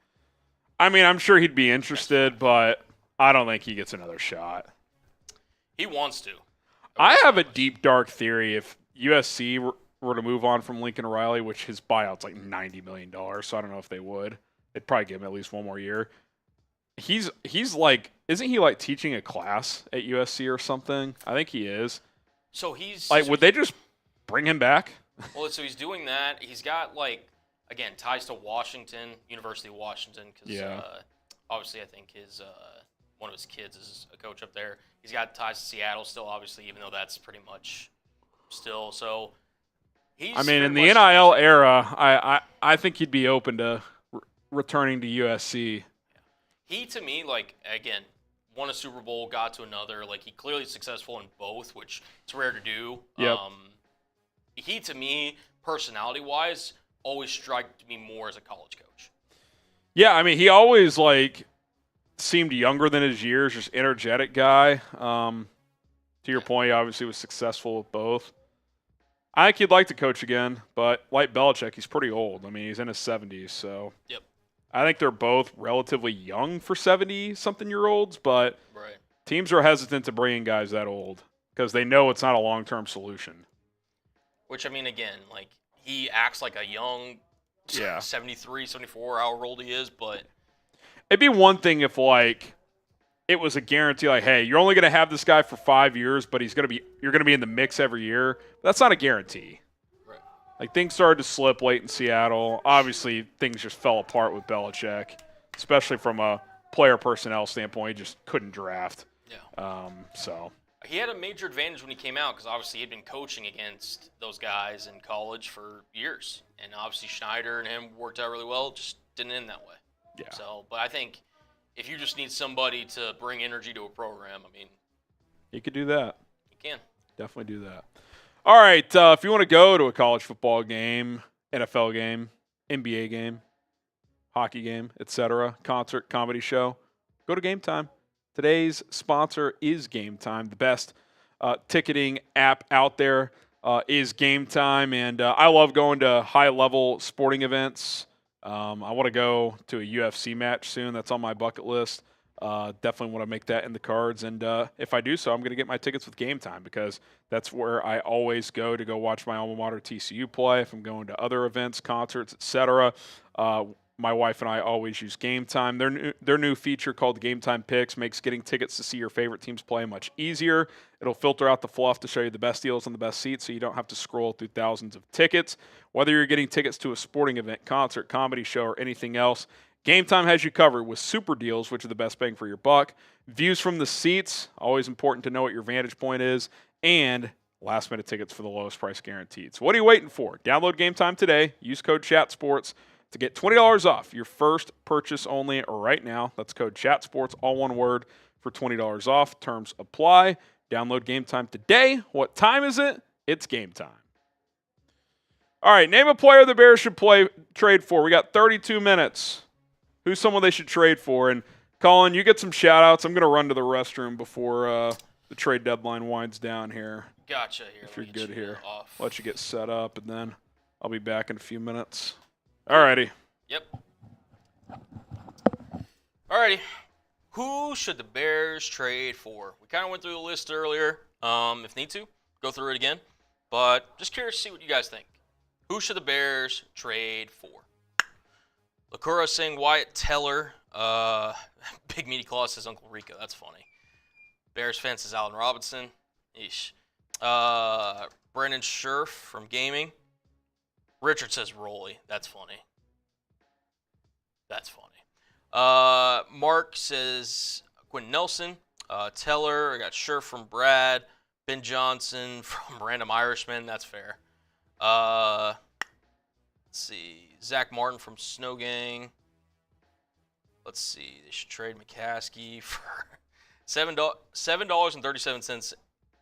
I'm sure he'd be interested, but I don't think he gets another shot. He wants to. I have a deep, dark theory. If USC were to move on from Lincoln Riley, which his buyout's like $90 million, so I don't know if they would. They'd probably give him at least one more year. He's like, isn't he like teaching a class at USC or something? I think he is. So he's like, would they just bring him back? Well, so he's doing that. He's got again, ties to Washington, University of Washington, because obviously I think his one of his kids is a coach up there. He's got ties to Seattle still, obviously, even though that's pretty much still. So he's in the NIL era, I think he'd be open to returning to USC. He, to me, again, won a Super Bowl, got to another. He clearly successful in both, which it's rare to do. Yep. He, to me, personality-wise, always struck me more as a college coach. Yeah, he always seemed younger than his years, just energetic guy. To your point, he obviously was successful with both. I think he'd like to coach again, but like Belichick, he's pretty old. I mean, he's in his 70s, so Yep. I think they're both relatively young for 70-something-year-olds, but Right. teams are hesitant to bring in guys that old because they know it's not a long-term solution. Which, I mean, again, like, he acts like a young 73, 74, however old he is, but It'd be one thing if, like, it was a guarantee, like, hey, you're only going to have this guy for 5 years, but you're going to be in the mix every year. That's not a guarantee. right. Like, things started to slip late in Seattle. Obviously, things just fell apart with Belichick, especially from a player personnel standpoint. He just couldn't draft. Yeah. So He had a major advantage when he came out because obviously he'd been coaching against those guys in college for years. And obviously Schneider and him worked out really well. Just didn't end that way. yeah, So, but I think if you just need somebody to bring energy to a program, I mean, he could do that. you can. Definitely do that. All right, if you want to go to a college football game, NFL game, NBA game, hockey game, etc., concert, comedy show, go to Game Time. Today's sponsor is Game Time. The best ticketing app out there is Game Time, and I love going to high-level sporting events. I want to go to a UFC match soon. That's on my bucket list. Definitely want to make that in the cards. And if I do so, I'm going to get my tickets with Game Time because that's where I always go to go watch my alma mater TCU play. If I'm going to other events, concerts, etc., my wife and I always use Game Time. Their new feature called Game Time Picks makes getting tickets to see your favorite teams play much easier. It'll filter out the fluff to show you the best deals on the best seats so you don't have to scroll through thousands of tickets. Whether you're getting tickets to a sporting event, concert, comedy show, or anything else, Game Time has you covered with super deals, which are the best bang for your buck. Views from the seats, always important to know what your vantage point is, and last-minute tickets for the lowest price guaranteed. So what are you waiting for? Download Game Time today. Use code CHATSPORTS to get $20 off your first purchase only right now. That's code CHATSPORTS, all one word, for $20 off. Terms apply. Download Game Time today. What time is it? It's Game Time. All right, name a player the Bears should trade for. We got 32 minutes. Who's someone they should trade for? And Colin, you get some shout-outs. I'm going to run to the restroom before the trade deadline winds down here. Gotcha. Here, If you're good here. Off. Let you get set up, and then I'll be back in a few minutes. All righty. Yep. Alrighty. Who should the Bears trade for? We kind of went through the list earlier. If need to, go through it again. But just curious to see what you guys think. Who should the Bears trade for? Lakura saying Wyatt Teller. Big Meaty Claw says Uncle Rico. That's funny. Bears fan says Allen Robinson. Eesh. Brandon Scherff from Gaming. Richard says Rolly. That's funny. That's funny. Mark says Quinn Nelson. Teller. I got Scherff from Brad. Ben Johnson from Random Irishman. That's fair. Let's see. Zach Martin from Snow Gang. Let's see. They should trade McCaskey for $7.37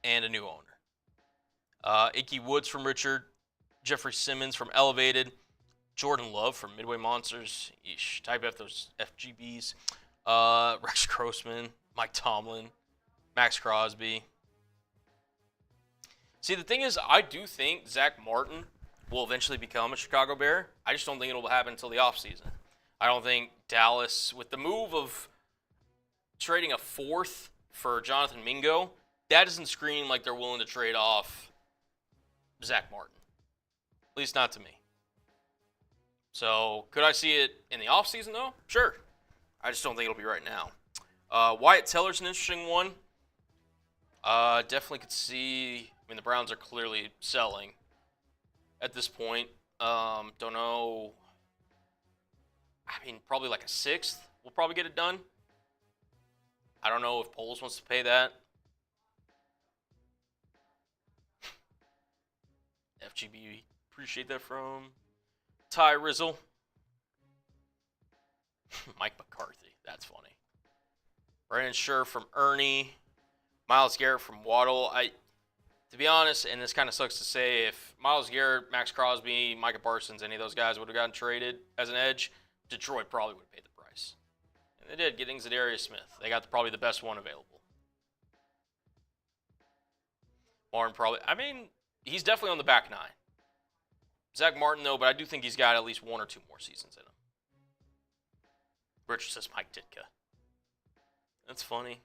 and a new owner. Icky Woods from Richard. Jeffrey Simmons from Elevated. Jordan Love from Midway Monsters. Eesh. Type F those FGBs. Rex Grossman. Mike Tomlin. Maxx Crosby. See, the thing is, I do think Zach Martin will eventually become a Chicago Bear. I just don't think it'll happen until the offseason. I don't think Dallas, with the move of trading a fourth for Jonathan Mingo, that doesn't scream like they're willing to trade off Zach Martin. At least not to me. So, could I see it in the offseason, though? Sure. I just don't think it'll be right now. Wyatt Teller's an interesting one. Definitely could see. I mean, the Browns are clearly selling at this point. Don't know. I mean, probably like a sixth. We'll probably get it done. I don't know if Poles wants to pay that. FGB, appreciate that from Ty Rizzle. Mike McCarthy, that's funny. Brandon Scherff from Ernie. Myles Garrett from Waddle. To be honest, and this kind of sucks to say, if Myles Garrett, Maxx Crosby, Micah Parsons, any of those guys would have gotten traded as an edge, Detroit probably would have paid the price. And they did, getting Zadarius Smith. They got probably the best one available. Martin probably, I mean, he's definitely on the back nine. Zach Martin, though, but I do think he's got at least 1 or 2 more seasons in him. Richard says Mike Ditka. That's funny.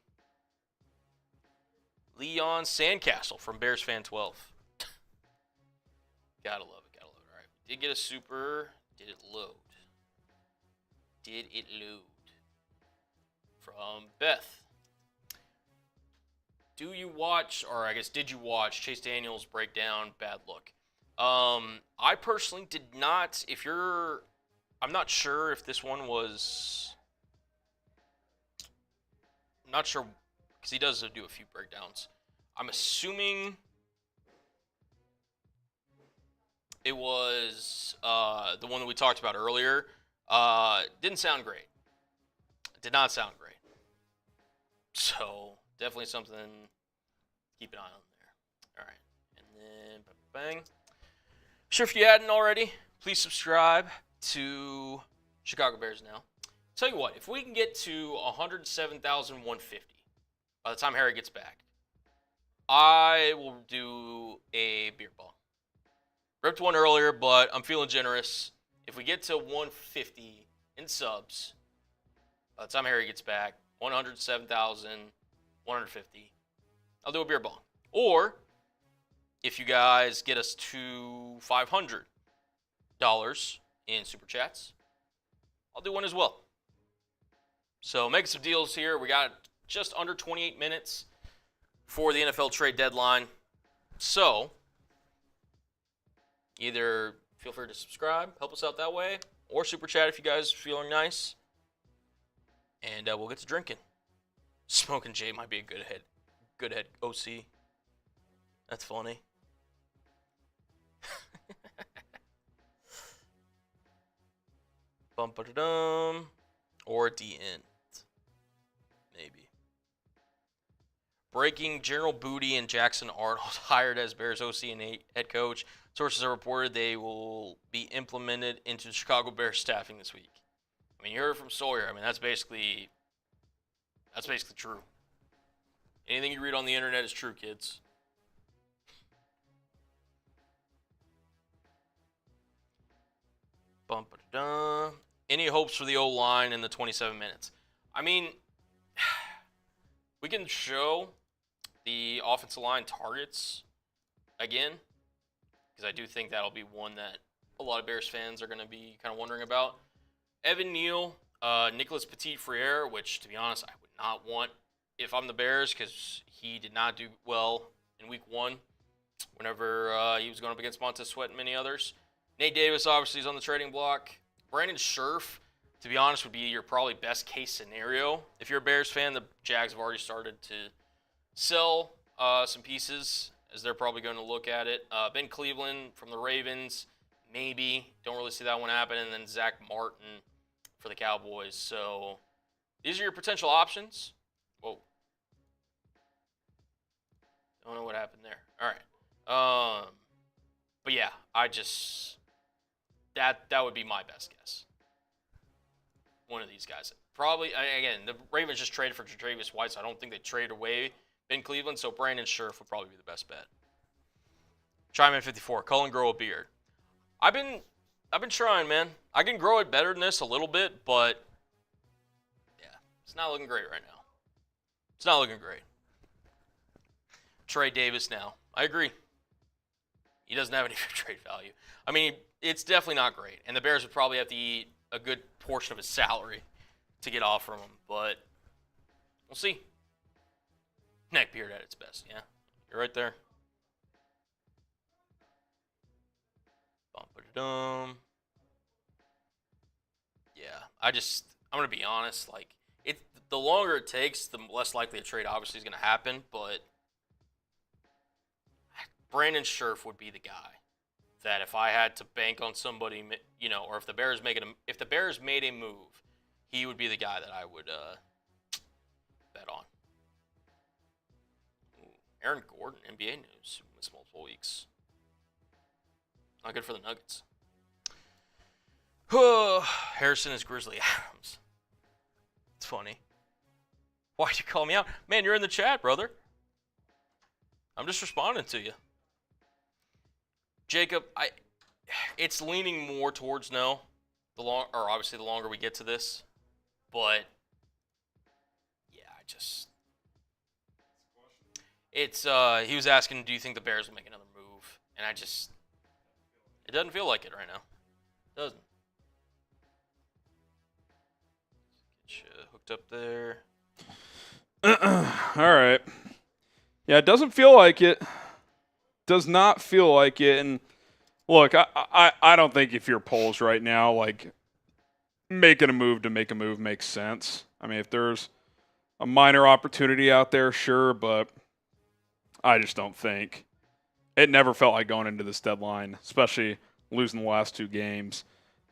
Leon Sandcastle from Bears Fan 12. Gotta love it. All right. Did get a super. Did it load? From Beth. Did you watch Chase Daniels breakdown Bad Look? I personally did not. I'm not sure if this one was. I'm not sure, because he does do a few breakdowns. I'm assuming it was the one that we talked about earlier. Didn't sound great. Did not sound great. So, definitely something to keep an eye on there. All right. And then, bang. Sure, if you hadn't already, please subscribe to Chicago Bears Now. Tell you what, if we can get to 107,150 by the time Harry gets back, I will do a beer bong. Ripped one earlier, but I'm feeling generous. If we get to 150 in subs, by the time Harry gets back, 107,150, I'll do a beer bong. Or, if you guys get us to $500 in Super Chats, I'll do one as well. So, making some deals here. We got just under 28 minutes for the NFL trade deadline. So, either feel free to subscribe, help us out that way, or Super Chat if you guys are feeling nice. And we'll get to drinking. Smoking Jay might be a good head OC. That's funny. Bum-ba-da-dum. Or at the end. Maybe. Breaking: General Booty and Jackson Arnold hired as Bears OC and head coach. Sources have reported they will be implemented into Chicago Bears staffing this week. I mean, you heard it from Sawyer. I mean, that's basically true. Anything you read on the internet is true, kids. Bum-ba-da-dum. Any hopes for the O-line in the 27 minutes? I mean, we can show the offensive line targets again, because I do think that'll be one that a lot of Bears fans are going to be kind of wondering about. Evan Neal, Nicholas Petit-Frere, which, to be honest, I would not want if I'm the Bears, because he did not do well in Week 1 whenever he was going up against Montez Sweat and many others. Nate Davis, obviously, is on the trading block. Brandon Scherff, to be honest, would be your probably best case scenario. If you're a Bears fan, the Jags have already started to sell some pieces, as they're probably going to look at it. Ben Cleveland from the Ravens, maybe. Don't really see that one happen. And then Zach Martin for the Cowboys. So these are your potential options. Whoa. Don't know what happened there. All right. But yeah, that would be my best guess. One of these guys. Probably, again, the Ravens just traded for Tre'Davious White, so I don't think they traded away Ben Cleveland, so Brandon Scherff would probably be the best bet. Chime 54, Cullen grow a beard. I've been trying, man. I can grow it better than this a little bit, but yeah, it's not looking great right now. It's not looking great. Trey Davis now. I agree. He doesn't have any trade value. I mean, it's definitely not great, and the Bears would probably have to eat a good portion of his salary to get off from him, but we'll see. Neck beard at its best, yeah. You're right there. Bum-ba-da-dum. Yeah, I'm going to be honest, like, the longer it takes, the less likely a trade obviously is going to happen, but Brandon Scherff would be the guy that if I had to bank on somebody, you know, or if the Bears made a move, he would be the guy that I would bet on. Ooh, Aaron Gordon, NBA news, missed multiple weeks. Not good for the Nuggets. Harrison is Grizzly Adams. It's funny. Why'd you call me out? Man, you're in the chat, brother. I'm just responding to you. Jacob, it's leaning more towards no. Obviously the longer we get to this, but yeah, it's he was asking, do you think the Bears will make another move? And it doesn't feel like it right now. It doesn't. Get you hooked up there. All right. Yeah, it doesn't feel like it. Does not feel like it. And look, I don't think if you're Poles right now, like making a move to make a move makes sense. I mean, if there's a minor opportunity out there, sure, but I just don't think. It never felt like going into this deadline, especially losing the last two games,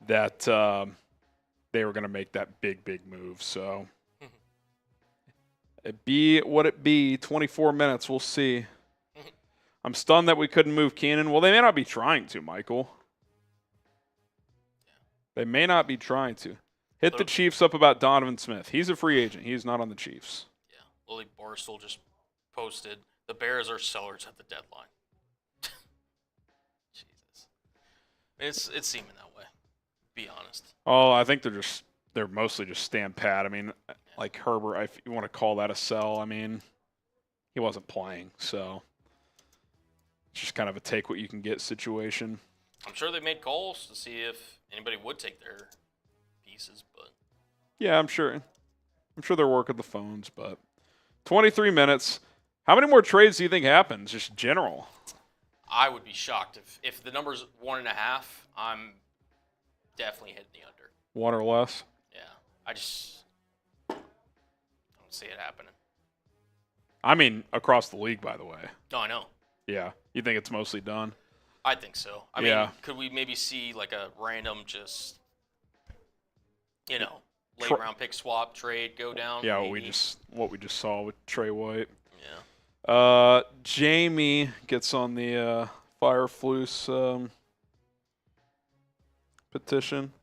that they were going to make that big move. So it be what it be. 24 minutes, we'll see. I'm stunned that we couldn't move Keenan. Well, they may not be trying to, Michael. They may not be trying to. Hit the Chiefs up about Donovan Smith. He's a free agent. He's not on the Chiefs. Yeah, Lily Barstool just posted, the Bears are sellers at the deadline. Jesus. It's seeming that way, be honest. Oh, I think they're mostly just stand pat. I mean, like Herbert, if you want to call that a sell, I mean, he wasn't playing, so it's just kind of a take what you can get situation. I'm sure they made calls to see if anybody would take their pieces, but yeah, I'm sure they're working the phones, but 23 minutes. How many more trades do you think happens? Just general. I would be shocked if the number's 1.5. I'm definitely hitting the under. One or less. Yeah, I don't see it happening. I mean, across the league, by the way. No, I know. Yeah, you think it's mostly done? I think so. I mean, could we maybe see like a random just, late round pick swap trade go down? Yeah, maybe? what we just saw with Trey White. Yeah. Jamie gets on the Eberflus petition.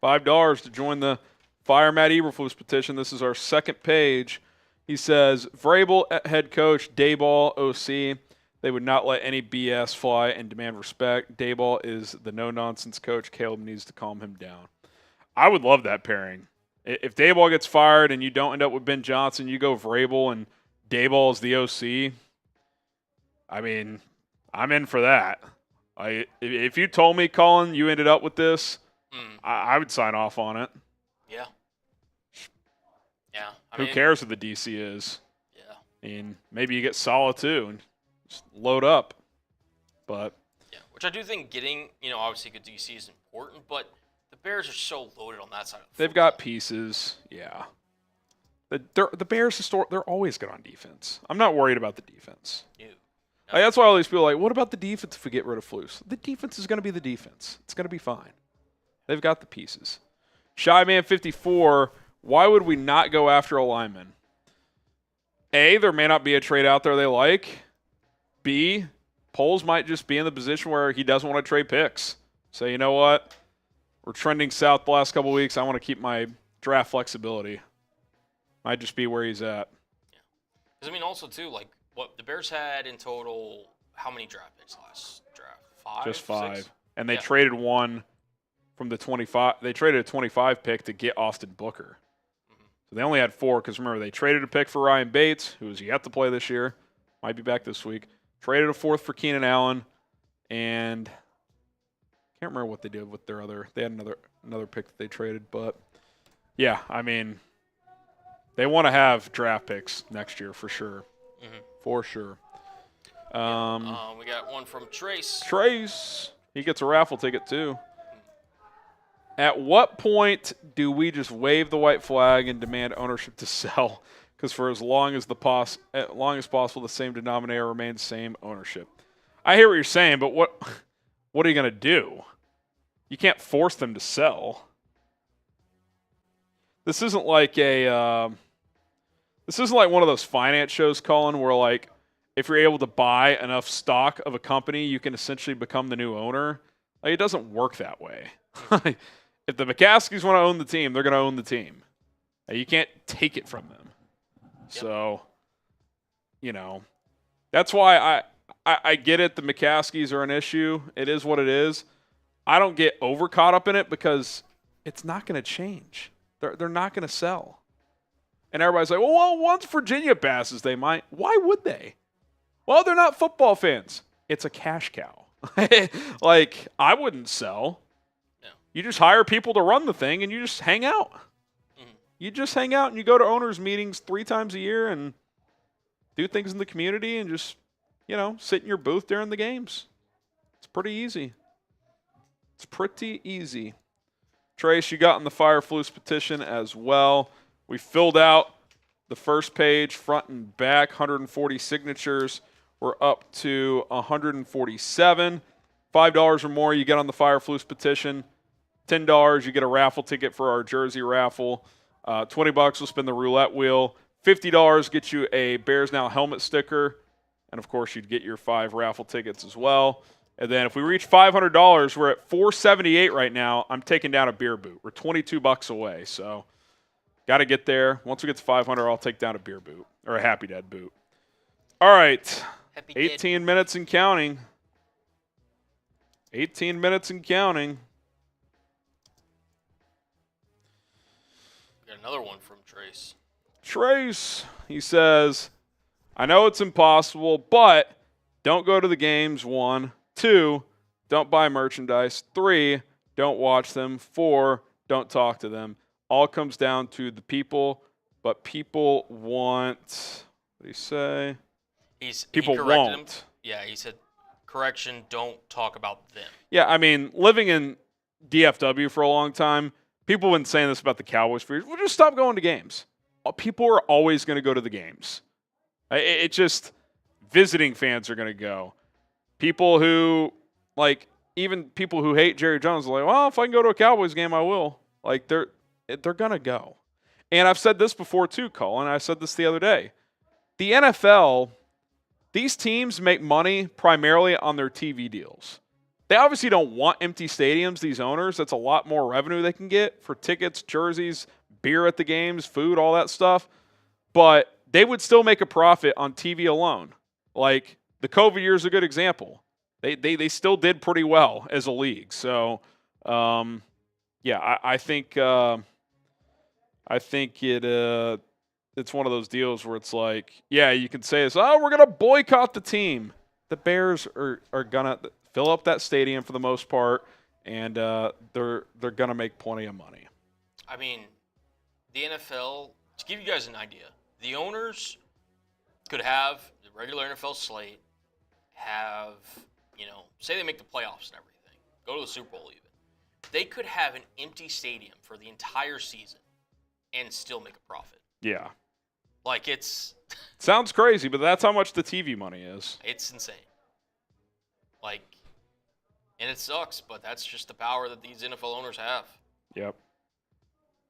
$5 to join the Fire Matt Eberflus petition. This is our second page. He says, Vrabel head coach, Dayball OC. They would not let any BS fly and demand respect. Dayball is the no-nonsense coach. Caleb needs to calm him down. I would love that pairing. If Dayball gets fired and you don't end up with Ben Johnson, you go Vrabel and Dayball is the OC. I mean, I'm in for that. If you told me, Colin, you ended up with this, I would sign off on it. Yeah. Yeah. Who cares who the DC is? Yeah. I mean, maybe you get Saleh too and just load up. But yeah, which I do think getting, obviously good DC is important, but the Bears are so loaded on that side of the they've got pieces. Yeah. The Bears, they're always good on defense. I'm not worried about the defense. No. That's why all these people are like, what about the defense if we get rid of Flus? The defense is going to be the defense. It's going to be fine. They've got the pieces. Shyman 54, why would we not go after a lineman? A, there may not be a trade out there they like. B, Poles might just be in the position where he doesn't want to trade picks. Say, you know what? We're trending south the last couple of weeks. I want to keep my draft flexibility. Might just be where he's at. Yeah. Because, also, too, like, what the Bears had in total, how many draft picks last draft? 5? Just 5. 6? And they traded one from the 25. They traded a 25 pick to get Austin Booker. Mm-hmm. So they only had 4 because, remember, they traded a pick for Ryan Bates, who is yet to play this year. Might be back this week. Traded a 4th for Keenan Allen. And I can't remember what they did with their other. They had another pick that they traded. But, yeah, I mean, they want to have draft picks next year for sure. Mm-hmm. For sure. We got one from Trace. Trace. He gets a raffle ticket, too. At what point do we just wave the white flag and demand ownership to sell? Because for as long as possible, the same denominator remains same ownership. I hear what you're saying, but what are you going to do? You can't force them to sell. This isn't like one of those finance shows, Colin, where like if you're able to buy enough stock of a company, you can essentially become the new owner. Like, it doesn't work that way. If the McCaskies want to own the team, they're going to own the team. You can't take it from them. Yep. So, that's why I get it. The McCaskies are an issue. It is what it is. I don't get over caught up in it because it's not going to change. They're not going to sell. And everybody's like, well, once Virginia passes, they might. Why would they? Well, they're not football fans. It's a cash cow. Like, I wouldn't sell. No. You just hire people to run the thing, and you just hang out. Mm-hmm. You just hang out, and you go to owners' meetings 3 times a year and do things in the community and just, sit in your booth during the games. It's pretty easy. It's pretty easy. Trace, you got on the Eberflus petition as well. We filled out the first page, front and back, 140 signatures. We're up to 147. $5 or more, you get on the Eberflus petition. $10, you get a raffle ticket for our jersey raffle. $20 will spin the roulette wheel. $50 gets you a Bears Now helmet sticker. And, of course, you'd get your 5 raffle tickets as well. And then if we reach $500, we're at $478 right now. I'm taking down a beer boot. We're $22 away, so got to get there. Once we get to 500, I'll take down a beer boot or a Happy Dad boot. All right, 18 minutes and counting. 18 minutes and counting. Got another one from Trace. Trace, he says, I know it's impossible, but don't go to the games, 1. 2, don't buy merchandise. 3, don't watch them. 4, don't talk to them. All comes down to the people, but people want, what did he say? People won't. Him. Yeah, he said, correction, don't talk about them. Yeah, I mean, living in DFW for a long time, people have been saying this about the Cowboys for years. We'll just stop going to games. People are always going to go to the games. It just, visiting fans are going to go. People who, even people who hate Jerry Jones are like, well, if I can go to a Cowboys game, I will. Like, they're going to go. And I've said this before too, Colin. I said this the other day. The NFL, these teams make money primarily on their TV deals. They obviously don't want empty stadiums, these owners. That's a lot more revenue they can get for tickets, jerseys, beer at the games, food, all that stuff. But they would still make a profit on TV alone. Like, the COVID year is a good example. They still did pretty well as a league. So, I think it's one of those deals where it's like, yeah, you can say this, we're going to boycott the team. The Bears are going to fill up that stadium for the most part, and they're going to make plenty of money. I mean, the NFL, to give you guys an idea, the owners could have the regular NFL slate, have, say they make the playoffs and everything, go to the Super Bowl even. They could have an empty stadium for the entire season and still make a profit. Yeah. Like, it's... Sounds crazy, but that's how much the TV money is. It's insane. Like, and it sucks, but that's just the power that these NFL owners have. Yep.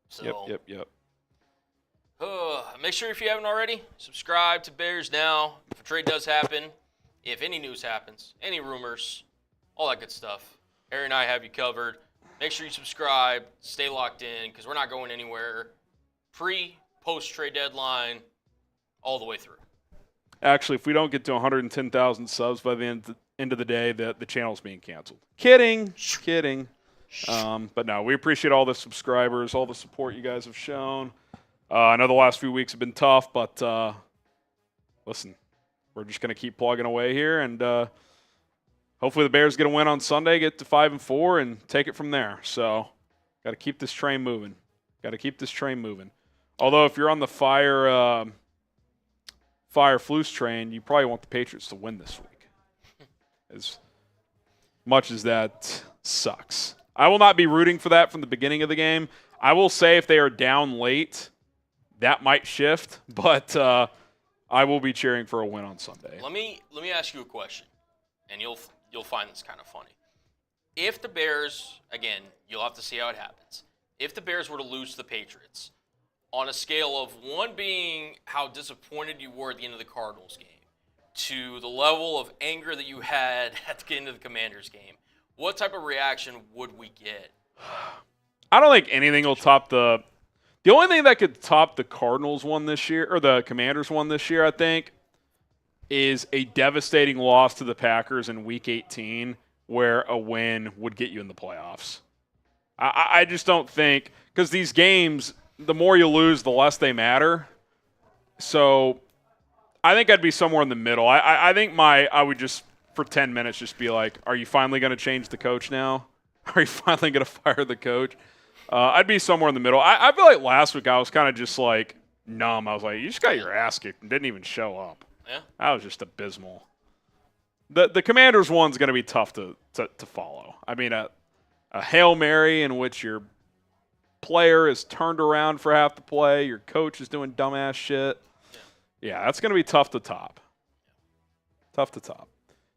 So, Yep. Make sure, if you haven't already, subscribe to Bears Now. If a trade does happen, if any news happens, any rumors, all that good stuff, Harry and I have you covered. Make sure you subscribe, stay locked in, because we're not going anywhere. Post-trade deadline, all the way through. Actually, if we don't get to 110,000 subs by the end of the day, the channel's being canceled. Kidding. But no, we appreciate all the subscribers, all the support you guys have shown. I know the last few weeks have been tough, but listen, we're just going to keep plugging away here, and hopefully the Bears get a win on Sunday, get to 5-4, and take it from there. So, got to keep this train moving. Although, if you're on the Eberflus train, you probably want the Patriots to win this week. As much as that sucks. I will not be rooting for that from the beginning of the game. I will say if they are down late, that might shift, but I will be cheering for a win on Sunday. Let me ask you a question, and you'll find this kind of funny. If the Bears, again, you'll have to see how it happens. If the Bears were to lose to the Patriots, on a scale of 1 being how disappointed you were at the end of the Cardinals game to the level of anger that you had at the end of the Commanders game, what type of reaction would we get? I don't think anything will top the only thing that could top the Cardinals one this year, or the Commanders one this year, I think, is a devastating loss to the Packers in Week 18 where a win would get you in the playoffs. I just don't think – because these games, the more you lose, the less they matter. So I think I'd be somewhere in the middle. I think I would just, for 10 minutes, just be like, are you finally going to change the coach now? Are you finally going to fire the coach? I'd be somewhere in the middle. I feel like last week I was kind of just like numb. I was like, you just got your ass kicked and didn't even show up. Yeah. That was just abysmal. The Commanders one's going to be tough to follow. I mean, a Hail Mary in which your player is turned around for half the play, your coach is doing dumbass shit. Yeah, that's going to be tough to top. Tough to top.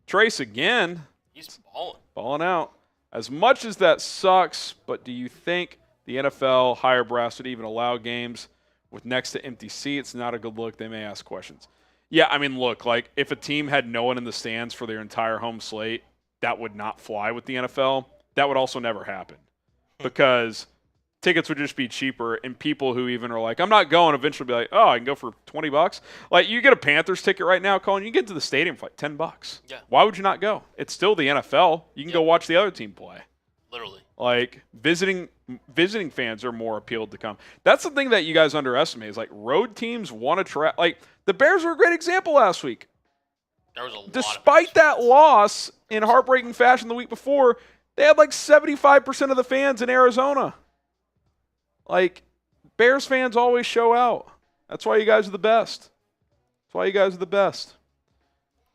Trace again. He's balling. Balling out. As much as that sucks, but do you think the NFL higher brass would even allow games with next to empty seats? Not a good look. They may ask questions. Yeah, I mean, look, like if a team had no one in the stands for their entire home slate, that would not fly with the NFL. That would also never happen because tickets would just be cheaper, and people who even are like, I'm not going, eventually be like, oh, I can go for $20. Like, you get a Panthers ticket right now, Colin, you get to the stadium for like $10. Yeah. Why would you not go? It's still the NFL. You can go watch the other team play. Literally. Like, visiting fans are more appealed to come. That's the thing that you guys underestimate is, like, road teams want to try. Like, the Bears were a great example last week. There was a lot Despite that loss in heartbreaking fashion the week before, they had like 75% of the fans in Arizona. Like, Bears fans always show out. That's why you guys are the best. That's why you guys are the best.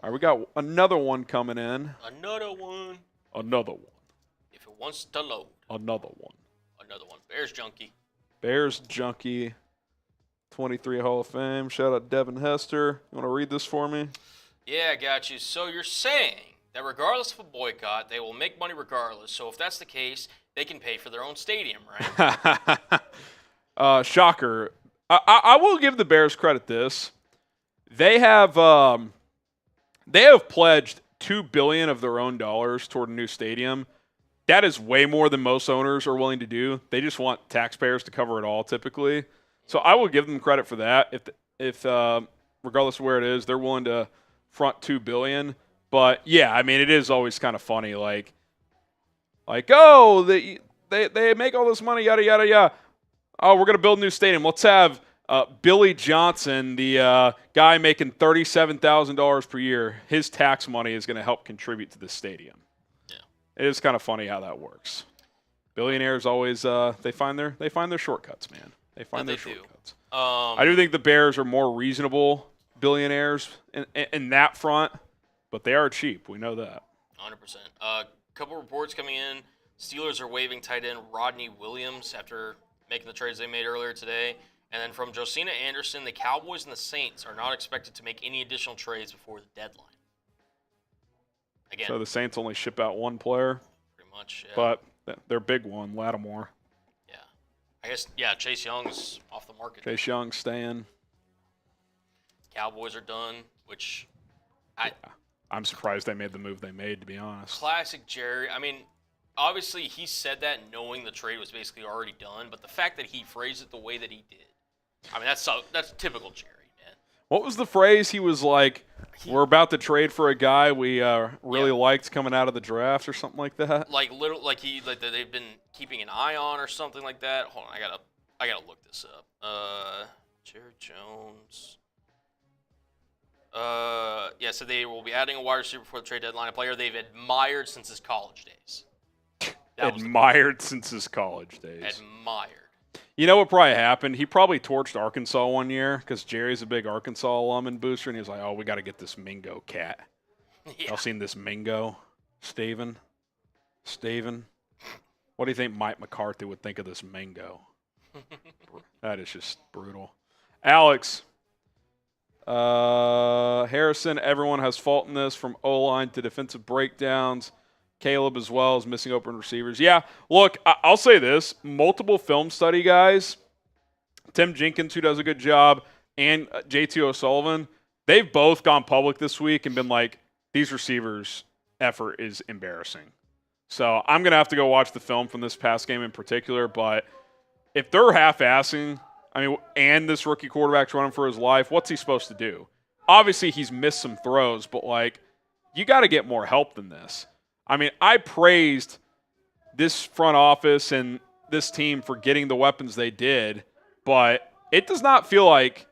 All right, we got another one coming in. Another one. Another one. If it wants to load. Another one. Another one. Bears junkie. Bears junkie. 23 Hall of Fame. Shout out Devin Hester. You want to read this for me? Yeah, I got you. So you're saying that regardless of a boycott, they will make money regardless. So if that's the case, they can pay for their own stadium, right? Shocker. I will give the Bears credit this. They have pledged $2 billion of their own dollars toward a new stadium. That is way more than most owners are willing to do. They just want taxpayers to cover it all typically. So I will give them credit for that. If regardless of where it is, they're willing to front $2 billion. But yeah, I mean, it is always kind of funny. Like, oh, they make all this money, yada yada yada. Oh, we're gonna build a new stadium. Let's have Billy Johnson, the guy making $37,000 per year. His tax money is gonna help contribute to the stadium. Yeah, it is kind of funny how that works. Billionaires always they find their shortcuts, man. They find their shortcuts. I do think the Bears are more reasonable billionaires in that front. But they are cheap. We know that. 100%. Couple reports coming in. Steelers are waiving tight end Rodney Williams after making the trades they made earlier today. And then from Josina Anderson, the Cowboys and the Saints are not expected to make any additional trades before the deadline. Again. So the Saints only ship out one player? Pretty much, yeah. But their big one, Lattimore. Yeah. I guess, yeah, Chase Young's off the market. Chase Young's staying. Cowboys are done, which I'm surprised they made the move they made, to be honest. Classic Jerry. I mean, obviously he said that knowing the trade was basically already done, but the fact that he phrased it the way that he did, I mean, that's typical Jerry, man. What was the phrase? He was like, we're about to trade for a guy we really liked coming out of the draft or something like that? Like they've been keeping an eye on or something like that. Hold on, I gotta look this up. Jerry Jones. So they will be adding a wide receiver before the trade deadline, a player they've admired since his college days. Since his college days. Admired. You know what probably happened? He probably torched Arkansas one year because Jerry's a big Arkansas alum and booster, and he was like, oh, we got to get this Mingo cat. Yeah. Y'all seen this Mingo? Staven? What do you think Mike McCarthy would think of this Mingo? That is just brutal. Alex. Harrison, everyone has fault in this from O-line to defensive breakdowns. Caleb as well is missing open receivers. Yeah, look, I'll say this. Multiple film study guys, Tim Jenkins, who does a good job, and JT O'Sullivan, they've both gone public this week and been like, these receivers' effort is embarrassing. So I'm going to have to go watch the film from this past game in particular, but if they're half-assing, I mean, and this rookie quarterback's running for his life, what's he supposed to do? obviously he's missed some throws, but, like, you got to get more help than this. I mean, I praised this front office and this team for getting the weapons they did, but it does not feel like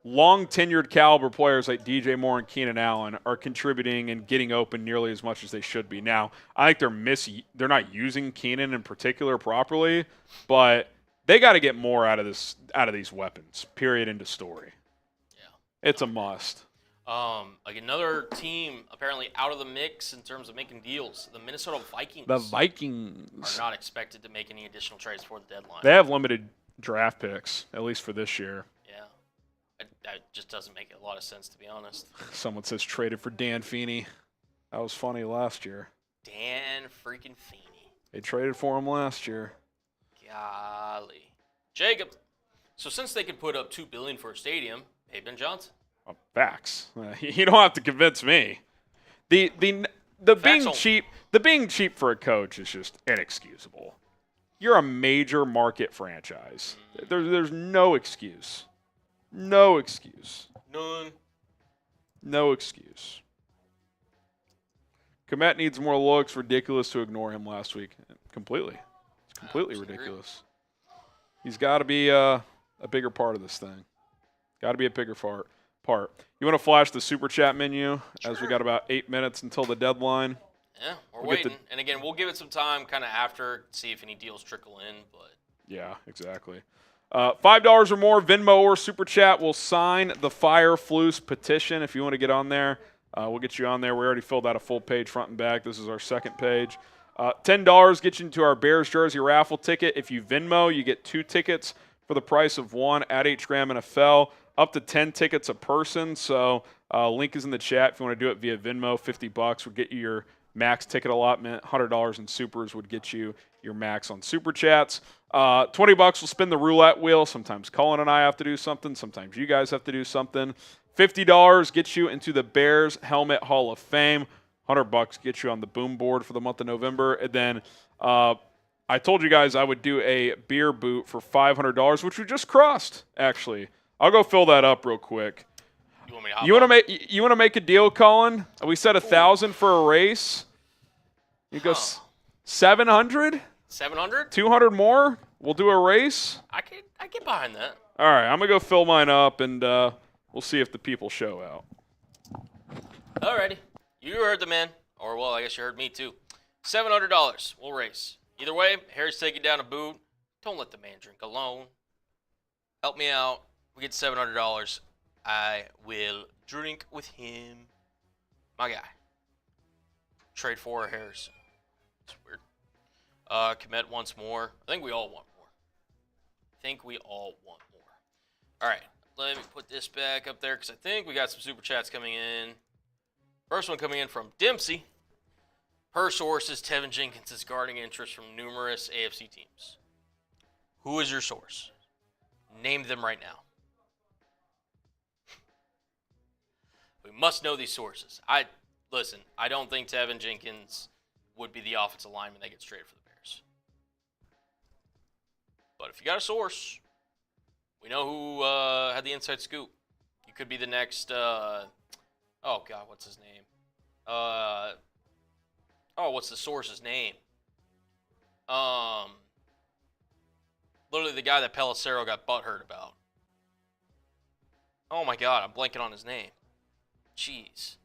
long-tenured caliber players like DJ Moore and Keenan Allen are contributing and getting open nearly as much as they should be. Now, I think they're not using Keenan in particular properly, but they got to get more out of these weapons. Period. End of story. Yeah, it's a must. Like another team apparently out of the mix in terms of making deals. The Minnesota Vikings. The Vikings are not expected to make any additional trades before the deadline. They have limited draft picks, at least for this year. That just doesn't make a lot of sense, to be honest. Someone says traded for Dan Feeney. That was funny last year. Dan freaking Feeney. They traded for him last year. Golly. Jacob. So since they could put up $2 billion for a stadium, pay Ben Johnson. Facts. You don't have to convince me. The being cheap for a coach is just inexcusable. You're a major market franchise. There's no excuse. No excuse. None. No excuse. Komet needs more looks. Ridiculous to ignore him last week. Completely. It's completely ridiculous. He's got to be a bigger part of this thing. Got to be a bigger part. You want to flash the Super Chat menu as we got about 8 minutes until the deadline? Yeah, we're waiting. And again, we'll give it some time kind of after, see if any deals trickle in. But yeah, exactly. $5 or more, Venmo or Super Chat will sign the Eberflus petition. If you want to get on there, we'll get you on there. We already filled out a full page front and back. This is our second page. $10 gets you into our Bears jersey raffle ticket. If you Venmo, you get 2 tickets for the price of 1 at H Graham NFL. Up to 10 tickets a person. So link is in the chat. If you want to do it via Venmo, $50 would get you your max ticket allotment. $100 in supers would get you your max on Super Chats. $20 will spin the roulette wheel. Sometimes Colin and I have to do something. Sometimes you guys have to do something. $50 gets you into the Bears Helmet Hall of Fame. $100 gets you on the boom board for the month of November. And then I told you guys I would do a beer boot for $500, which we just crossed, actually. I'll go fill that up real quick. You want to make a deal, Colin? We said 1,000 for a race. You go 700. 700. 200 more. We'll do a race. I get behind that. All right, I'm gonna go fill mine up, and we'll see if the people show out. Alrighty, you heard the man, or well, I guess you heard me too. $700. We'll race. Either way, Harry's taking down a boot. Don't let the man drink alone. Help me out. We get $700. I will drink with him. My guy. Trade for Harrison. It's weird. Commit once more. I think we all want more. All right. Let me put this back up there because I think we got some super chats coming in. First one coming in from Dempsey. Per sources, Tevin Jenkins is guarding interest from numerous AFC teams. Who is your source? Name them right now. We must know these sources. I don't think Tevin Jenkins would be the offensive lineman that gets traded for the Bears. But if you got a source, we know who had the inside scoop. You could be the next, what's his name? What's the source's name? Literally the guy that Pelissero got butthurt about. Oh my God, I'm blanking on his name. Jeez.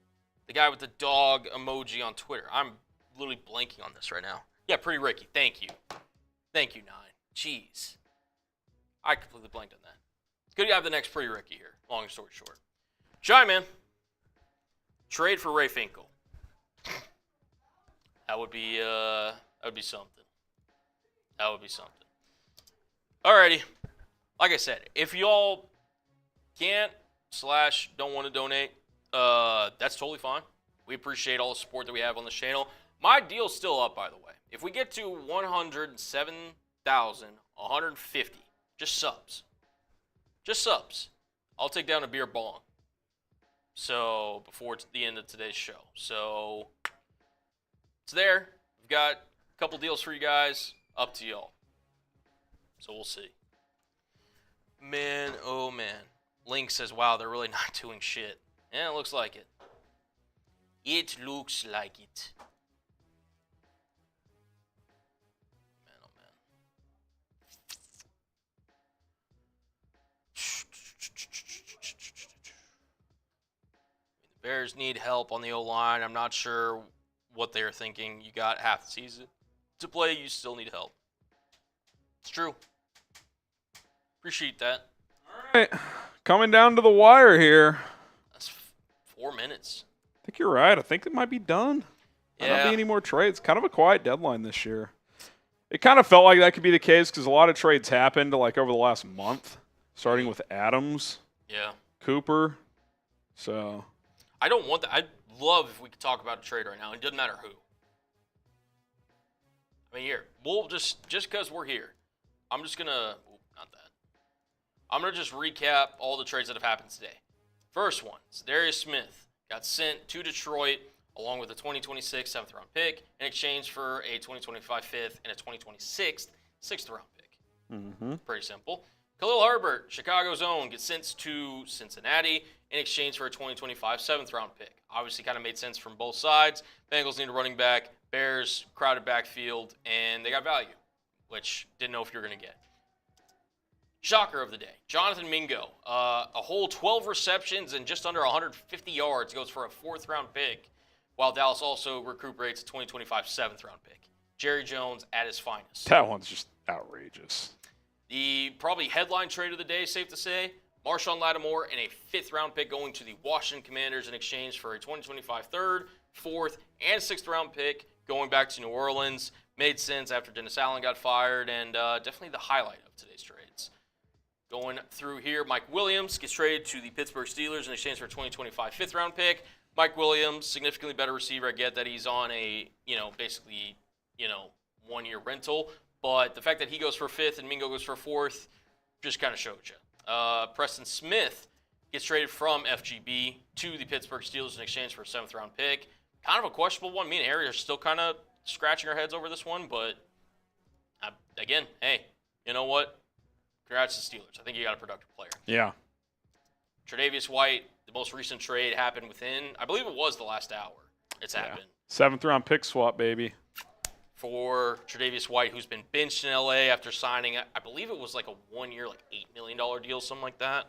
The guy with the dog emoji on Twitter. I'm literally blanking on this right now. Yeah, Pretty Ricky. Thank you. Thank you, Nine. Jeez. I completely blanked on that. It's good to have the next Pretty Ricky here. Long story short. Shy Man. Trade for Ray Finkel. That would be something. That would be something. Alrighty. Like I said, if y'all can't / don't want to donate, that's totally fine. We appreciate all the support that we have on the channel. My deal's still up, by the way. If we get to 107,150, just subs, I'll take down a beer bong. So before the end of today's show. So it's there. We've got a couple deals for you guys. Up to y'all. So we'll see. Man, oh man. Link says, wow, they're really not doing shit. Yeah, it looks like it. It looks like it. Man, oh man. The Bears need help on the O-line. I'm not sure what they're thinking. You got half the season to play. You still need help. It's true. Appreciate that. All right. Coming down to the wire here. That's 4 minutes. I think you're right. I think it might be done. Yeah. Might not be any more trades. Kind of a quiet deadline this year. It kind of felt like that could be the case because a lot of trades happened like over the last month, starting with Adams, Yeah. Cooper. So I don't want that. I'd love if we could talk about a trade right now. It doesn't matter who. I mean, here, we'll just because we're here, I'm just gonna not that. I'm gonna just recap all the trades that have happened today. First one, Darius Smith got sent to Detroit along with a 2026 7th round pick in exchange for a 2025 5th and a 2026 6th round pick. Pretty simple. Khalil Herbert, Chicago's own, gets sent to Cincinnati in exchange for a 2025 7th round pick. Obviously kind of made sense from both sides. Bengals need a running back, Bears crowded backfield, and they got value, which didn't know if you were going to get. Shocker of the day, Jonathan Mingo, a whole 12 receptions and just under 150 yards, goes for a 4th round pick, while Dallas also recuperates a 2025 7th round pick. Jerry Jones at his finest. that one's just outrageous. The probably headline trade of the day, safe to say, Marshon Lattimore and a 5th round pick going to the Washington Commanders in exchange for a 2025 3rd, 4th, and 6th round pick going back to New Orleans. Made sense after Dennis Allen got fired, and definitely the highlight of today's trades. Going through here, Mike Williams gets traded to the Pittsburgh Steelers in exchange for a 2025 5th round pick. Mike Williams, significantly better receiver. I get that he's on a, basically, 1 year rental. But the fact that he goes for 5th and Mingo goes for 4th just kind of showed you. Preston Smith gets traded from FGB to the Pittsburgh Steelers in exchange for a 7th round pick. Kind of a questionable one. Me and Harry are still kind of scratching our heads over this one. But, again, hey, you know what? Congrats to the Steelers. I think you got a productive player. Yeah. Tre'Davious White, the most recent trade happened within, I believe it was the last hour. It's happened. 7th round pick swap, baby. For Tre'Davious White, who's been benched in LA after signing, I believe it was like a 1 year, like $8 million deal, something like that.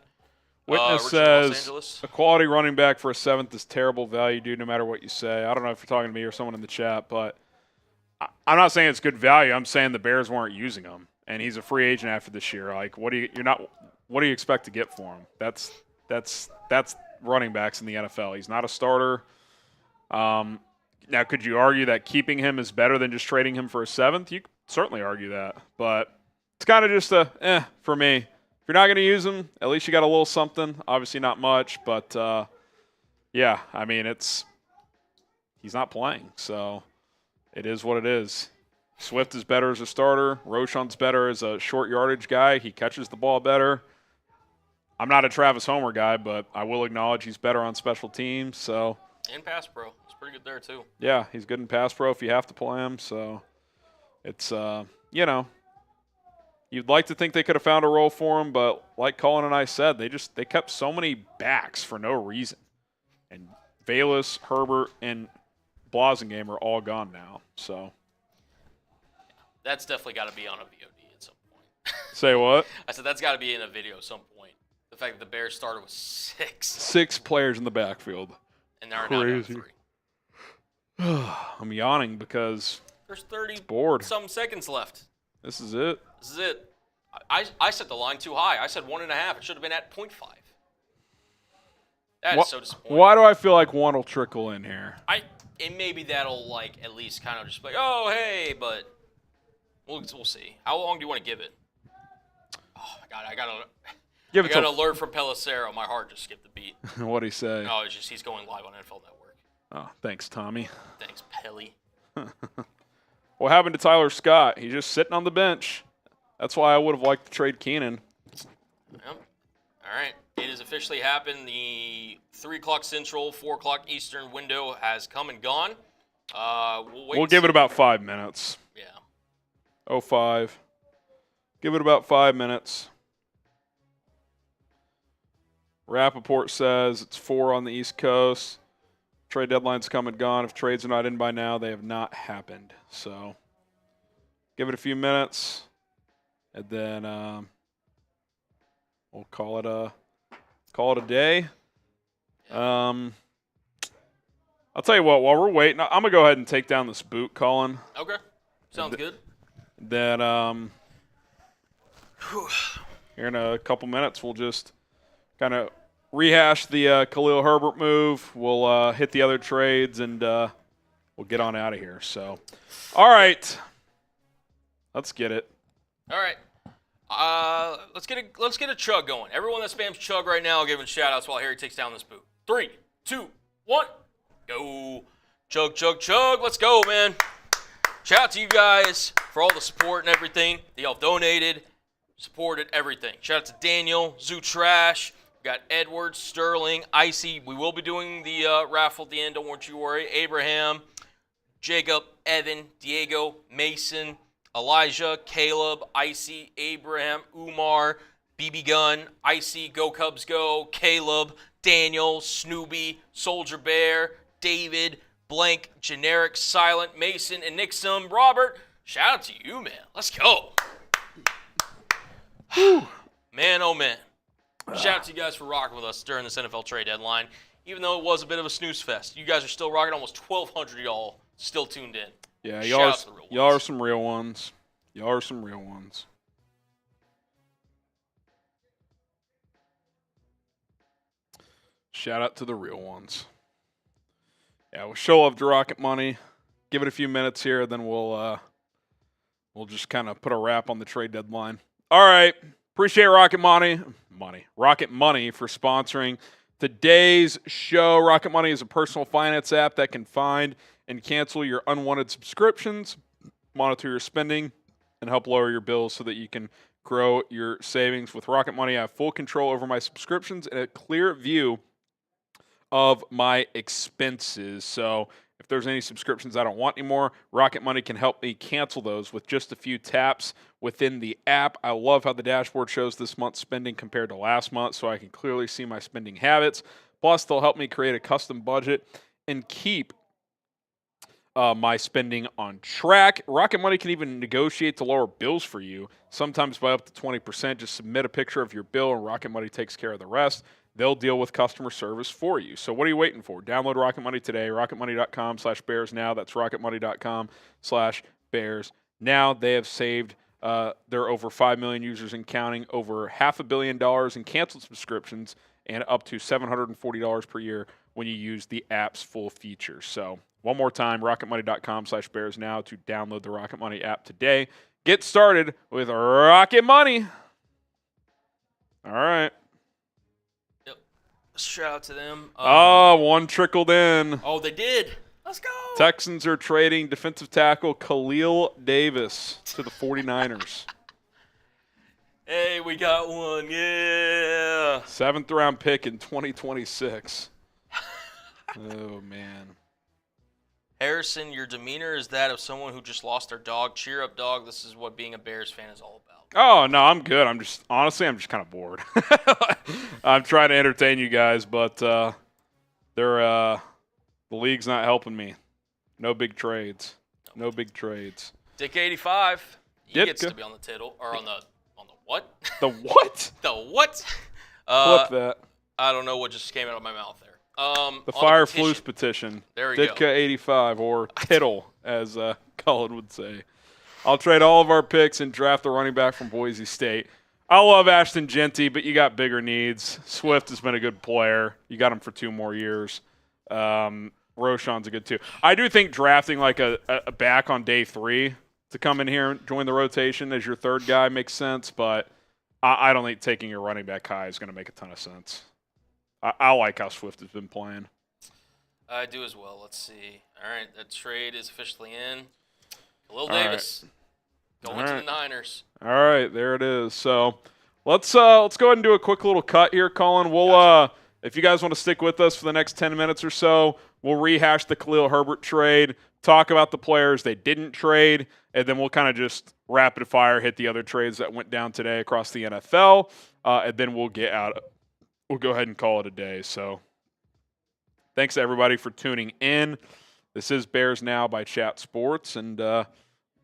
Witness says a quality running back for a 7th is terrible value, dude, no matter what you say. I don't know if you're talking to me or someone in the chat, but I'm not saying it's good value. I'm saying the Bears weren't using him, and he's a free agent after this year. Like, what do you expect to get for him? That's running backs in the NFL. He's not a starter. Now, could you argue that keeping him is better than just trading him for a 7th? You could certainly argue that, but it's kind of just for me. If you're not going to use him, at least you got a little something. Obviously not much, but yeah, I mean, he's not playing, so it is what it is. Swift is better as a starter. Roschon's better as a short yardage guy. He catches the ball better. I'm not a Travis Homer guy, but I will acknowledge he's better on special teams. So and pass pro, he's pretty good there too. Yeah, he's good in pass pro if you have to play him. So it's you'd like to think they could have found a role for him, but like Colin and I said, they kept so many backs for no reason. And Valus, Herbert, and Blasingame are all gone now. So that's definitely got to be on a VOD at some point. Say what? I said that's got to be in a video at some point. The fact that the Bears started with 6. 6 players in the backfield. And they're now down to 3. I'm yawning because there's 30 bored. Some seconds left. This is it. I set the line too high. I said 1.5. It should have been at 0.5. That is so disappointing. Why do I feel like one will trickle in here? And maybe that'll like at least kind of just be like, oh hey, but we'll see. How long do you want to give it? Oh my God, I got an alert from Pelissero. My heart just skipped a beat. What'd he say? Oh, it's just he's going live on NFL Network. Oh, thanks, Tommy. Thanks, Pelly. What happened to Tyler Scott? He's just sitting on the bench. That's why I would have liked to trade Keenan. Yep. All right. It has officially happened. The 3 o'clock Central, 4 o'clock Eastern window has come and gone. We'll give it about 5 minutes. Yeah. 05. Give it about 5 minutes. Rappaport says it's 4 on the East Coast. Trade deadline's come and gone. If trades are not in by now, they have not happened. So give it a few minutes, and then we'll call it a day. I'll tell you what. While we're waiting, I'm gonna go ahead and take down this boot, Colin. Okay, sounds good. Then here in a couple minutes, we'll just kind of rehash the Khalil Herbert move. We'll hit the other trades, and we'll get on out of here. So, all right, let's get it. All right, let's get a chug going. Everyone that spams chug right now, giving shout outs while Harry takes down this boot. 3, 2, 1, go! Chug, chug, chug. Let's go, man. Shout out to you guys for all the support and everything that y'all donated, supported everything. Shout out to Daniel, Zoo Trash. We got Edward, Sterling, Icy. We will be doing the raffle at the end. Don't you worry. Abraham, Jacob, Evan, Diego, Mason, Elijah, Caleb, Icy, Abraham, Umar, BB Gun, Icy, Go Cubs Go, Caleb, Daniel, Snoopy, Soldier Bear, David, Blank, Generic, Silent, Mason, and Nixon. Robert, shout out to you, man. Let's go. Man, oh, man. Shout out to you guys for rocking with us during this NFL trade deadline. Even though it was a bit of a snooze fest, you guys are still rocking. Almost 1,200 of y'all still tuned in. Yeah, y'all are some real ones. Y'all are some real ones. Shout out to the real ones. Yeah, we'll show love to Rocket Money. Give it a few minutes here, then we'll just kind of put a wrap on the trade deadline. All right. Appreciate Rocket Money for sponsoring today's show. Rocket Money is a personal finance app that can find and cancel your unwanted subscriptions, monitor your spending, and help lower your bills so that you can grow your savings. With Rocket Money, I have full control over my subscriptions and a clear view of my expenses. So if there's any subscriptions I don't want anymore, Rocket Money can help me cancel those with just a few taps within the app. I love how the dashboard shows this month's spending compared to last month, so I can clearly see my spending habits. Plus, they'll help me create a custom budget and keep my spending on track. Rocket Money can even negotiate to lower bills for you, sometimes by up to 20%. Just submit a picture of your bill, and Rocket Money takes care of the rest. They'll deal with customer service for you. So what are you waiting for? Download Rocket Money today, rocketmoney.com/bearsnow. That's rocketmoney.com/bearsnow. They have saved their over 5 million users and counting, over $500 million in canceled subscriptions, and up to $740 per year when you use the app's full features. So one more time, rocketmoney.com/bearsnow to download the Rocket Money app today. Get started with Rocket Money. All right. Shout out to them. One trickled in. Oh, they did. Let's go. Texans are trading defensive tackle Khalil Davis to the 49ers. Hey, we got one. Yeah. 7th round pick in 2026. Oh, man. Harrison, your demeanor is that of someone who just lost their dog. Cheer up, dog. This is what being a Bears fan is all about. Oh, no, I'm good. I'm just kind of bored. I'm trying to entertain you guys, but the league's not helping me. No big trades. No big trades. Dick 85. He gets to be on the tittle or on the what? The what? The what? Flip that. I don't know what just came out of my mouth there. The Fireflus petition. There we go. Ditka 85 or Tittle, as Colin would say. I'll trade all of our picks and draft a running back from Boise State. I love Ashton Genty, but you got bigger needs. Swift has been a good player. You got him for 2 more years. Roschon's a good too. I do think drafting like a back on day 3 to come in here and join the rotation as your third guy makes sense, but I don't think taking your running back high is going to make a ton of sense. I like how Swift has been playing. I do as well. Let's see. All right, that trade is officially in. Khalil Davis going to the Niners. All right, there it is. So let's go ahead and do a quick little cut here, Colin. We'll if you guys want to stick with us for the next 10 minutes or so, we'll rehash the Khalil Herbert trade, talk about the players they didn't trade, and then we'll kind of just rapid fire hit the other trades that went down today across the NFL, and then we'll get out we'll go ahead and call it a day. So thanks to everybody for tuning in. This is Bears Now by Chat Sports, and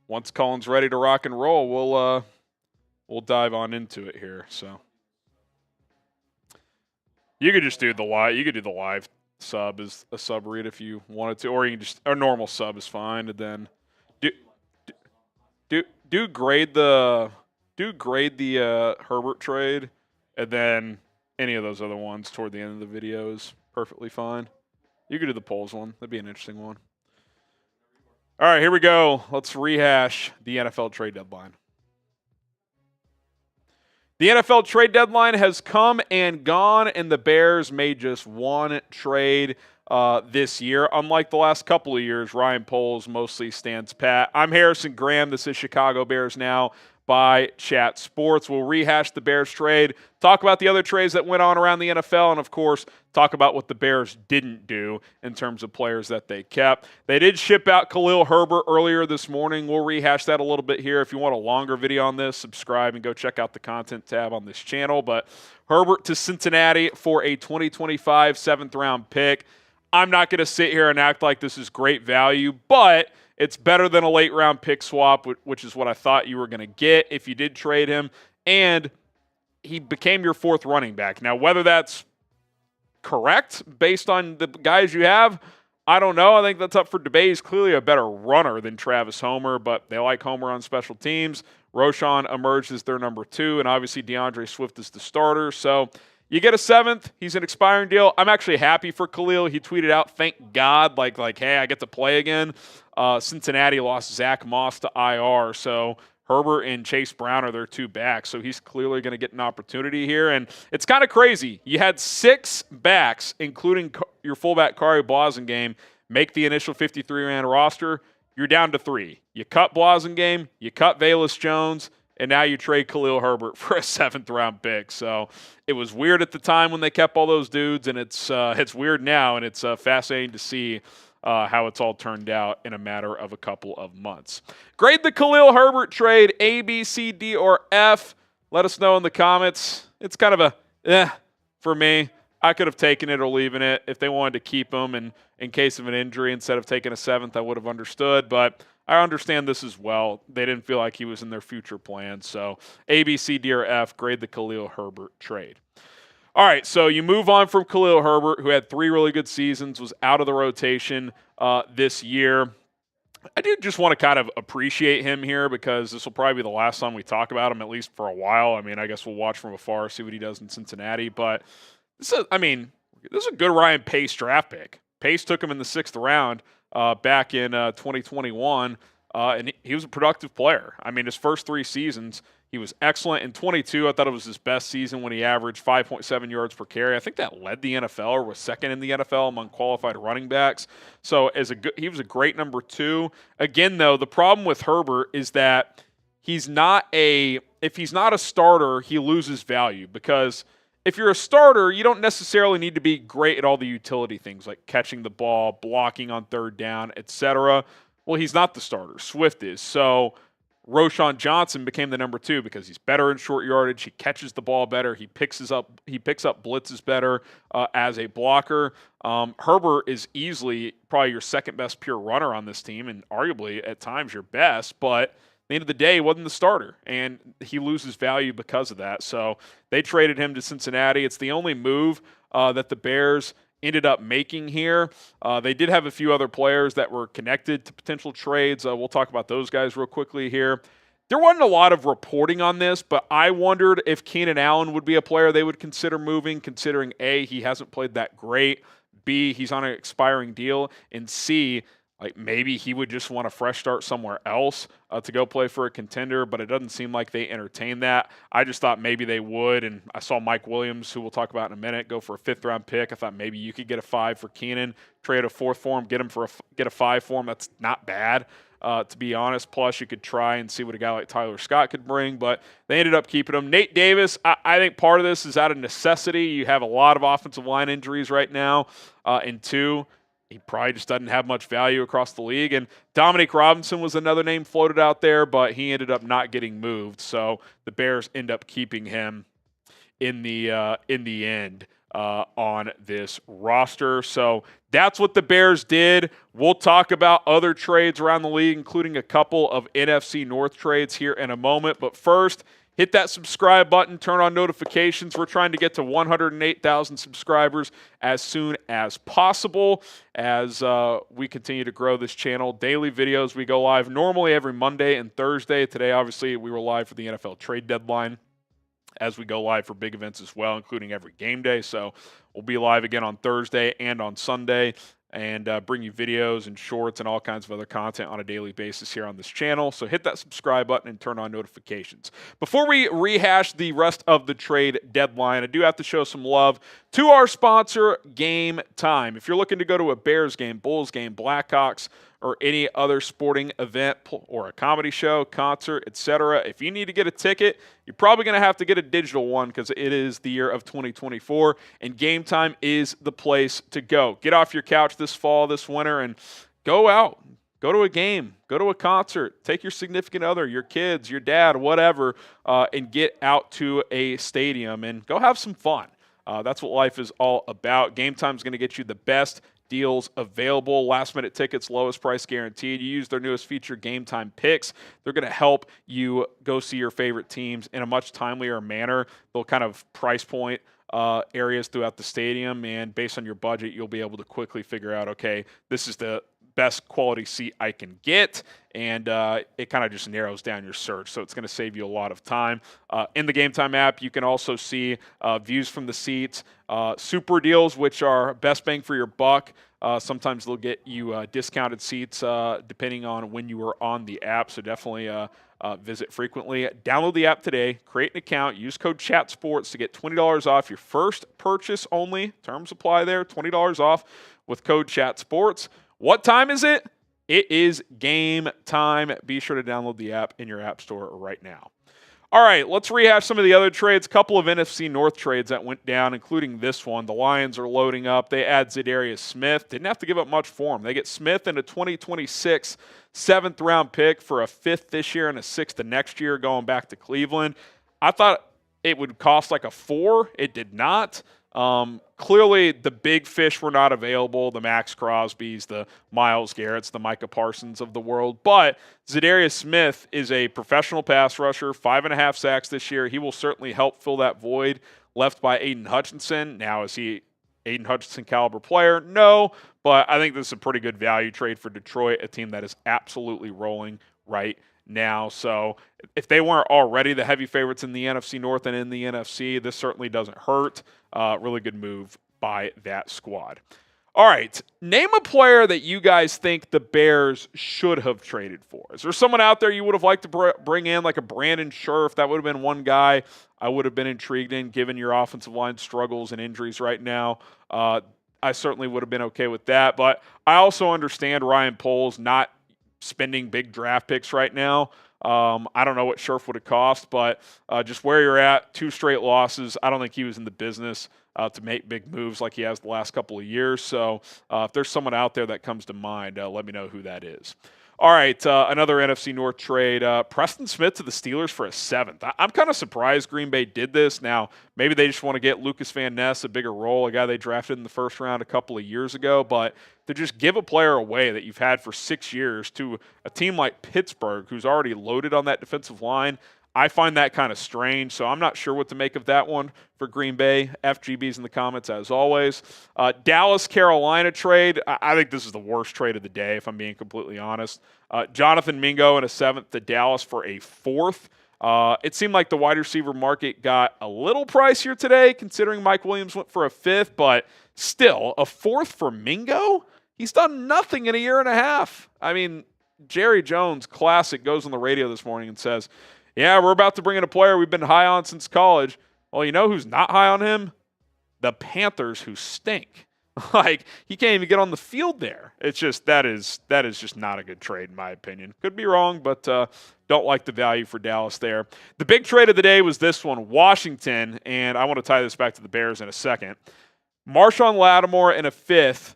once Colin's ready to rock and roll, we'll dive on into it here. So you could just do the live. You could do the live sub as a sub read if you wanted to, or you can just a normal sub is fine. And then do grade the Herbert trade, and then any of those other ones toward the end of the video is perfectly fine. You could do the polls one. That'd be an interesting one. All right, here we go. Let's rehash the NFL trade deadline. The NFL trade deadline has come and gone, and the Bears made just one trade this year. Unlike the last couple of years, Ryan Poles mostly stands pat. I'm Harrison Graham. This is Chicago Bears Now by Chat Sports. We'll rehash the Bears trade, talk about the other trades that went on around the NFL, and, of course, talk about what the Bears didn't do in terms of players that they kept. They did ship out Khalil Herbert earlier this morning. We'll rehash that a little bit here. If you want a longer video on this, subscribe and go check out the content tab on this channel. But Herbert to Cincinnati for a 2025 7th-round pick. I'm not going to sit here and act like this is great value, but it's better than a late-round pick swap, which is what I thought you were going to get if you did trade him. And he became your 4th running back. Now, whether that's correct based on the guys you have, I don't know. I think that's up for debate. He's clearly a better runner than Travis Homer, but they like Homer on special teams. Roschon emerged as their number 2, and obviously DeAndre Swift is the starter. So you get a 7th. He's an expiring deal. I'm actually happy for Khalil. He tweeted out, thank God, like hey, I get to play again. Cincinnati lost Zach Moss to IR, so Herbert and Chase Brown are their 2 backs, so he's clearly going to get an opportunity here. And it's kind of crazy. You had 6 backs, including your fullback Kari Blasingame, make the initial 53-man roster. You're down to 3. You cut Blasingame, you cut Velus Jones, and now you trade Khalil Herbert for a 7th-round pick. So it was weird at the time when they kept all those dudes, and it's weird now, and it's fascinating to see how it's all turned out in a matter of a couple of months. Grade the Khalil Herbert trade, A, B, C, D, or F. Let us know in the comments. It's kind of a for me. I could have taken it or leaving it. If they wanted to keep him and in case of an injury instead of taking a 7th, I would have understood. But I understand this as well. They didn't feel like he was in their future plans. So A, B, C, D, or F, grade the Khalil Herbert trade. All right, so you move on from Khalil Herbert, who had 3 really good seasons, was out of the rotation this year. I do just want to kind of appreciate him here because this will probably be the last time we talk about him, at least for a while. I mean, I guess we'll watch from afar, see what he does in Cincinnati. But this is a good Ryan Pace draft pick. Pace took him in the 6th round back in 2021, and he was a productive player. I mean, his first 3 seasons, he was excellent. In 22, I thought it was his best season when he averaged 5.7 yards per carry. I think that led the NFL or was 2nd in the NFL among qualified running backs. So he was a great number 2. Again, though, the problem with Herbert is that if he's not a starter, he loses value because if you're a starter, you don't necessarily need to be great at all the utility things like catching the ball, blocking on 3rd down, etc. Well, he's not the starter. Swift is. So Roschon Johnson became the number 2 because he's better in short yardage. He catches the ball better. He picks up blitzes better as a blocker. Herbert is easily probably your 2nd best pure runner on this team and arguably at times your best, but at the end of the day, he wasn't the starter, and he loses value because of that. So they traded him to Cincinnati. It's the only move that the Bears ended up making here. They did have a few other players that were connected to potential trades. We'll talk about those guys real quickly here. There wasn't a lot of reporting on this, but I wondered if Keenan Allen would be a player they would consider moving, considering A, he hasn't played that great, B, he's on an expiring deal, and C, like maybe he would just want a fresh start somewhere else to go play for a contender, but it doesn't seem like they entertain that. I just thought maybe they would, and I saw Mike Williams, who we'll talk about in a minute, go for a 5th-round pick. I thought maybe you could get a 5 for Keenan, trade a 4th for him, get a 5 for him. That's not bad, to be honest. Plus, you could try and see what a guy like Tyler Scott could bring, but they ended up keeping him. Nate Davis, I think part of this is out of necessity. You have a lot of offensive line injuries right now, and 2, he probably just doesn't have much value across the league. And Dominique Robinson was another name floated out there, but he ended up not getting moved. So the Bears end up keeping him in the end. on this roster. So that's what the Bears did. We'll talk about other trades around the league, including a couple of NFC North trades here in a moment. But first, hit that subscribe button, turn on notifications. We're trying to get to 108,000 subscribers as soon as possible as we continue to grow this channel. Daily videos, we go live normally every Monday and Thursday. Today, obviously, we were live for the NFL trade deadline, as we go live for big events as well, including every game day. So we'll be live again on Thursday and on Sunday, and bring you videos and shorts and all kinds of other content on a daily basis here on this channel. So hit that subscribe button and turn on notifications. Before we rehash the rest of the trade deadline, I do have to show some love to our sponsor, Game Time. If you're looking to go to a Bears game, Bulls game, Blackhawks, or any other sporting event or a comedy show, concert, etc., if you need to get a ticket, you're probably going to have to get a digital one because it is the year of 2024, and Game Time is the place to go. Get off your couch this fall, this winter, and go out. Go to a game. Go to a concert. Take your significant other, your kids, your dad, whatever, and get out to a stadium and go have some fun. That's what life is all about. Game Time is going to get you the best deals available. Last-minute tickets, lowest price guaranteed. You use their newest feature, Game Time Picks. They're going to help you go see your favorite teams in a much timelier manner. They'll kind of price point areas throughout the stadium, and based on your budget, you'll be able to quickly figure out, okay, this is the best quality seat I can get, and it kind of just narrows down your search, so it's going to save you a lot of time. In the Game Time app, you can also see views from the seats, super deals, which are best bang for your buck. Sometimes they'll get you discounted seats depending on when you were on the app, so definitely visit frequently. Download the app today, create an account, use code CHATSPORTS to get $20 off your first purchase only. Terms apply there, $20 off with code CHATSPORTS. What time is it? It is game time. Be sure to download the app in your app store right now. All right, let's rehash some of the other trades. A couple of NFC North trades that went down, including this one. The Lions are loading up. They add Zadarius Smith. Didn't have to give up much for him. They get Smith in a 2026 7th-round pick for a 5th this year and a 6th the next year going back to Cleveland. I thought it would cost like a 4. It did not. Clearly, the big fish were not available, the Maxx Crosbys, the Myles Garretts, the Micah Parsons of the world. But Zadarius Smith is a professional pass rusher, 5.5 sacks this year. He will certainly help fill that void left by Aiden Hutchinson. Now, is he Aiden Hutchinson caliber player? No, but I think this is a pretty good value trade for Detroit, a team that is absolutely rolling right now. So if they weren't already the heavy favorites in the NFC North and in the NFC, this certainly doesn't hurt. Really good move by that squad. All right, name a player that you guys think the Bears should have traded for. Is there someone out there you would have liked to bring in, like a Brandon Scherff? That would have been one guy I would have been intrigued in, given your offensive line struggles and injuries right now. I certainly would have been okay with that, but I also understand Ryan Poles not spending big draft picks right now. I don't know what Scherff would have cost, but just where you're at, 2 straight losses, I don't think he was in the business to make big moves like he has the last couple of years. So if there's someone out there that comes to mind, let me know who that is. All right, another NFC North trade. Preston Smith to the Steelers for a 7th. I'm kind of surprised Green Bay did this. Now, maybe they just want to get Lucas Van Ness a bigger role, a guy they drafted in the first round a couple of years ago. But to just give a player away that you've had for 6 years to a team like Pittsburgh, who's already loaded on that defensive line, I find that kind of strange, so I'm not sure what to make of that one for Green Bay. FGB's in the comments, as always. Dallas-Carolina trade. I think this is the worst trade of the day, if I'm being completely honest. Jonathan Mingo in a 7th to Dallas for a 4th. It seemed like the wide receiver market got a little pricier today, considering Mike Williams went for a 5th, but still, a 4th for Mingo? He's done nothing in a year and a half. I mean, Jerry Jones, classic, goes on the radio this morning and says, yeah, we're about to bring in a player we've been high on since college. Well, you know who's not high on him? The Panthers, who stink. Like, he can't even get on the field there. It's just, that is just not a good trade, in my opinion. Could be wrong, but don't like the value for Dallas there. The big trade of the day was this one, Washington, and I want to tie this back to the Bears in a second. Marshon Lattimore in a 5th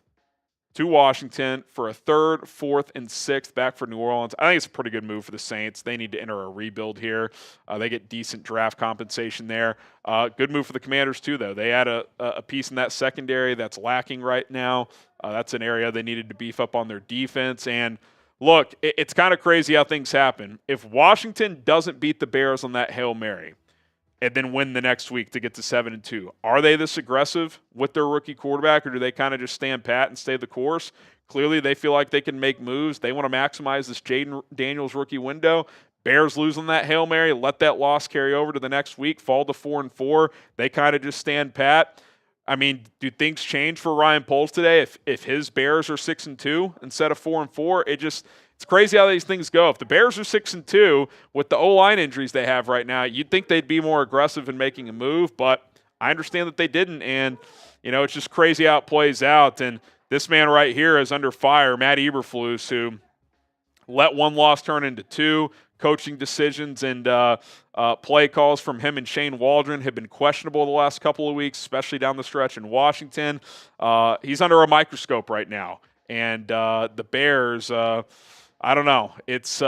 to Washington for a 3rd, 4th, and 6th back for New Orleans. I think it's a pretty good move for the Saints. They need to enter a rebuild here. They get decent draft compensation there. Good move for the Commanders too, though. They had a piece in that secondary that's lacking right now. That's an area they needed to beef up on their defense. And look, it's kind of crazy how things happen. If Washington doesn't beat the Bears on that Hail Mary and then win the next week to get to 7-2, are they this aggressive with their rookie quarterback, or do they kind of just stand pat and stay the course? Clearly, they feel like they can make moves. They want to maximize this Jaden Daniels rookie window. Bears lose on that Hail Mary, let that loss carry over to the next week, fall to 4-4. They kind of just stand pat. I mean, do things change for Ryan Poles today if his Bears are 6-2 instead of 4-4? It's crazy how these things go. If the Bears are 6-2 with the O-line injuries they have right now, you'd think they'd be more aggressive in making a move, but I understand that they didn't, and it's just crazy how it plays out. And this man right here is under fire, Matt Eberflus, who let one loss turn into 2. Coaching decisions and play calls from him and Shane Waldron have been questionable the last couple of weeks, especially down the stretch in Washington. He's under a microscope right now. And the Bears, I don't know. It's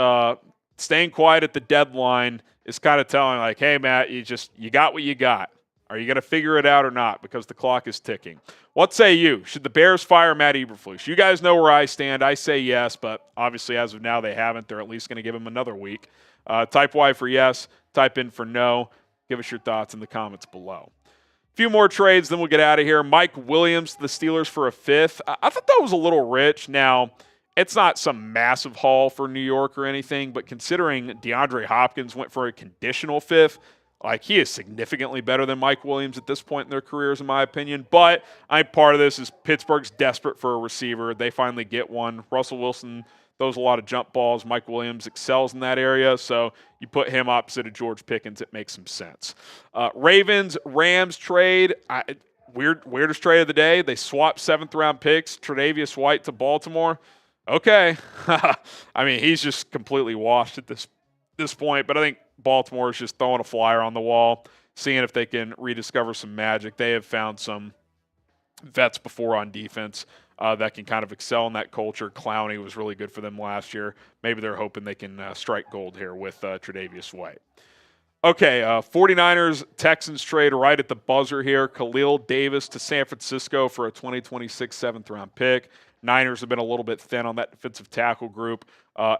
staying quiet at the deadline is kind of telling, like, hey, Matt, you got what you got. Are you going to figure it out or not? Because the clock is ticking. What say you? Should the Bears fire Matt Eberflus? You guys know where I stand. I say yes, but obviously as of now they haven't. They're at least going to give him another week. Type Y for yes. Type in for no. Give us your thoughts in the comments below. A few more trades, then we'll get out of here. Mike Williams to the Steelers for a 5th. I thought that was a little rich. Now, it's not some massive haul for New York or anything, but considering DeAndre Hopkins went for a conditional 5th, like, he is significantly better than Mike Williams at this point in their careers, in my opinion. But I think part of this is Pittsburgh's desperate for a receiver. They finally get one. Russell Wilson throws a lot of jump balls. Mike Williams excels in that area. So you put him opposite of George Pickens, it makes some sense. Ravens-Rams trade. Weirdest trade of the day. They swapped 7th-round picks. Tre'Davious White to Baltimore. Okay. I mean, he's just completely washed at this point. But I think Baltimore is just throwing a flyer on the wall, seeing if they can rediscover some magic. They have found some vets before on defense that can kind of excel in that culture. Clowney was really good for them last year. Maybe they're hoping they can strike gold here with Tre'Davious White. Okay, 49ers-Texans trade right at the buzzer here. Khalil Davis to San Francisco for a 2026 7th-round pick. Niners have been a little bit thin on that defensive tackle group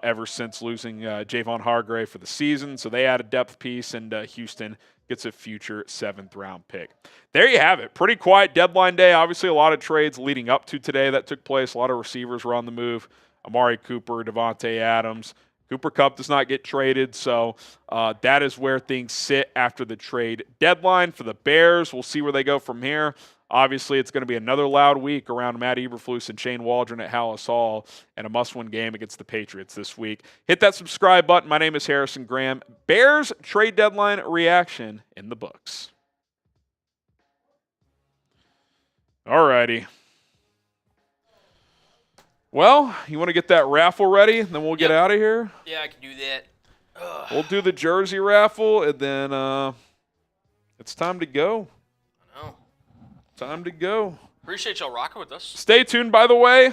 ever since losing Javon Hargrave for the season. So they add a depth piece, and Houston gets a future 7th-round pick. There you have it. Pretty quiet deadline day. Obviously, a lot of trades leading up to today that took place. A lot of receivers were on the move. Amari Cooper, Devontae Adams. Cooper Kupp does not get traded, so that is where things sit after the trade deadline for the Bears. We'll see where they go from here. Obviously, it's going to be another loud week around Matt Eberflus and Shane Waldron at Hallis Hall, and a must-win game against the Patriots this week. Hit that subscribe button. My name is Harrison Graham. Bears trade deadline reaction in the books. All righty. Well, you want to get that raffle ready, and then we'll get out of here? Yeah, I can do that. Ugh. We'll do the jersey raffle, and then it's time to go. I know. Time to go. Appreciate y'all rocking with us. Stay tuned, by the way.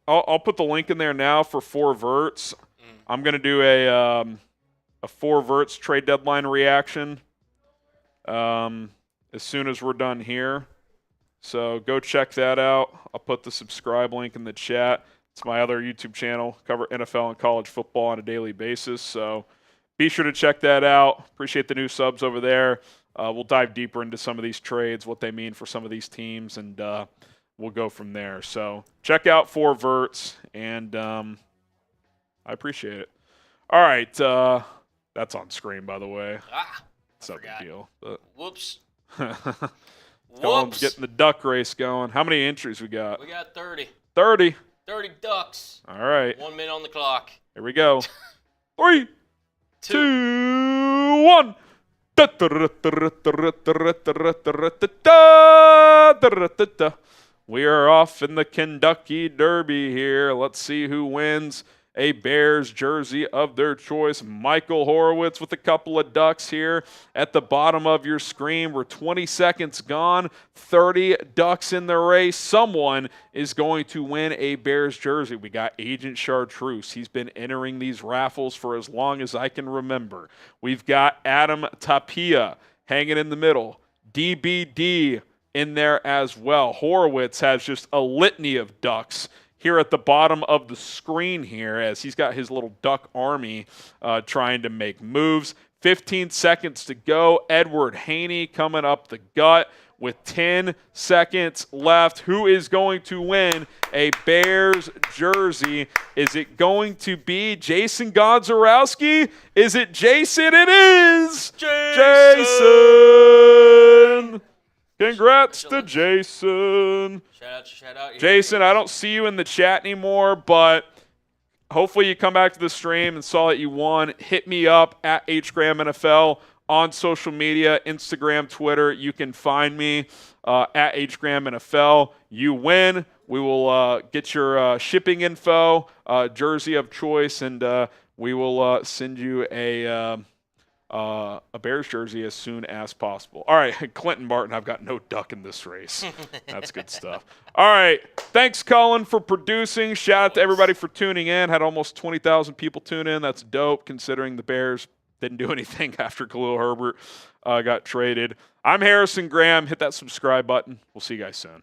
I'll put the link in there now for 4 Verts. I'm going to do a 4 Verts trade deadline reaction as soon as we're done here. So go check that out. I'll put the subscribe link in the chat. It's my other YouTube channel. Cover NFL and college football on a daily basis. So be sure to check that out. Appreciate the new subs over there. We'll dive deeper into some of these trades, what they mean for some of these teams, and we'll go from there. So check out 4 Verts, and I appreciate it. All right. That's on screen, by the way. It's no big deal. But Whoops. Colin's getting the duck race going. How many entries we got? We got 30. 30. 30 ducks. All right. 1 minute on the clock. Here we go. 3, 2, 1. We are off in the Kentucky Derby here. Let's see who wins. a Bears jersey of their choice. Michael Horowitz with a couple of ducks here at the bottom of your screen. We're 20 seconds gone, 30 ducks in the race. Someone is going to win a Bears jersey. We got Agent Chartreuse. He's been entering these raffles for as long as I can remember. We've got Adam Tapia hanging in the middle. DBD in there as well. Horowitz has just a litany of ducks here at the bottom of the screen here as he's got his little duck army trying to make moves. 15 seconds to go. Edward Haney coming up the gut with 10 seconds left. Who is going to win a Bears jersey? Is it going to be Jason Godzarowski? Is it Jason? It is Jason! Congrats to Jason. Shout out. Jason, I don't see you in the chat anymore, but hopefully you come back to the stream and saw that you won. Hit me up at HGramNFL on social media, Instagram, Twitter. You can find me at HGramNFL. You win. We will get your shipping info, jersey of choice, and we will send you a Bears jersey as soon as possible. All right, Clinton Martin, I've got no duck in this race. That's good stuff. All right, thanks, Cullen, for producing. Shout out to everybody for tuning in. Had almost 20,000 people tune in. That's dope, considering the Bears didn't do anything after Khalil Herbert got traded. I'm Harrison Graham. Hit that subscribe button. We'll see you guys soon.